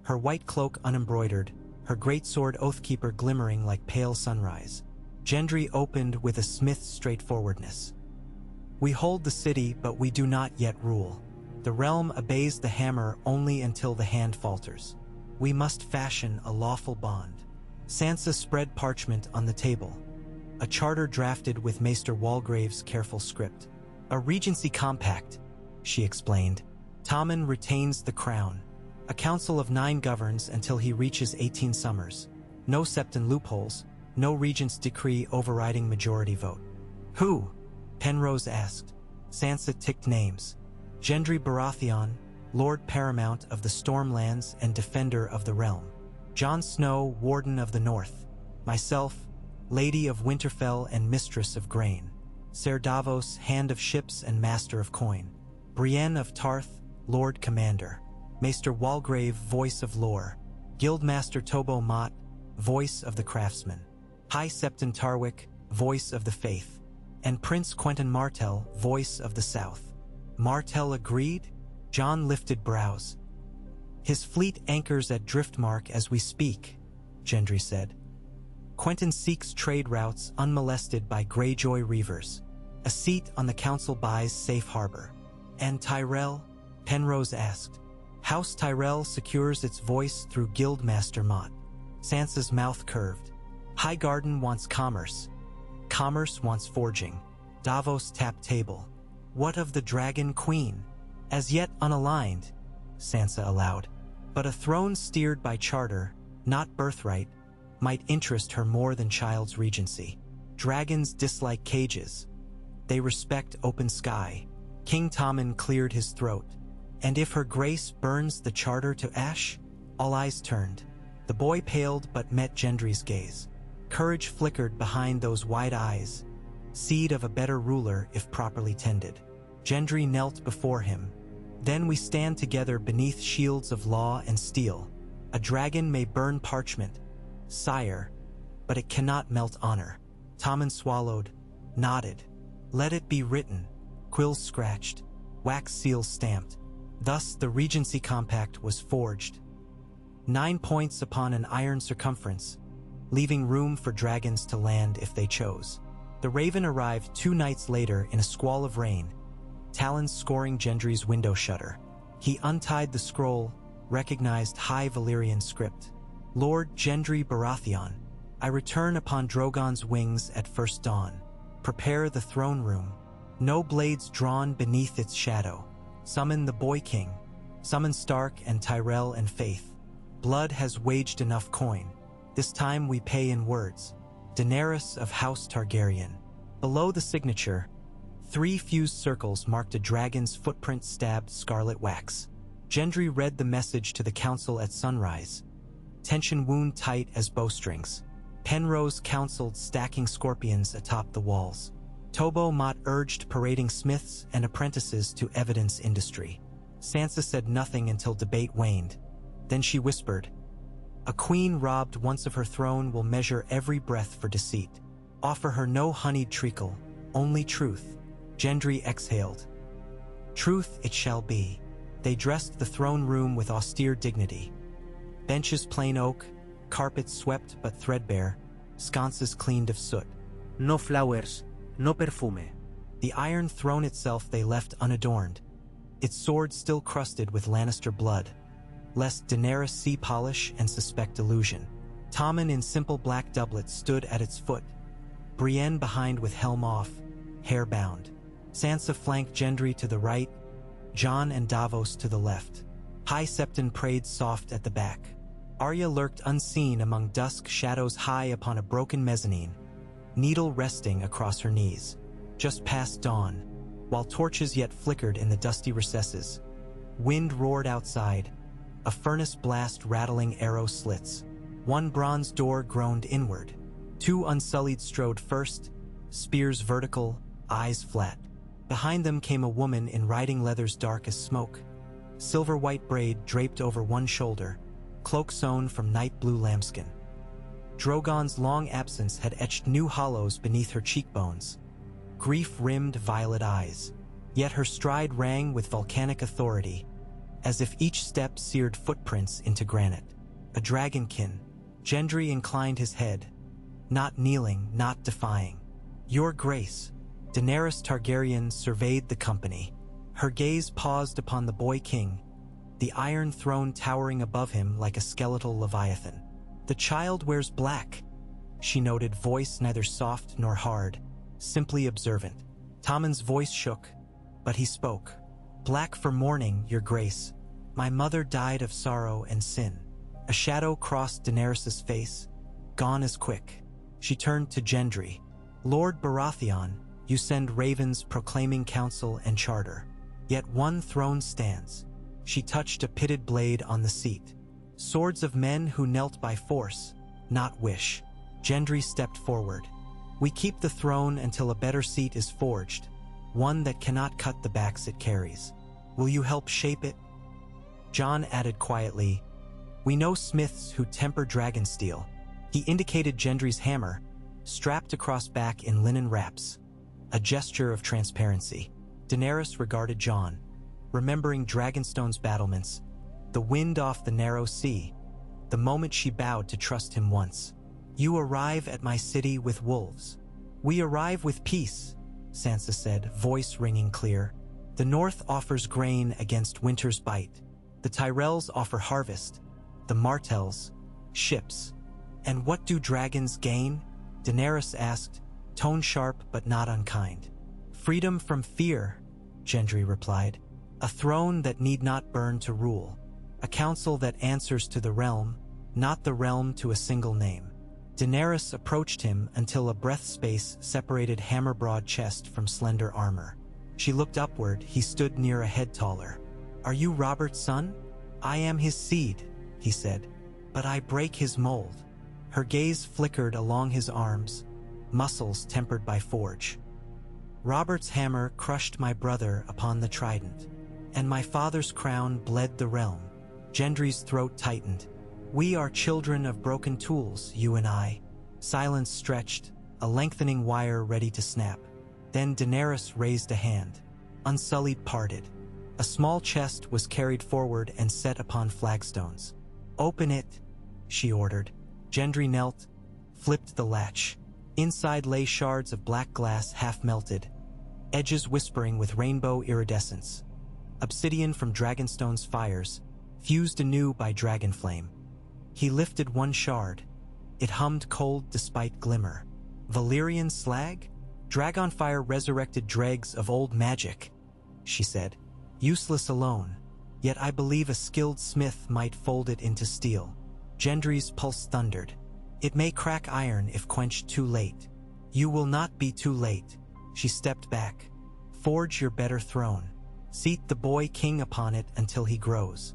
Her white cloak unembroidered, her greatsword Oathkeeper glimmering like pale sunrise. Gendry opened with a Smith's straightforwardness. "We hold the city, but we do not yet rule. The realm obeys the hammer only until the hand falters. We must fashion a lawful bond." Sansa spread parchment on the table. A charter drafted with Maester Walgrave's careful script. "A regency compact," she explained. "Tommen retains the crown. A council of 9 governs until he reaches 18 summers. No septon loopholes, no regent's decree overriding majority vote." "Who?" Penrose asked. Sansa ticked names. "Gendry Baratheon, Lord Paramount of the Stormlands and Defender of the Realm. Jon Snow, Warden of the North. Myself, Lady of Winterfell and Mistress of Grain. Ser Davos, Hand of Ships and Master of Coin. Brienne of Tarth, Lord Commander. Maester Walgrave, Voice of Lore. Guildmaster Tobo Mott, Voice of the Craftsman. High Septon Tarwick, Voice of the Faith. And Prince Quentyn Martell, Voice of the South." Martell agreed? Jon lifted brows. "His fleet anchors at Driftmark as we speak," Gendry said. "Quentyn seeks trade routes unmolested by Greyjoy reavers. A seat on the council buys safe harbor." "And Tyrell?" Penrose asked. "House Tyrell secures its voice through Guildmaster Mott." Sansa's mouth curved. "Highgarden wants commerce. Commerce wants forging." Davos tapped table. "What of the Dragon Queen?" "As yet unaligned," Sansa allowed. "But a throne steered by charter, not birthright, might interest her more than child's regency. Dragons dislike cages. They respect open sky." King Tommen cleared his throat. "And if her grace burns the charter to ash?" All eyes turned. The boy paled but met Gendry's gaze. Courage flickered behind those wide eyes, seed of a better ruler if properly tended. Gendry knelt before him. "Then we stand together beneath shields of law and steel. A dragon may burn parchment, sire, but it cannot melt honor." Tommen swallowed, nodded. "Let it be written." Quills scratched, wax seals stamped. Thus the Regency Compact was forged. 9 points upon an iron circumference, leaving room for dragons to land if they chose. The Raven arrived 2 nights later in a squall of rain, talons scoring Gendry's window shutter. He untied the scroll, recognized High Valyrian script. "Lord Gendry Baratheon, I return upon Drogon's wings at first dawn. Prepare the throne room. No blades drawn beneath its shadow. Summon the Boy King. Summon Stark and Tyrell and Faith. Blood has waged enough coin. This time we pay in words. Daenerys of House Targaryen." Below the signature, 3 fused circles marked a dragon's footprint stabbed scarlet wax. Gendry read the message to the council at sunrise. Tension wound tight as bowstrings. Penrose counseled stacking scorpions atop the walls. Tobo Mott urged parading smiths and apprentices to evidence industry. Sansa said nothing until debate waned. Then she whispered, "A queen robbed once of her throne will measure every breath for deceit. Offer her no honeyed treacle, only truth." Gendry exhaled. "Truth it shall be." They dressed the throne room with austere dignity. Benches plain oak, carpets swept but threadbare, sconces cleaned of soot. No flowers, no perfume. The iron throne itself they left unadorned, its sword still crusted with Lannister blood, lest Daenerys see polish and suspect illusion. Tommen in simple black doublet stood at its foot, Brienne behind with helm off, hair bound. Sansa flanked Gendry to the right, Jon and Davos to the left. High Septon prayed soft at the back. Arya lurked unseen among dusk shadows high upon a broken mezzanine, needle resting across her knees. Just past dawn, while torches yet flickered in the dusty recesses. Wind roared outside, a furnace blast rattling arrow slits. One bronze door groaned inward. Two unsullied strode first, spears vertical, eyes flat. Behind them came a woman in riding leathers dark as smoke. Silver-white braid draped over one shoulder, cloak sewn from night blue lambskin. Drogon's long absence had etched new hollows beneath her cheekbones. Grief-rimmed violet eyes. Yet her stride rang with volcanic authority, as if each step seared footprints into granite. A dragonkin. Gendry inclined his head, not kneeling, not defying. "Your Grace." Daenerys Targaryen surveyed the company. Her gaze paused upon the boy king, the iron throne towering above him like a skeletal leviathan. "The child wears black," she noted, voice neither soft nor hard, simply observant. Tommen's voice shook, but he spoke. "Black for mourning, Your Grace. My mother died of sorrow and sin." A shadow crossed Daenerys' face, gone as quick. She turned to Gendry. "Lord Baratheon, you send ravens proclaiming counsel and charter. Yet one throne stands." She touched a pitted blade on the seat. "Swords of men who knelt by force, not wish." Gendry stepped forward. "We keep the throne until a better seat is forged, one that cannot cut the backs it carries. Will you help shape it?" Jon added quietly, "We know smiths who temper dragon steel." He indicated Gendry's hammer, strapped across back in linen wraps, a gesture of transparency. Daenerys regarded Jon, remembering Dragonstone's battlements, the wind off the narrow sea, the moment she bowed to trust him once. "You arrive at my city with wolves. We arrive with peace," Sansa said, voice ringing clear. "The North offers grain against winter's bite. The Tyrells offer harvest. The Martells, ships. And what do dragons gain?" Daenerys asked, tone sharp but not unkind. "Freedom from fear," Gendry replied. "A throne that need not burn to rule. A council that answers to the realm, not the realm to a single name." Daenerys approached him until a breath space separated hammer-broad chest from slender armor. She looked upward. He stood near a head taller. "Are you Robert's son?" "I am his seed," he said, "but I break his mold." Her gaze flickered along his arms, muscles tempered by forge. "Robert's hammer crushed my brother upon the trident, and my father's crown bled the realm." Gendry's throat tightened. "We are children of broken tools, you and I." Silence stretched, a lengthening wire ready to snap. Then Daenerys raised a hand. Unsullied parted. A small chest was carried forward and set upon flagstones. "Open it," she ordered. Gendry knelt, flipped the latch. Inside lay shards of black glass half-melted, edges whispering with rainbow iridescence. Obsidian from Dragonstone's fires, fused anew by dragon flame. He lifted one shard. It hummed cold despite glimmer. "Valyrian slag? Dragonfire resurrected dregs of old magic," she said. "Useless alone, yet I believe a skilled smith might fold it into steel." Gendry's pulse thundered. "It may crack iron if quenched too late." "You will not be too late." She stepped back. "Forge your better throne. Seat the boy king upon it until he grows.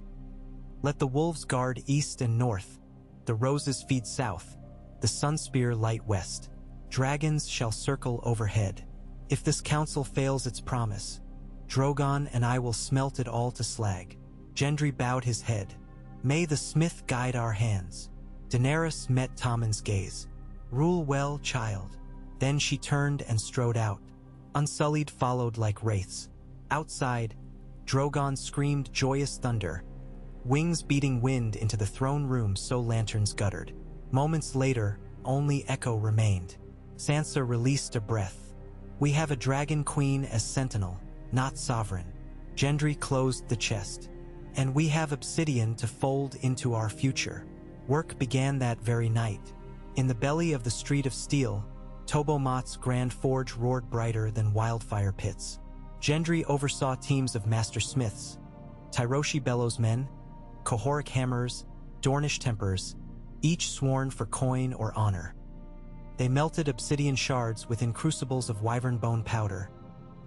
Let the wolves guard east and north, the roses feed south, the sunspear light west. Dragons shall circle overhead. If this council fails its promise, Drogon and I will smelt it all to slag." Gendry bowed his head. "May the smith guide our hands." Daenerys met Tommen's gaze. "Rule well, child." Then she turned and strode out. Unsullied followed like wraiths. Outside, Drogon screamed joyous thunder, wings beating wind into the throne room so lanterns guttered. Moments later, only echo remained. Sansa released a breath. "We have a dragon queen as sentinel, not sovereign." Gendry closed the chest. "And we have obsidian to fold into our future." Work began that very night. In the belly of the Street of Steel, Tobomot's grand forge roared brighter than wildfire pits. Gendry oversaw teams of master smiths, Tyroshi bellows men, Cohoric hammers, Dornish tempers, each sworn for coin or honor. They melted obsidian shards within crucibles of wyvern bone powder,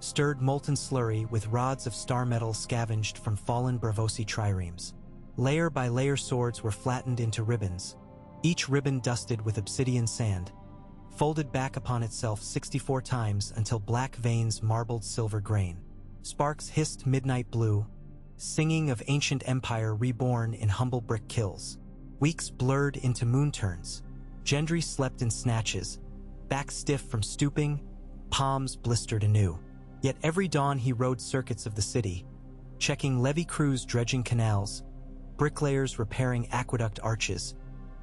stirred molten slurry with rods of star metal scavenged from fallen Bravosi triremes. Layer by layer swords were flattened into ribbons, each ribbon dusted with obsidian sand, folded back upon itself 64 times until black veins marbled silver grain. Sparks hissed midnight blue, singing of ancient empire reborn in humble brick kills. Weeks blurred into moon turns. Gendry slept in snatches, back stiff from stooping, palms blistered anew. Yet every dawn he rode circuits of the city, checking levee crews dredging canals, bricklayers repairing aqueduct arches,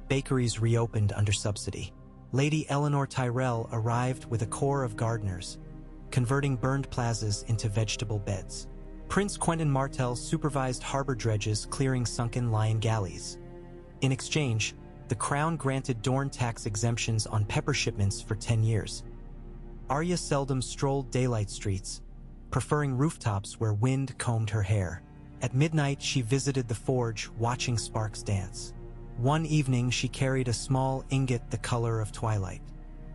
bakeries reopened under subsidy. Lady Eleanor Tyrell arrived with a corps of gardeners, converting burned plazas into vegetable beds. Prince Quentin Martell supervised harbor dredges clearing sunken lion galleys. In exchange, the crown granted Dorne tax exemptions on pepper shipments for 10 years. Arya seldom strolled daylight streets, preferring rooftops where wind combed her hair. At midnight, she visited the forge, watching sparks dance. One evening, she carried a small ingot the color of twilight.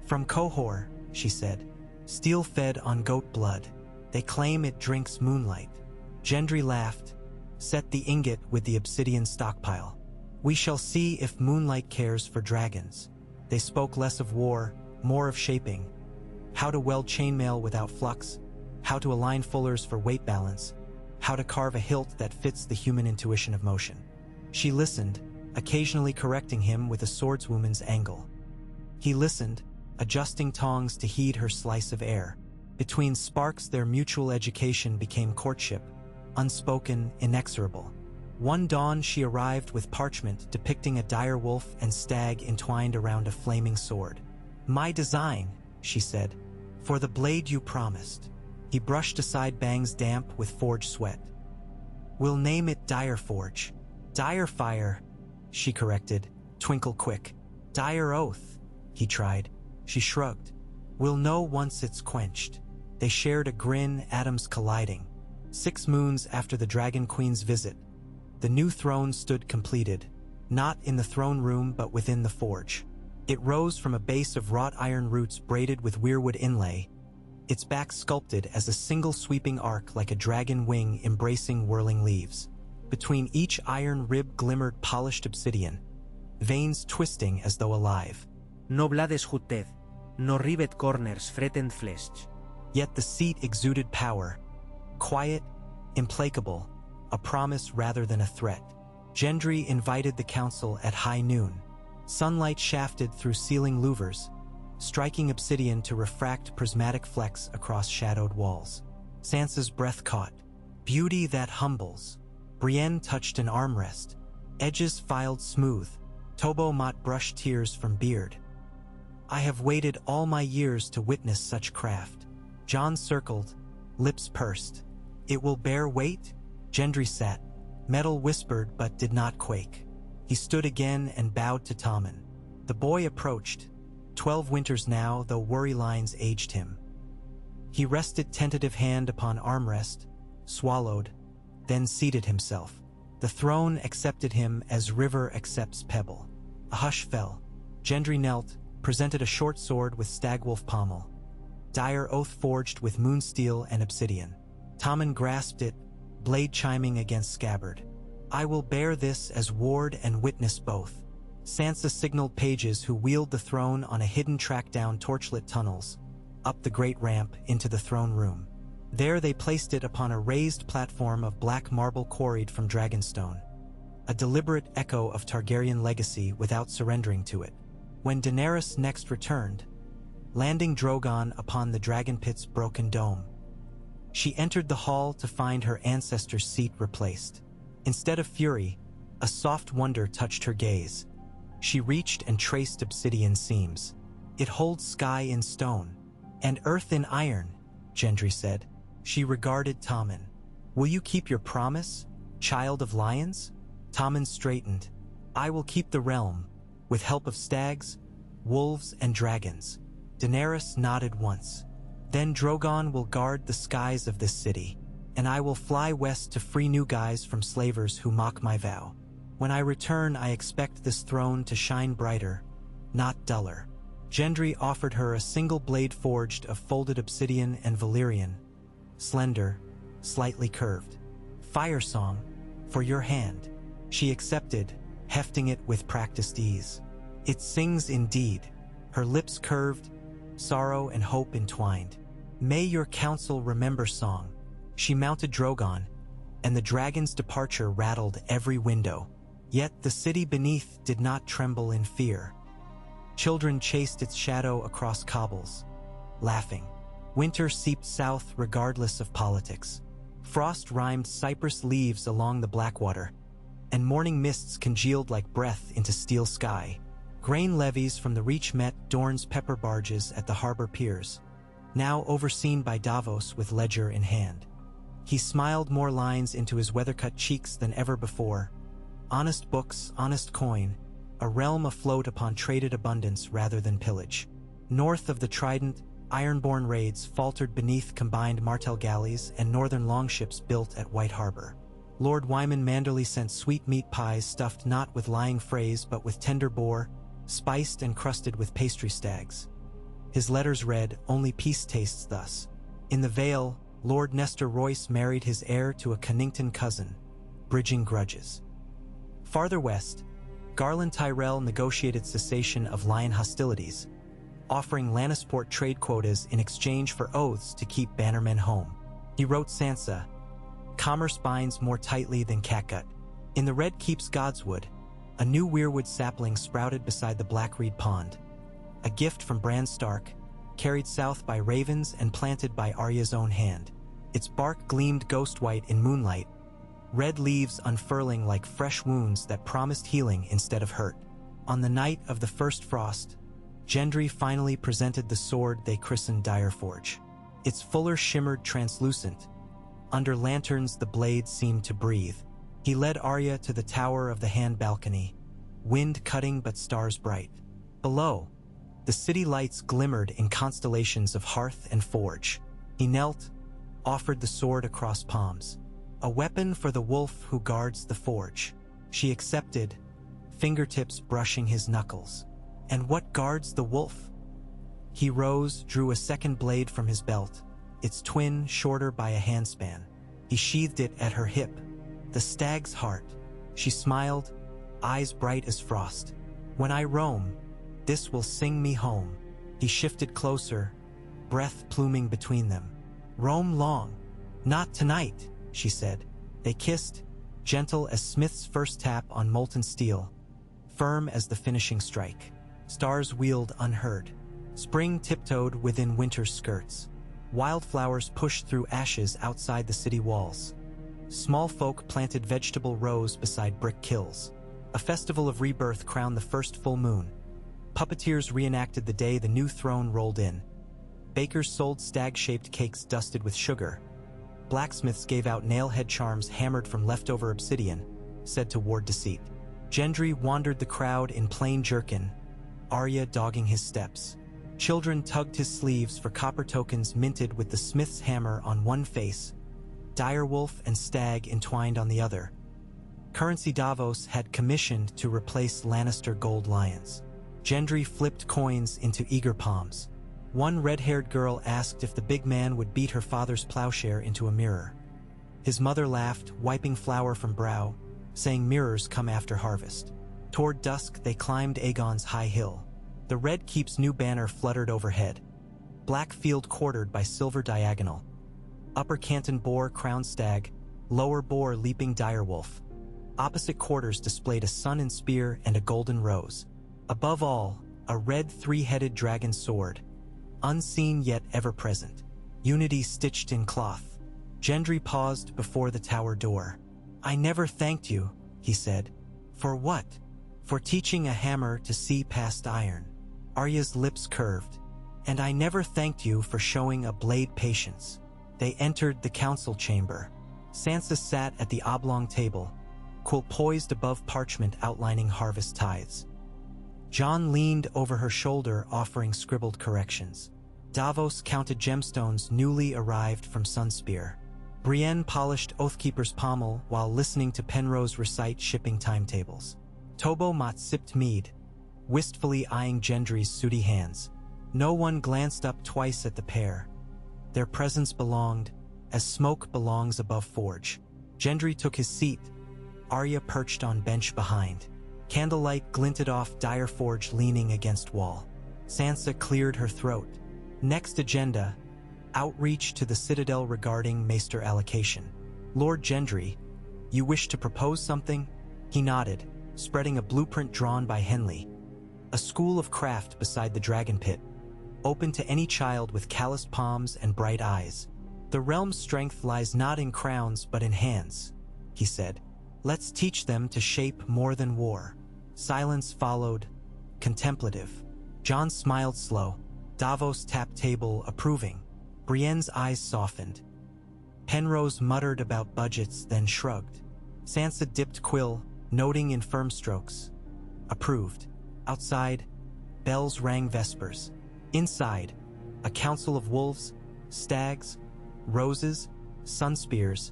"From Hodor," she said, "steel fed on goat blood. They claim it drinks moonlight." Gendry laughed, set the ingot with the obsidian stockpile. "We shall see if moonlight cares for dragons." They spoke less of war, more of shaping. How to weld chainmail without flux, how to align fullers for weight balance, how to carve a hilt that fits the human intuition of motion. She listened, occasionally correcting him with a swordswoman's angle. He listened, adjusting tongs to heed her slice of air. Between sparks their mutual education became courtship, unspoken, inexorable. One dawn she arrived with parchment depicting a dire wolf and stag entwined around a flaming sword. "My design," she said, "for the blade you promised." He brushed aside Bang's damp with forge sweat. "We'll name it Direforge." "Direfire," she corrected, twinkle quick. "Dire Oath," he tried. She shrugged. "We'll know once it's quenched." They shared a grin, atoms colliding. 6 moons after the Dragon Queen's visit, the new throne stood completed, not in the throne room but within the forge. It rose from a base of wrought iron roots braided with weirwood inlay, its back sculpted as a single sweeping arc like a dragon wing embracing whirling leaves. Between each iron rib glimmered polished obsidian, veins twisting as though alive. No blades jutted, no rivet corners threatened flesh. Yet the seat exuded power, quiet, implacable, a promise rather than a threat. Gendry invited the council at high noon. Sunlight shafted through ceiling louvers, striking obsidian to refract prismatic flecks across shadowed walls. Sansa's breath caught. Beauty that humbles. Brienne touched an armrest. Edges filed smooth. Tobo Mott brushed tears from beard. "I have waited all my years to witness such craft." Jon circled, lips pursed. "It will bear weight?" Gendry sat. Metal whispered but did not quake. He stood again and bowed to Tommen. The boy approached, 12 winters now, though worry lines aged him. He rested tentative hand upon armrest, swallowed, then seated himself. The throne accepted him as river accepts pebble. A hush fell. Gendry knelt, presented a short sword with stagwolf pommel. Dire Oath forged with moonsteel and obsidian. Tommen grasped it, blade chiming against scabbard. "I will bear this as ward and witness both." Sansa signaled pages who wheeled the throne on a hidden track down torchlit tunnels, up the great ramp into the throne room. There they placed it upon a raised platform of black marble quarried from dragonstone, a deliberate echo of Targaryen legacy without surrendering to it. When Daenerys next returned, landing Drogon upon the dragon pit's broken dome, she entered the hall to find her ancestor's seat replaced. Instead of fury, a soft wonder touched her gaze. She reached and traced obsidian seams. "It holds sky in stone, and earth in iron," Gendry said. She regarded Tommen. "Will you keep your promise, child of lions?" Tommen straightened. "I will keep the realm, with help of stags, wolves, and dragons." Daenerys nodded once. "Then Drogon will guard the skies of this city, and I will fly west to free new guys from slavers who mock my vow. When I return, I expect this throne to shine brighter, not duller." Gendry offered her a single blade forged of folded obsidian and Valyrian, slender, slightly curved. "Fire song, for your hand." She accepted, hefting it with practiced ease. "It sings indeed." Her lips curved, sorrow and hope entwined. "May your council remember song." She mounted Drogon, and the dragon's departure rattled every window. Yet the city beneath did not tremble in fear. Children chased its shadow across cobbles, laughing. Winter seeped south regardless of politics. Frost rhymed cypress leaves along the Blackwater, and morning mists congealed like breath into steel sky. Grain levies from the Reach met Dorne's pepper barges at the harbor piers, now overseen by Davos with ledger in hand. He smiled more lines into his weather-cut cheeks than ever before. Honest books, honest coin, a realm afloat upon traded abundance rather than pillage. North of the Trident, Ironborn raids faltered beneath combined Martell galleys and northern longships built at White Harbor. Lord Wyman Manderley sent sweet meat pies stuffed not with lying phrase but with tender boar, spiced and crusted with pastry stags. His letters read, "Only peace tastes thus." In the Vale, Lord Nestor Royce married his heir to a Connington cousin, bridging grudges. Farther west, Garland Tyrell negotiated cessation of Lion hostilities, offering Lannisport trade quotas in exchange for oaths to keep bannermen home. He wrote Sansa, "Commerce binds more tightly than catgut." In the Red Keep's Godswood, a new weirwood sapling sprouted beside the Blackreed Pond, a gift from Bran Stark, carried south by ravens and planted by Arya's own hand. Its bark gleamed ghost-white in moonlight, red leaves unfurling like fresh wounds that promised healing instead of hurt. On the night of the first frost, Gendry finally presented the sword they christened Direforge. Its fuller shimmered translucent. Under lanterns the blade seemed to breathe. He led Arya to the tower of the hand balcony, wind cutting but stars bright. Below, the city lights glimmered in constellations of hearth and forge. He knelt, offered the sword across palms. "A weapon for the wolf who guards the forge." She accepted, fingertips brushing his knuckles. "And what guards the wolf?" He rose, drew a second blade from his belt, its twin shorter by a handspan. He sheathed it at her hip. "The stag's heart." She smiled, eyes bright as frost. "When I roam, this will sing me home." He shifted closer, breath pluming between them. "Roam long." "Not tonight," she said. They kissed, gentle as Smith's first tap on molten steel, firm as the finishing strike. Stars wheeled unheard. Spring tiptoed within winter's skirts. Wildflowers pushed through ashes outside the city walls. Small folk planted vegetable rows beside brick kilns. A festival of rebirth crowned the first full moon. Puppeteers reenacted the day the new throne rolled in. Bakers sold stag-shaped cakes dusted with sugar. Blacksmiths gave out nail-head charms hammered from leftover obsidian, said to ward deceit. Gendry wandered the crowd in plain jerkin, Arya dogging his steps. Children tugged his sleeves for copper tokens minted with the smith's hammer on one face, direwolf and stag entwined on the other. Currency Davos had commissioned to replace Lannister gold lions. Gendry flipped coins into eager palms. One red-haired girl asked if the big man would beat her father's plowshare into a mirror. His mother laughed, wiping flour from brow, saying mirrors come after harvest. Toward dusk, they climbed Aegon's high hill. The Red Keep's new banner fluttered overhead. Blackfield quartered by Silver Diagonal. Upper Canton Boar crowned stag, Lower Boar leaping direwolf. Opposite quarters displayed a sun and spear and a golden rose. Above all, a red three-headed dragon sword, unseen yet ever-present. Unity stitched in cloth. Gendry paused before the tower door. "I never thanked you," he said. "For what?" "For teaching a hammer to see past iron." Arya's lips curved. "And I never thanked you for showing a blade patience." They entered the council chamber. Sansa sat at the oblong table, quill poised above parchment outlining harvest tithes. Jon leaned over her shoulder offering scribbled corrections. Davos counted gemstones newly arrived from Sunspear. Brienne polished Oathkeeper's pommel while listening to Penrose recite shipping timetables. Tobo Mott sipped mead, wistfully eyeing Gendry's sooty hands. No one glanced up twice at the pair. Their presence belonged, as smoke belongs above forge. Gendry took his seat, Arya perched on bench behind. Candlelight glinted off dire forge leaning against wall. Sansa cleared her throat. Next agenda, outreach to the Citadel regarding Maester allocation. Lord Gendry, you wish to propose something? He nodded, spreading a blueprint drawn by Henley. A school of craft beside the dragon pit, open to any child with calloused palms and bright eyes. The realm's strength lies not in crowns but in hands, he said. Let's teach them to shape more than war. Silence followed, contemplative. Jon smiled slow. Davos tapped table, approving. Brienne's eyes softened. Penrose muttered about budgets, then shrugged. Sansa dipped quill, noting in firm strokes. Approved. Outside, bells rang vespers. Inside, a council of wolves, stags, roses, sunspears,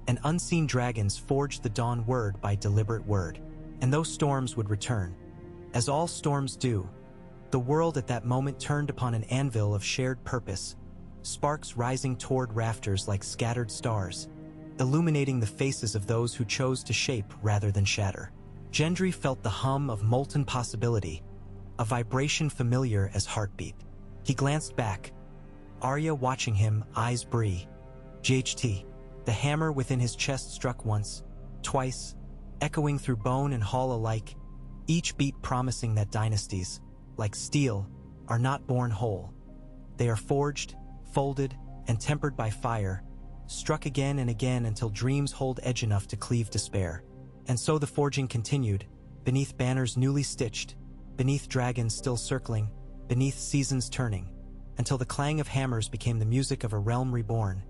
and unseen dragons forged the dawn word by deliberate word. And those storms would return. As all storms do, the world at that moment turned upon an anvil of shared purpose, sparks rising toward rafters like scattered stars, illuminating the faces of those who chose to shape rather than shatter. Gendry felt the hum of molten possibility, a vibration familiar as heartbeat. He glanced back, Arya watching him, eyes brie. GHT. The hammer within his chest struck once, twice, echoing through bone and hall alike, each beat promising that dynasties, like steel, are not born whole. They are forged, folded, and tempered by fire, struck again and again until dreams hold edge enough to cleave despair. And so the forging continued, beneath banners newly stitched, beneath dragons still circling, beneath seasons turning, until the clang of hammers became the music of a realm reborn,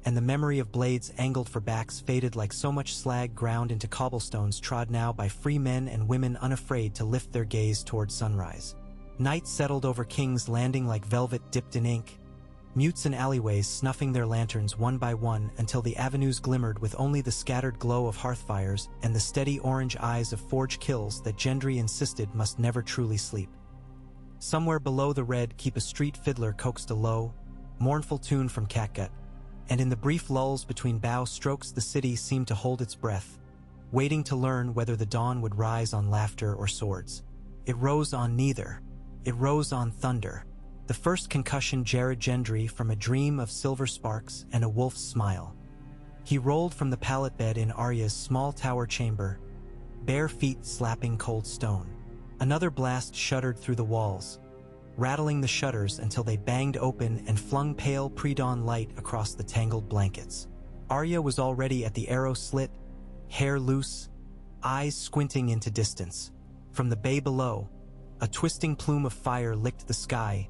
and the memory of blades angled for backs faded like so much slag ground into cobblestones trod now by free men and women unafraid to lift their gaze toward sunrise. Night settled over King's Landing like velvet dipped in ink, mutes in alleyways snuffing their lanterns one by one until the avenues glimmered with only the scattered glow of hearth fires and the steady orange eyes of forge kills that Gendry insisted must never truly sleep. Somewhere below the red keep a street fiddler coaxed a low, mournful tune from Catgut, and in the brief lulls between bow strokes the city seemed to hold its breath, waiting to learn whether the dawn would rise on laughter or swords. It rose on neither. It rose on thunder. The first concussion jarred Gendry from a dream of silver sparks and a wolf's smile. He rolled from the pallet bed in Arya's small tower chamber, bare feet slapping cold stone. Another blast shuddered through the walls, rattling the shutters until they banged open and flung pale pre-dawn light across the tangled blankets. Arya was already at the arrow slit, hair loose, eyes squinting into distance. From the bay below, a twisting plume of fire licked the sky,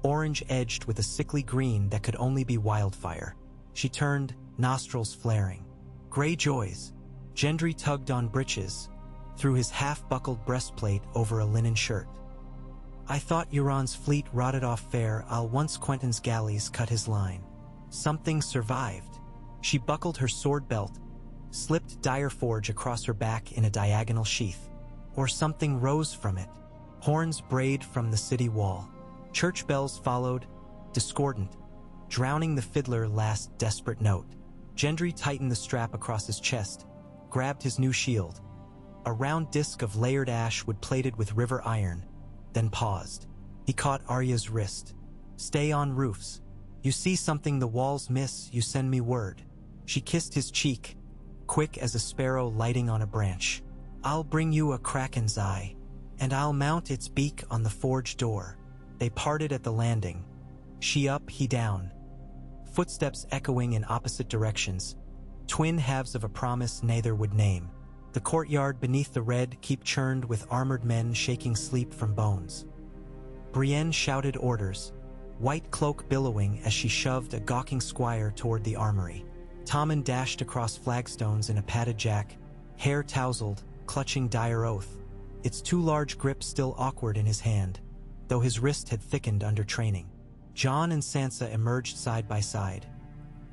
orange edged with a sickly green that could only be wildfire. She turned, nostrils flaring. Greyjoys. Gendry tugged on breeches, threw his half-buckled breastplate over a linen shirt. I thought Euron's fleet rotted off fair, once Quentin's galleys cut his line. Something survived. She buckled her sword belt, slipped dire forge across her back in a diagonal sheath. Or something rose from it. Horns brayed from the city wall. Church bells followed, discordant, drowning the fiddler's last desperate note. Gendry tightened the strap across his chest, grabbed his new shield, a round disc of layered ash wood plated with river iron, then paused. He caught Arya's wrist. Stay on roofs. You see something the walls miss, you send me word. She kissed his cheek, quick as a sparrow lighting on a branch. I'll bring you a kraken's eye, and I'll mount its beak on the forge door. They parted at the landing. She up, he down. Footsteps echoing in opposite directions. Twin halves of a promise neither would name. The courtyard beneath the red keep churned with armored men shaking sleep from bones. Brienne shouted orders, white cloak billowing as she shoved a gawking squire toward the armory. Tommen dashed across flagstones in a padded jack, hair tousled, clutching dire oath, its too large grip still awkward in his hand, though his wrist had thickened under training. Jon and Sansa emerged side by side.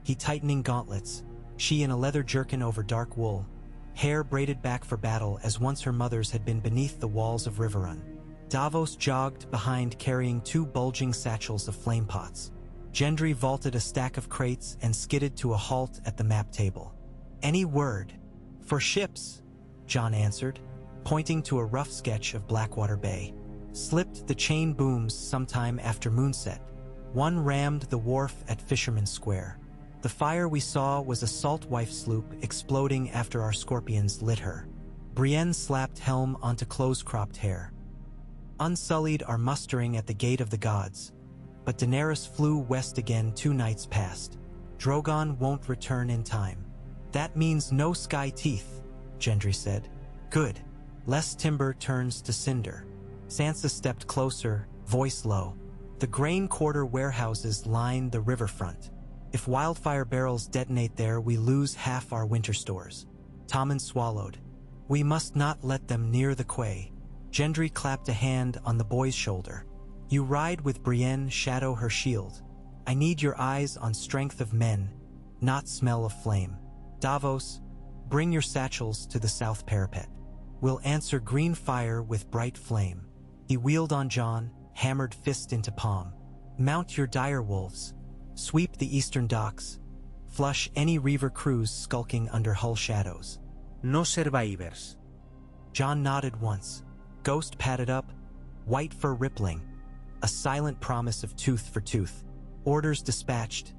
He tightening gauntlets, she in a leather jerkin over dark wool, hair braided back for battle as once her mother's had been beneath the walls of Riverrun. Davos jogged behind carrying 2 bulging satchels of flame pots. Gendry vaulted a stack of crates and skidded to a halt at the map table. "Any word?" "For ships," Jon answered, pointing to a rough sketch of Blackwater Bay. "Slipped the chain booms sometime after moonset. One rammed the wharf at Fisherman's Square. The fire we saw was a salt wife sloop exploding after our scorpions lit her." Brienne slapped helm onto close-cropped hair. "Unsullied are mustering at the gate of the gods, but Daenerys flew west again 2 nights past. Drogon won't return in time." "That means no sky teeth," Gendry said. "Good. Less timber turns to cinder." Sansa stepped closer, voice low. "The grain quarter warehouses line the riverfront. If wildfire barrels detonate there, we lose half our winter stores." Tommen swallowed. "We must not let them near the quay." Gendry clapped a hand on the boy's shoulder. "You ride with Brienne, shadow her shield. I need your eyes on strength of men, not smell of flame. Davos, bring your satchels to the south parapet. We'll answer green fire with bright flame." He wheeled on Jon, hammered fist into palm. "Mount your dire wolves. Sweep the eastern docks. Flush any Reaver crews skulking under hull shadows." No survivors. Jon nodded once. Ghost padded up, white fur rippling. A silent promise of tooth for tooth. Orders dispatched.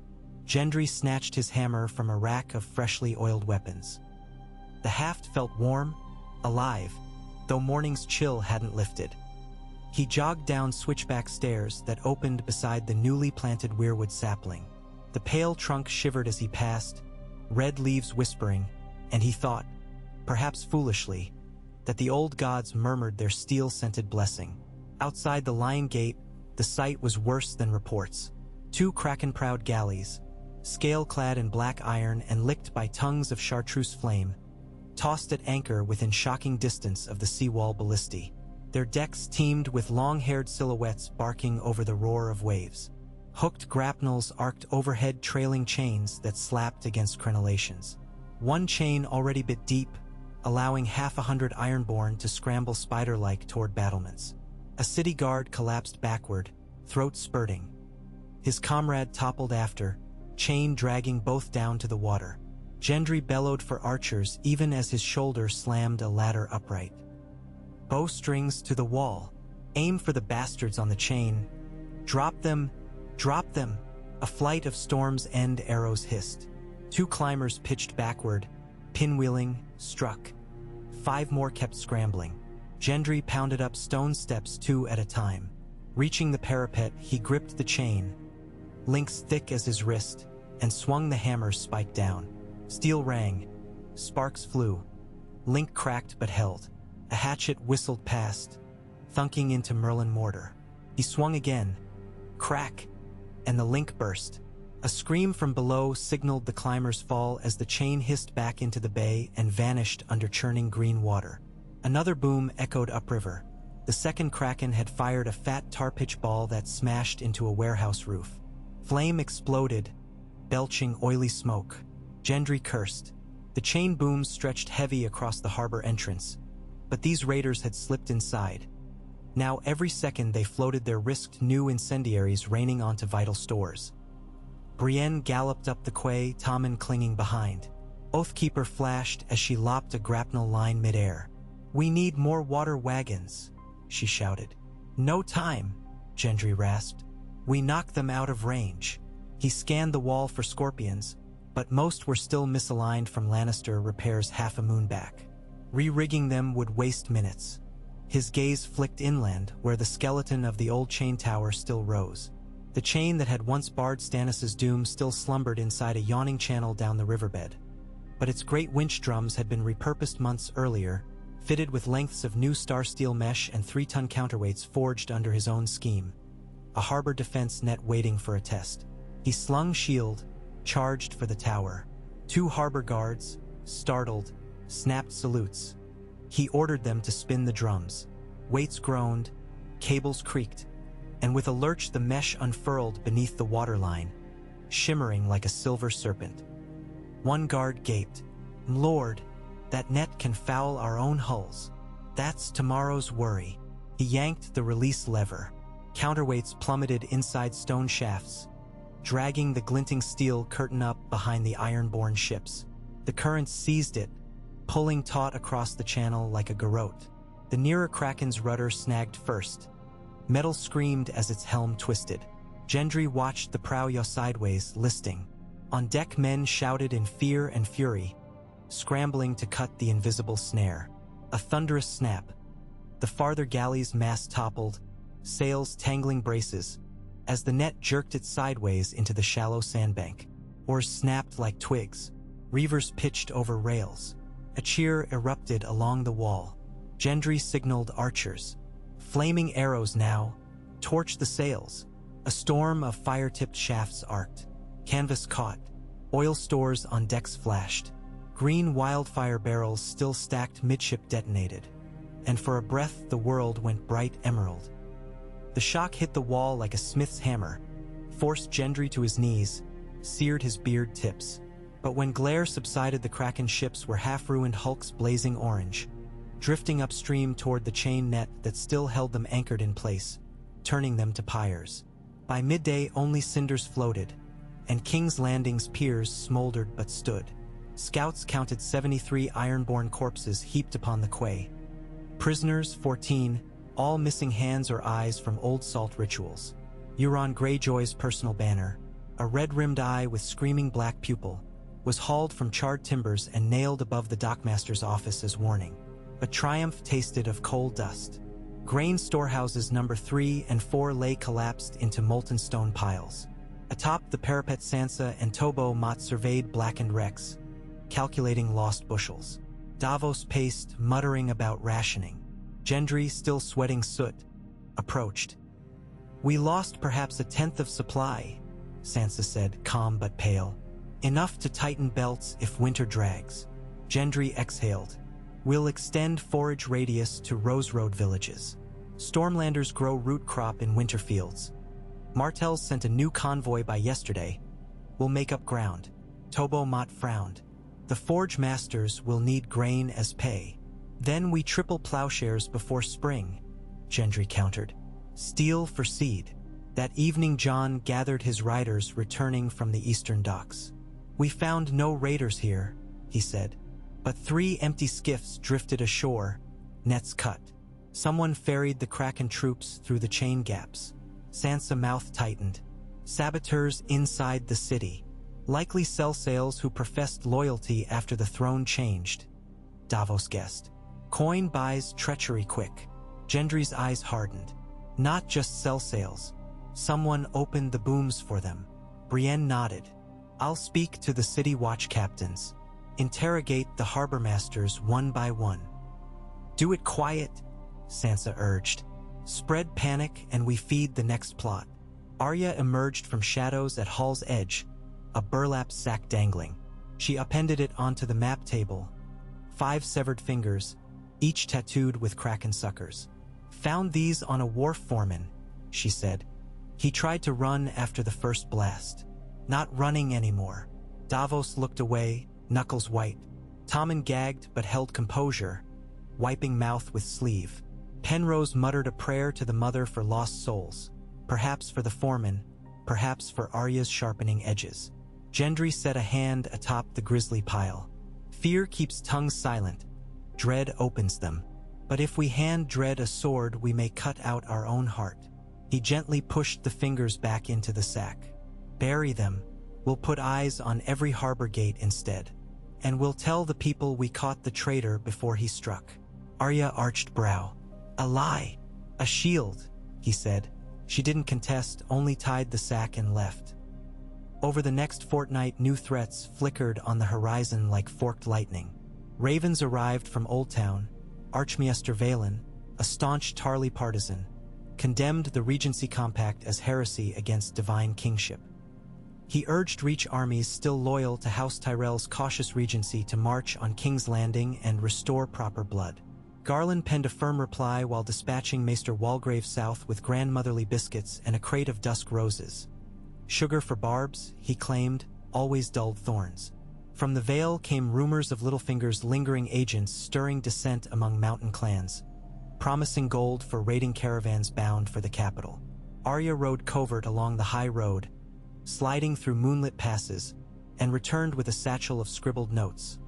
Gendry snatched his hammer from a rack of freshly oiled weapons. The haft felt warm, alive, though morning's chill hadn't lifted. He jogged down switchback stairs that opened beside the newly planted weirwood sapling. The pale trunk shivered as he passed, red leaves whispering, and he thought, perhaps foolishly, that the old gods murmured their steel-scented blessing. Outside the Lion Gate, the sight was worse than reports. 2 kraken-prowed galleys, scale-clad in black iron and licked by tongues of chartreuse flame, tossed at anchor within shocking distance of the seawall ballistae. Their decks teemed with long-haired silhouettes barking over the roar of waves. Hooked grapnels arced overhead trailing chains that slapped against crenellations. One chain already bit deep, allowing 100 ironborn to scramble spider-like toward battlements. A city guard collapsed backward, throat spurting. His comrade toppled after, chain dragging both down to the water. Gendry bellowed for archers even as his shoulder slammed a ladder upright. "Bowstrings to the wall. Aim for the bastards on the chain. Drop them, drop them." A flight of Storm's End arrows hissed. 2 climbers pitched backward, pinwheeling, struck. 5 more kept scrambling. Gendry pounded up stone steps 2 at a time. Reaching the parapet, he gripped the chain, links thick as his wrist, and swung the hammer spike down. Steel rang. Sparks flew. Link cracked but held. A hatchet whistled past, thunking into Merlin mortar. He swung again. Crack! And the link burst. A scream from below signaled the climber's fall as the chain hissed back into the bay and vanished under churning green water. Another boom echoed upriver. The second kraken had fired a fat tar pitch ball that smashed into a warehouse roof. Flame exploded, belching oily smoke. Gendry cursed. The chain booms stretched heavy across the harbor entrance, but these raiders had slipped inside. Now every second they floated their risked new incendiaries raining onto vital stores. Brienne galloped up the quay, Tommen clinging behind. Oathkeeper flashed as she lopped a grapnel line midair. "We need more water wagons," she shouted. "No time," Gendry rasped. "We knocked them out of range." He scanned the wall for scorpions, but most were still misaligned from Lannister repairs half a moon back. Re-rigging them would waste minutes. His gaze flicked inland, where the skeleton of the old chain tower still rose. The chain that had once barred Stannis' doom still slumbered inside a yawning channel down the riverbed. But its great winch drums had been repurposed months earlier, fitted with lengths of new star steel mesh and 3-ton counterweights forged under his own scheme. A harbor defense net waiting for a test. He slung shield, charged for the tower. 2 harbor guards, startled, snapped salutes. He ordered them to spin the drums. Weights groaned, cables creaked, and with a lurch the mesh unfurled beneath the waterline, shimmering like a silver serpent. One guard gaped. "Lord, that net can foul our own hulls. That's tomorrow's worry." He yanked the release lever. Counterweights plummeted inside stone shafts, dragging the glinting steel curtain up behind the iron-borne ships. The currents seized it, pulling taut across the channel like a garrote. The nearer Kraken's rudder snagged first. Metal screamed as its helm twisted. Gendry watched the prow yaw sideways, listing. On deck, men shouted in fear and fury, scrambling to cut the invisible snare. A thunderous snap. The farther galley's mast toppled, sails tangling braces, as the net jerked it sideways into the shallow sandbank. Oars snapped like twigs. Reavers pitched over rails. A cheer erupted along the wall. Gendry signaled archers. Flaming arrows now torched the sails. A storm of fire-tipped shafts arced. Canvas caught. Oil stores on decks flashed. Green wildfire barrels still stacked midship detonated. And for a breath the world went bright emerald. The shock hit the wall like a smith's hammer, forced Gendry to his knees, seared his beard tips. But when glare subsided, the Kraken ships were half-ruined hulks blazing orange, drifting upstream toward the chain net that still held them anchored in place, turning them to pyres. By midday only cinders floated, and King's Landing's piers smoldered but stood. Scouts counted 73 iron-borne corpses heaped upon the quay. Prisoners, 14, all missing hands or eyes from old salt rituals. Euron Greyjoy's personal banner, a red-rimmed eye with screaming black pupil, was hauled from charred timbers and nailed above the dockmaster's office as warning. But triumph tasted of coal dust. Grain storehouses number 3 and 4 lay collapsed into molten stone piles. Atop the parapet, Sansa and Tobo Mott surveyed blackened wrecks, calculating lost bushels. Davos paced, muttering about rationing. Gendry, still sweating soot, approached. "We lost perhaps a tenth of supply," Sansa said, calm but pale. "Enough to tighten belts if winter drags." Gendry exhaled. "We'll extend forage radius to Rose Road villages. Stormlanders grow root crop in winter fields. Martells sent a new convoy by yesterday. We'll make up ground." Tobo Mott frowned. "The forge masters will need grain as pay. Then we triple plowshares before spring," Gendry countered. "Steel for seed." That evening Jon gathered his riders returning from the eastern docks. "We found no raiders here," he said, "but 3 empty skiffs drifted ashore, nets cut. Someone ferried the Kraken troops through the chain gaps." Sansa mouth tightened. "Saboteurs inside the city. Likely Selsales who professed loyalty after the throne changed," Davos guessed. "Coin buys treachery quick." Gendry's eyes hardened. "Not just Selsales. Someone opened the booms for them." Brienne nodded. "I'll speak to the city watch captains. Interrogate the harbor masters one by one." "Do it quiet," Sansa urged. "Spread panic and we feed the next plot." Arya emerged from shadows at Hall's edge, a burlap sack dangling. She appended it onto the map table. 5 severed fingers, each tattooed with Kraken suckers. "Found these on a wharf foreman," she said. "He tried to run after the first blast. Not running anymore." Davos looked away, knuckles white. Tommen gagged but held composure, wiping mouth with sleeve. Penrose muttered a prayer to the mother for lost souls. Perhaps for the foreman, perhaps for Arya's sharpening edges. Gendry set a hand atop the grisly pile. "Fear keeps tongues silent. Dread opens them. But if we hand dread a sword, we may cut out our own heart." He gently pushed the fingers back into the sack. "Bury them. We'll put eyes on every harbor gate instead. And we'll tell the people we caught the traitor before he struck." Arya arched brow. "A lie. A shield," he said. She didn't contest, only tied the sack and left. Over the next fortnight, new threats flickered on the horizon like forked lightning. Ravens arrived from Old Town. Archmaester Valen, a staunch Tarly partisan, condemned the Regency Compact as heresy against divine kingship. He urged Reach armies still loyal to House Tyrell's cautious regency to march on King's Landing and restore proper blood. Garland penned a firm reply while dispatching Maester Walgrave south with grandmotherly biscuits and a crate of dusk roses. Sugar for barbs, he claimed, always dulled thorns. From the Vale came rumors of Littlefinger's lingering agents stirring dissent among mountain clans. promising gold for raiding caravans bound for the capital. Arya rode covert along the high road, sliding through moonlit passes, and returned with a satchel of scribbled notes.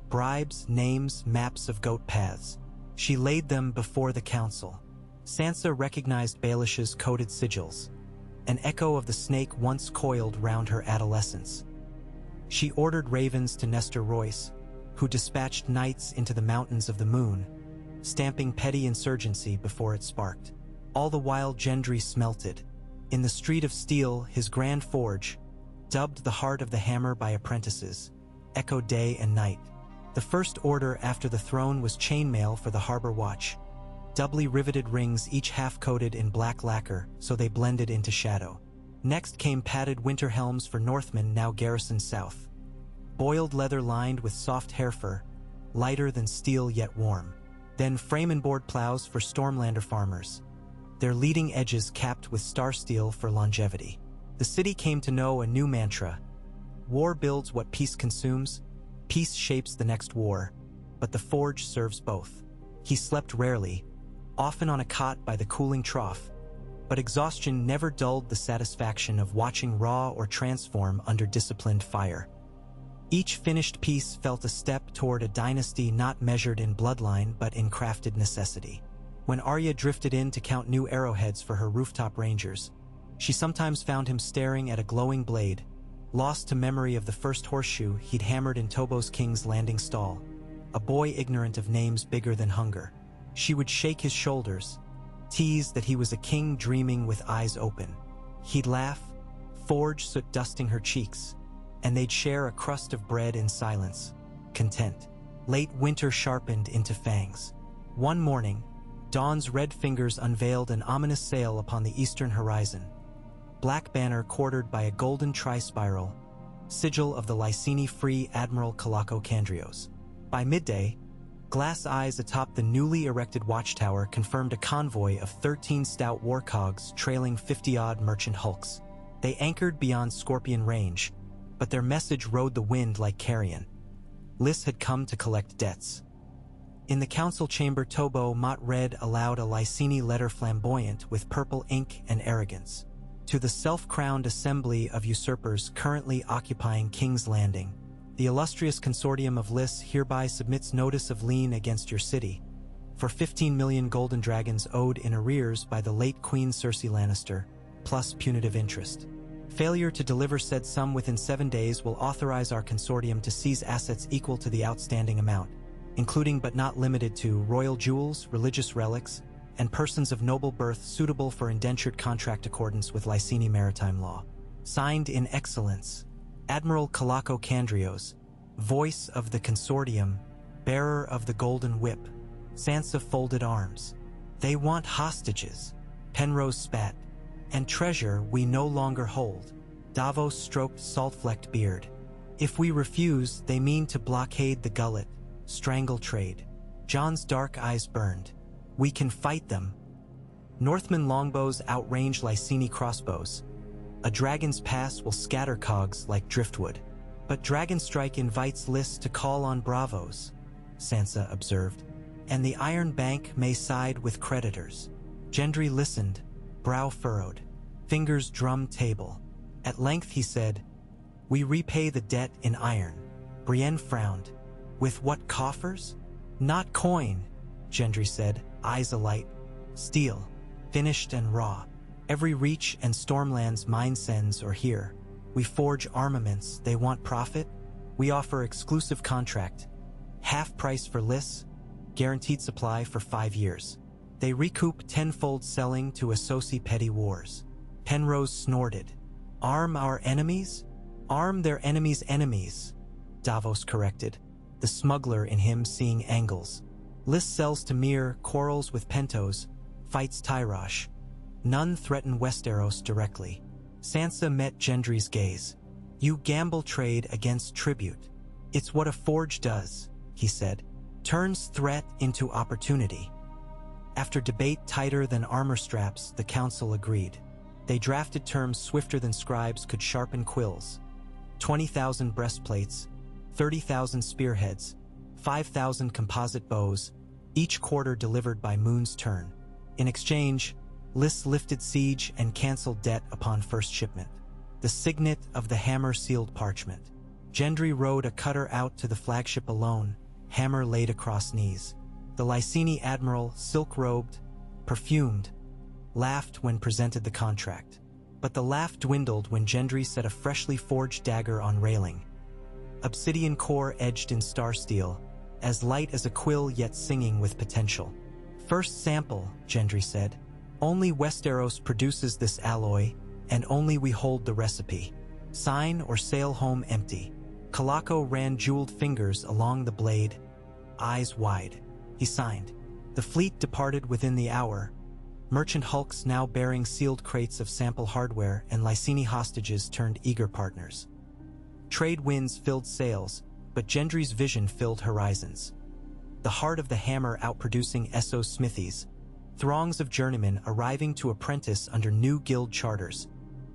Bribes, names, maps of goat paths. She laid them before the council. Sansa recognized Baelish's coded sigils, an echo of the snake once coiled round her adolescence. She ordered ravens to Nestor Royce, who dispatched knights into the mountains of the moon, stamping petty insurgency before it sparked. All the while Gendry smelted. In the Street of Steel, his grand forge, dubbed the heart of the hammer by apprentices, echoed day and night. The first order after the throne was chainmail for the harbor watch, doubly riveted rings each half-coated in black lacquer so they blended into shadow. Next came padded winter helms for Northmen now garrisoned south, boiled leather lined with soft hair fur, lighter than steel yet warm. Then frame and board plows for Stormlander farmers, their leading edges capped with star steel for longevity. The city came to know a new mantra: war builds what peace consumes, peace shapes the next war, but the forge serves both. He slept rarely, often on a cot by the cooling trough, but exhaustion never dulled the satisfaction of watching raw or transform under disciplined fire. Each finished piece felt a step toward a dynasty not measured in bloodline but in crafted necessity. When Arya drifted in to count new arrowheads for her rooftop rangers, she sometimes found him staring at a glowing blade, lost to memory of the first horseshoe he'd hammered in Tobos King's landing stall, a boy ignorant of names bigger than hunger. She would shake his shoulders, tease that he was a king dreaming with eyes open. He'd laugh, forge soot dusting her cheeks, and they'd share a crust of bread in silence, content. Late winter sharpened into fangs. One morning, dawn's red fingers unveiled an ominous sail upon the eastern horizon. Black banner quartered by a golden tri-spiral, sigil of the Lyseni Free Admiral Kalako Kandrios. By midday, glass eyes atop the newly erected watchtower confirmed a convoy of 13 stout warcogs trailing 50-odd merchant hulks. They anchored beyond Scorpion Range, but their message rode the wind like carrion. Lys had come to collect debts. In the council chamber, Tobo Mott read aloud a Lyseni letter flamboyant with purple ink and arrogance. To the self-crowned assembly of usurpers currently occupying King's Landing, the illustrious consortium of Lys hereby submits notice of lien against your city for 15 million golden dragons owed in arrears by the late Queen Cersei Lannister, plus punitive interest. Failure to deliver said sum within 7 days will authorize our consortium to seize assets equal to the outstanding amount, including but not limited to royal jewels, religious relics, and persons of noble birth suitable for indentured contract accordance with Lyseni maritime law. Signed in excellence, Admiral Kalako Kandrios, voice of the consortium, bearer of the golden whip. Sansa folded arms. They want hostages, Penrose spat, and treasure we no longer hold. Davos stroked salt-flecked beard. If we refuse, they mean to blockade the gullet, strangle trade. Jon's dark eyes burned. We can fight them. Northman longbows outrange Lyseni crossbows. A dragon's pass will scatter cogs like driftwood. But Dragonstrike invites Lys to call on bravos, Sansa observed, and the Iron Bank may side with creditors. Gendry listened, brow furrowed, fingers drummed table. At length he said, "We repay the debt in iron." Brienne frowned. "With what coffers?" "Not coin," Gendry said, eyes alight. "Steel, finished and raw. Every Reach and Stormlands mine sends or here. We forge armaments, they want profit. We offer exclusive contract. Half price for Lys, guaranteed supply for 5 years. They recoup tenfold selling to associ petty wars." Penrose snorted. "Arm our enemies? Arm their enemies' enemies," Davos corrected, the smuggler in him seeing angles. Lys sells to Myr, quarrels with Pentos, fights Tyrosh. None threaten Westeros directly. Sansa met Gendry's gaze. "You gamble trade against tribute. It's what a forge does," he said. "Turns threat into opportunity." After debate tighter than armor straps, the council agreed. They drafted terms swifter than scribes could sharpen quills. 20,000 breastplates, 30,000 spearheads, 5,000 composite bows, each quarter delivered by Moon's turn. In exchange, Lys lifted siege and cancelled debt upon first shipment. The signet of the hammer sealed parchment. Gendry rode a cutter out to the flagship alone, hammer laid across knees. The Lyseni admiral, silk-robed, perfumed, laughed when presented the contract. But the laugh dwindled when Gendry set a freshly forged dagger on railing. Obsidian core edged in star steel, as light as a quill yet singing with potential. First sample, Gendry said. Only Westeros produces this alloy, and only we hold the recipe. Sign or sail home empty. Kalako ran jeweled fingers along the blade, eyes wide. He signed. The fleet departed within the hour, merchant hulks now bearing sealed crates of sample hardware and Lyseni hostages turned eager partners. Trade winds filled sails, but Gendry's vision filled horizons. The heart of the hammer outproducing Esso's smithies, throngs of journeymen arriving to apprentice under new guild charters,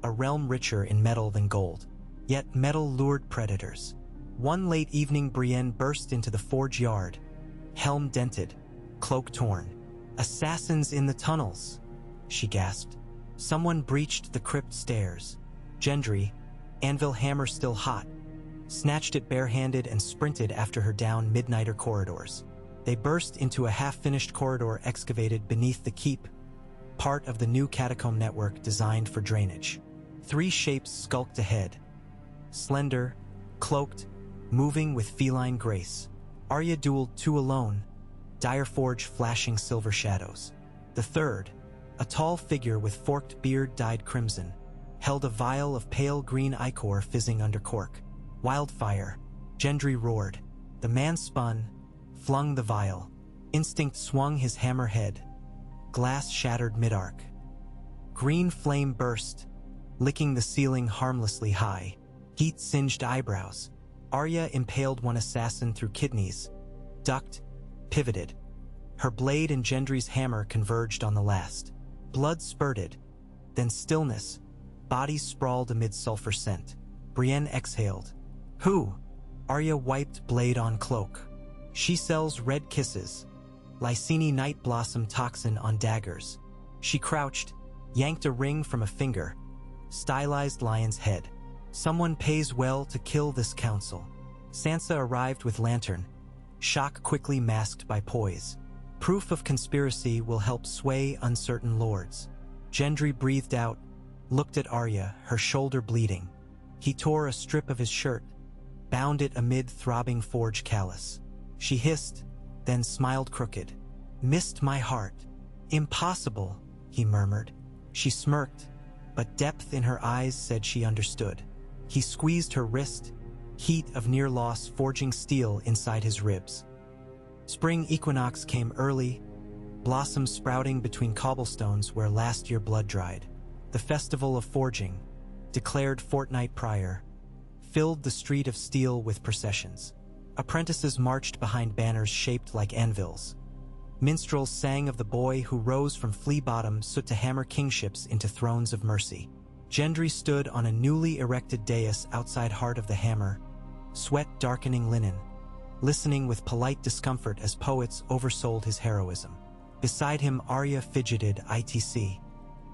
a realm richer in metal than gold. Yet metal lured predators. One late evening Brienne burst into the forge yard, helm dented, cloak torn. "Assassins in the tunnels," she gasped. Someone breached the crypt stairs. Gendry, anvil hammer still hot, snatched it barehanded and sprinted after her down midnighter corridors. They burst into a half-finished corridor excavated beneath the keep, part of the new catacomb network designed for drainage. 3 shapes skulked ahead, slender, cloaked, moving with feline grace. Arya dueled 2 alone, Direforge flashing silver shadows. The third, a tall figure with forked beard dyed crimson, held a vial of pale green ichor fizzing under cork. Wildfire, Gendry roared. The man spun, flung the vial. Instinct swung his hammer head. Glass shattered mid-arc. Green flame burst, licking the ceiling harmlessly high. Heat singed eyebrows. Arya impaled one assassin through kidneys, ducked, pivoted. Her blade and Gendry's hammer converged on the last. Blood spurted, then stillness. Bodies sprawled amid sulfur scent. Brienne exhaled. "Who?" Arya wiped blade on cloak. She sells red kisses. Lyseni night blossom toxin on daggers. She crouched, yanked a ring from a finger. Stylized lion's head. Someone pays well to kill this council. Sansa arrived with lantern, shock quickly masked by poise. Proof of conspiracy will help sway uncertain lords. Gendry breathed out, looked at Arya, her shoulder bleeding. He tore a strip of his shirt, bound it amid throbbing forge callus. She hissed, then smiled crooked. "Missed my heart." "Impossible," he murmured. She smirked, but depth in her eyes said she understood. He squeezed her wrist, heat of near loss forging steel inside his ribs. Spring equinox came early, blossoms sprouting between cobblestones where last year blood dried. The festival of forging, declared fortnight prior, filled the street of steel with processions. Apprentices marched behind banners shaped like anvils. Minstrels sang of the boy who rose from flea bottom soot to hammer kingships into thrones of mercy. Gendry stood on a newly erected dais outside Heart of the Hammer, sweat darkening linen, listening with polite discomfort as poets oversold his heroism. Beside him Arya fidgeted ITC.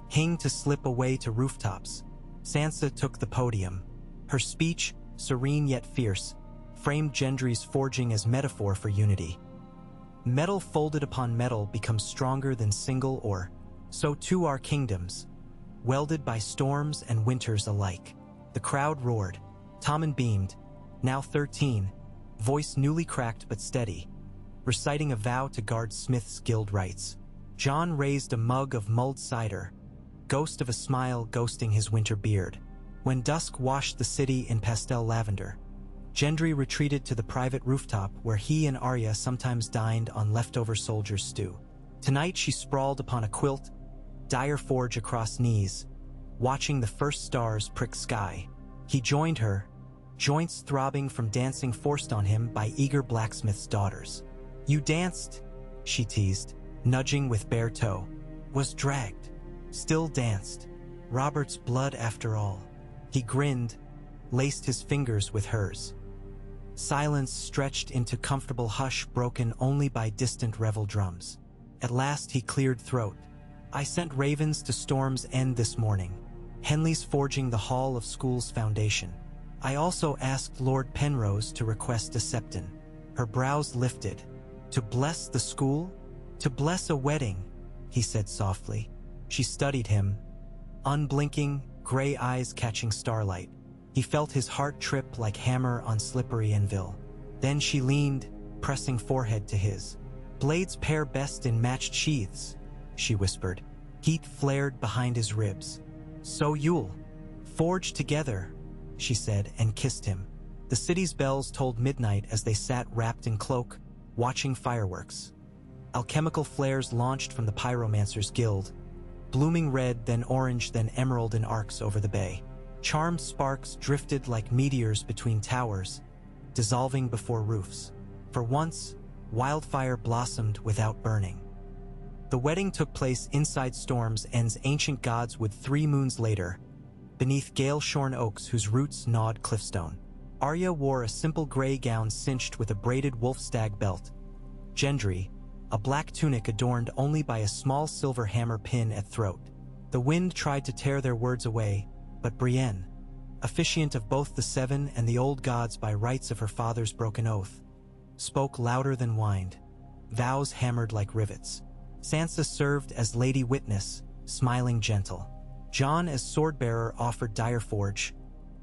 Hing to slip away to rooftops. Sansa took the podium. Her speech, serene yet fierce, framed Gendry's forging as metaphor for unity. Metal folded upon metal becomes stronger than single ore. So too are kingdoms, welded by storms and winters alike. The crowd roared. Tommen beamed, now 13, voice newly cracked but steady, reciting a vow to guard Smith's guild rights. Jon raised a mug of mulled cider, ghost of a smile ghosting his winter beard. When dusk washed the city in pastel lavender, Gendry retreated to the private rooftop where he and Arya sometimes dined on leftover soldiers' stew. Tonight she sprawled upon a quilt, Direforge across knees, watching the first stars prick sky. He joined her, joints throbbing from dancing forced on him by eager blacksmith's daughters. "You danced," she teased, nudging with bare toe. "Was dragged. Still danced. Robert's blood after all." He grinned, laced his fingers with hers. Silence stretched into comfortable hush broken only by distant revel drums. At last he cleared throat. I sent ravens to Storm's End this morning. Henley's forging the hall of school's foundation. I also asked Lord Penrose to request a septon. Her brows lifted. To bless the school? To bless a wedding, he said softly. She studied him, unblinking, gray eyes catching starlight. He felt his heart trip like hammer on slippery anvil. Then she leaned, pressing forehead to his. Blades pair best in matched sheaths, she whispered. Heat flared behind his ribs. So you'll forge together, she said, and kissed him. The city's bells tolled midnight as they sat wrapped in cloak, watching fireworks. Alchemical flares launched from the Pyromancer's Guild, blooming red, then orange, then emerald in arcs over the bay. Charmed sparks drifted like meteors between towers, dissolving before roofs. For once, wildfire blossomed without burning. The wedding took place inside Storm's End's ancient gods wood 3 moons later, beneath gale-shorn oaks whose roots gnawed cliffstone. Arya wore a simple gray gown cinched with a braided wolf-stag belt. Gendry, a black tunic adorned only by a small silver hammer pin at throat. The wind tried to tear their words away, but Brienne, officiant of both the Seven and the old gods by rights of her father's broken oath, spoke louder than whined, vows hammered like rivets. Sansa served as lady witness, smiling gentle. Jon as sword-bearer offered Direforge,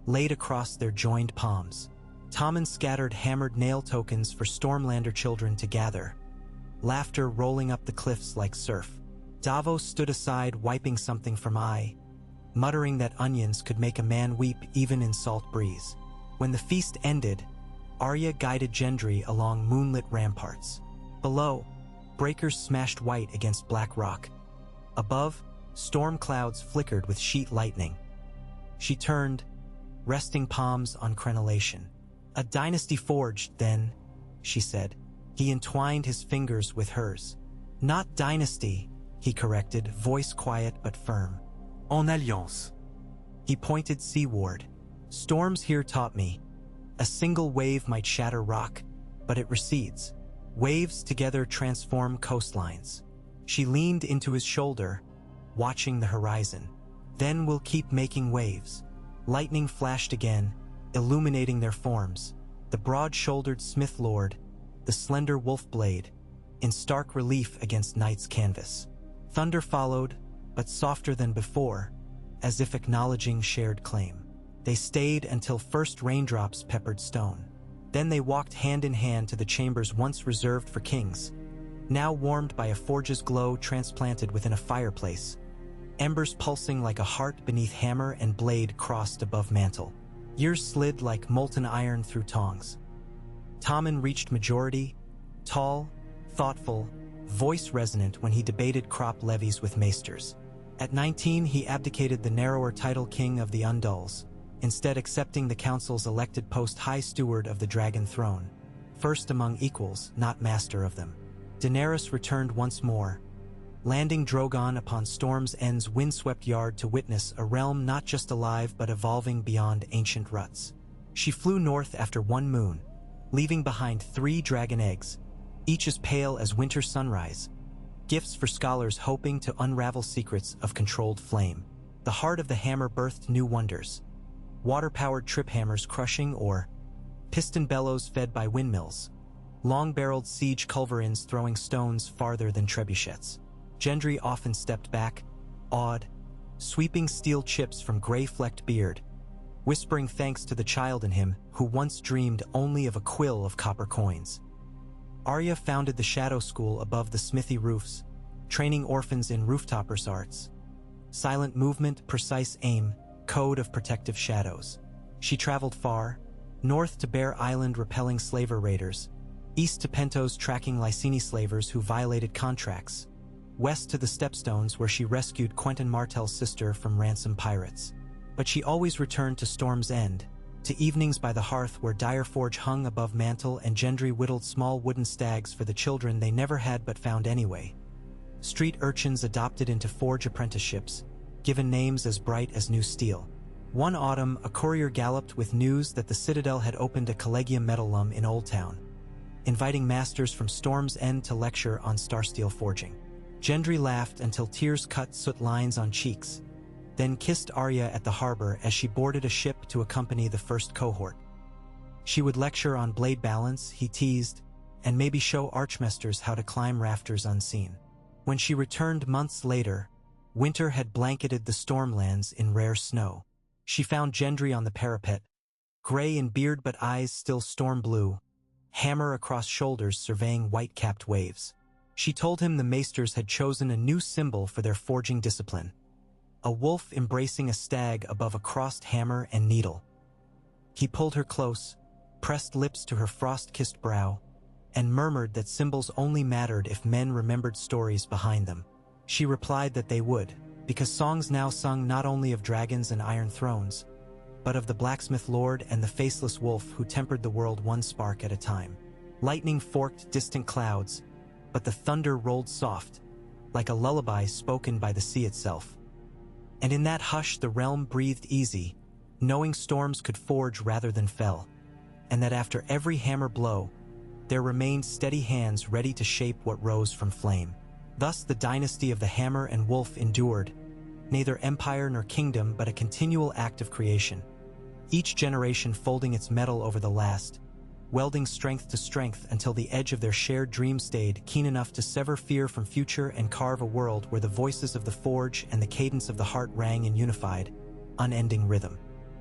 laid across their joined palms. Tommen scattered hammered nail tokens for Stormlander children to gather, laughter rolling up the cliffs like surf. Davos stood aside, wiping something from eye, muttering that onions could make a man weep even in salt breeze. When the feast ended, Arya guided Gendry along moonlit ramparts. Below, breakers smashed white against black rock. Above, storm clouds flickered with sheet lightning. She turned, resting palms on crenellation. A dynasty forged, then, she said. He entwined his fingers with hers. Not dynasty, he corrected, voice quiet but firm. En alliance. He pointed seaward. Storms here taught me. A single wave might shatter rock, but it recedes. Waves together transform coastlines. She leaned into his shoulder, watching the horizon. Then we'll keep making waves. Lightning flashed again, illuminating their forms. The broad-shouldered Smith Lord, the slender wolf blade, in stark relief against night's canvas. Thunder followed, but softer than before, as if acknowledging shared claim. They stayed until first raindrops peppered stone. Then they walked hand in hand to the chambers once reserved for kings, now warmed by a forge's glow transplanted within a fireplace. Embers pulsing like a heart beneath hammer and blade crossed above mantle. Years slid like molten iron through tongs. Tommen reached majority, tall, thoughtful, voice resonant when he debated crop levies with maesters. At 19, he abdicated the narrower title King of the Undulls, instead accepting the council's elected post High Steward of the Dragon Throne, first among equals, not master of them. Daenerys returned once more, landing Drogon upon Storm's End's windswept yard to witness a realm not just alive but evolving beyond ancient ruts. She flew north after 1 moon, leaving behind 3 dragon eggs, each as pale as winter sunrise, gifts for scholars hoping to unravel secrets of controlled flame. The heart of the hammer birthed new wonders, water-powered trip hammers crushing or piston bellows fed by windmills, long-barreled siege culverins throwing stones farther than trebuchets. Gendry often stepped back, awed, sweeping steel chips from gray-flecked beard, whispering thanks to the child in him who once dreamed only of a quill of copper coins. Arya founded the Shadow School above the smithy roofs, training orphans in rooftopper's arts. Silent movement, precise aim, code of protective shadows. She traveled far, north to Bear Island repelling slaver raiders, east to Pentos tracking Lyseni slavers who violated contracts, west to the Stepstones where she rescued Quentin Martell's sister from ransom pirates. But she always returned to Storm's End, to evenings by the hearth where Direforge hung above mantle and Gendry whittled small wooden stags for the children they never had but found anyway. Street urchins adopted into forge apprenticeships, given names as bright as new steel. One autumn, a courier galloped with news that the Citadel had opened a Collegium Metallum in Old Town, inviting masters from Storm's End to lecture on starsteel forging. Gendry laughed until tears cut soot lines on cheeks, then kissed Arya at the harbor as she boarded a ship to accompany the first cohort. She would lecture on blade balance, he teased, and maybe show archmesters how to climb rafters unseen. When she returned months later, winter had blanketed the Stormlands in rare snow. She found Gendry on the parapet, gray in beard but eyes still storm blue, hammer across shoulders surveying white-capped waves. She told him the maesters had chosen a new symbol for their forging discipline, a wolf embracing a stag above a crossed hammer and needle. He pulled her close, pressed lips to her frost-kissed brow, and murmured that symbols only mattered if men remembered stories behind them. She replied that they would, because songs now sung not only of dragons and iron thrones, but of the blacksmith lord and the faceless wolf who tempered the world one spark at a time. Lightning forked distant clouds, but the thunder rolled soft, like a lullaby spoken by the sea itself. And in that hush the realm breathed easy, knowing storms could forge rather than fell, and that after every hammer blow, there remained steady hands ready to shape what rose from flame. Thus the dynasty of the Hammer and Wolf endured, neither empire nor kingdom but a continual act of creation, each generation folding its metal over the last, welding strength to strength until the edge of their shared dream stayed keen enough to sever fear from future and carve a world where the voices of the forge and the cadence of the heart rang in unified, unending rhythm.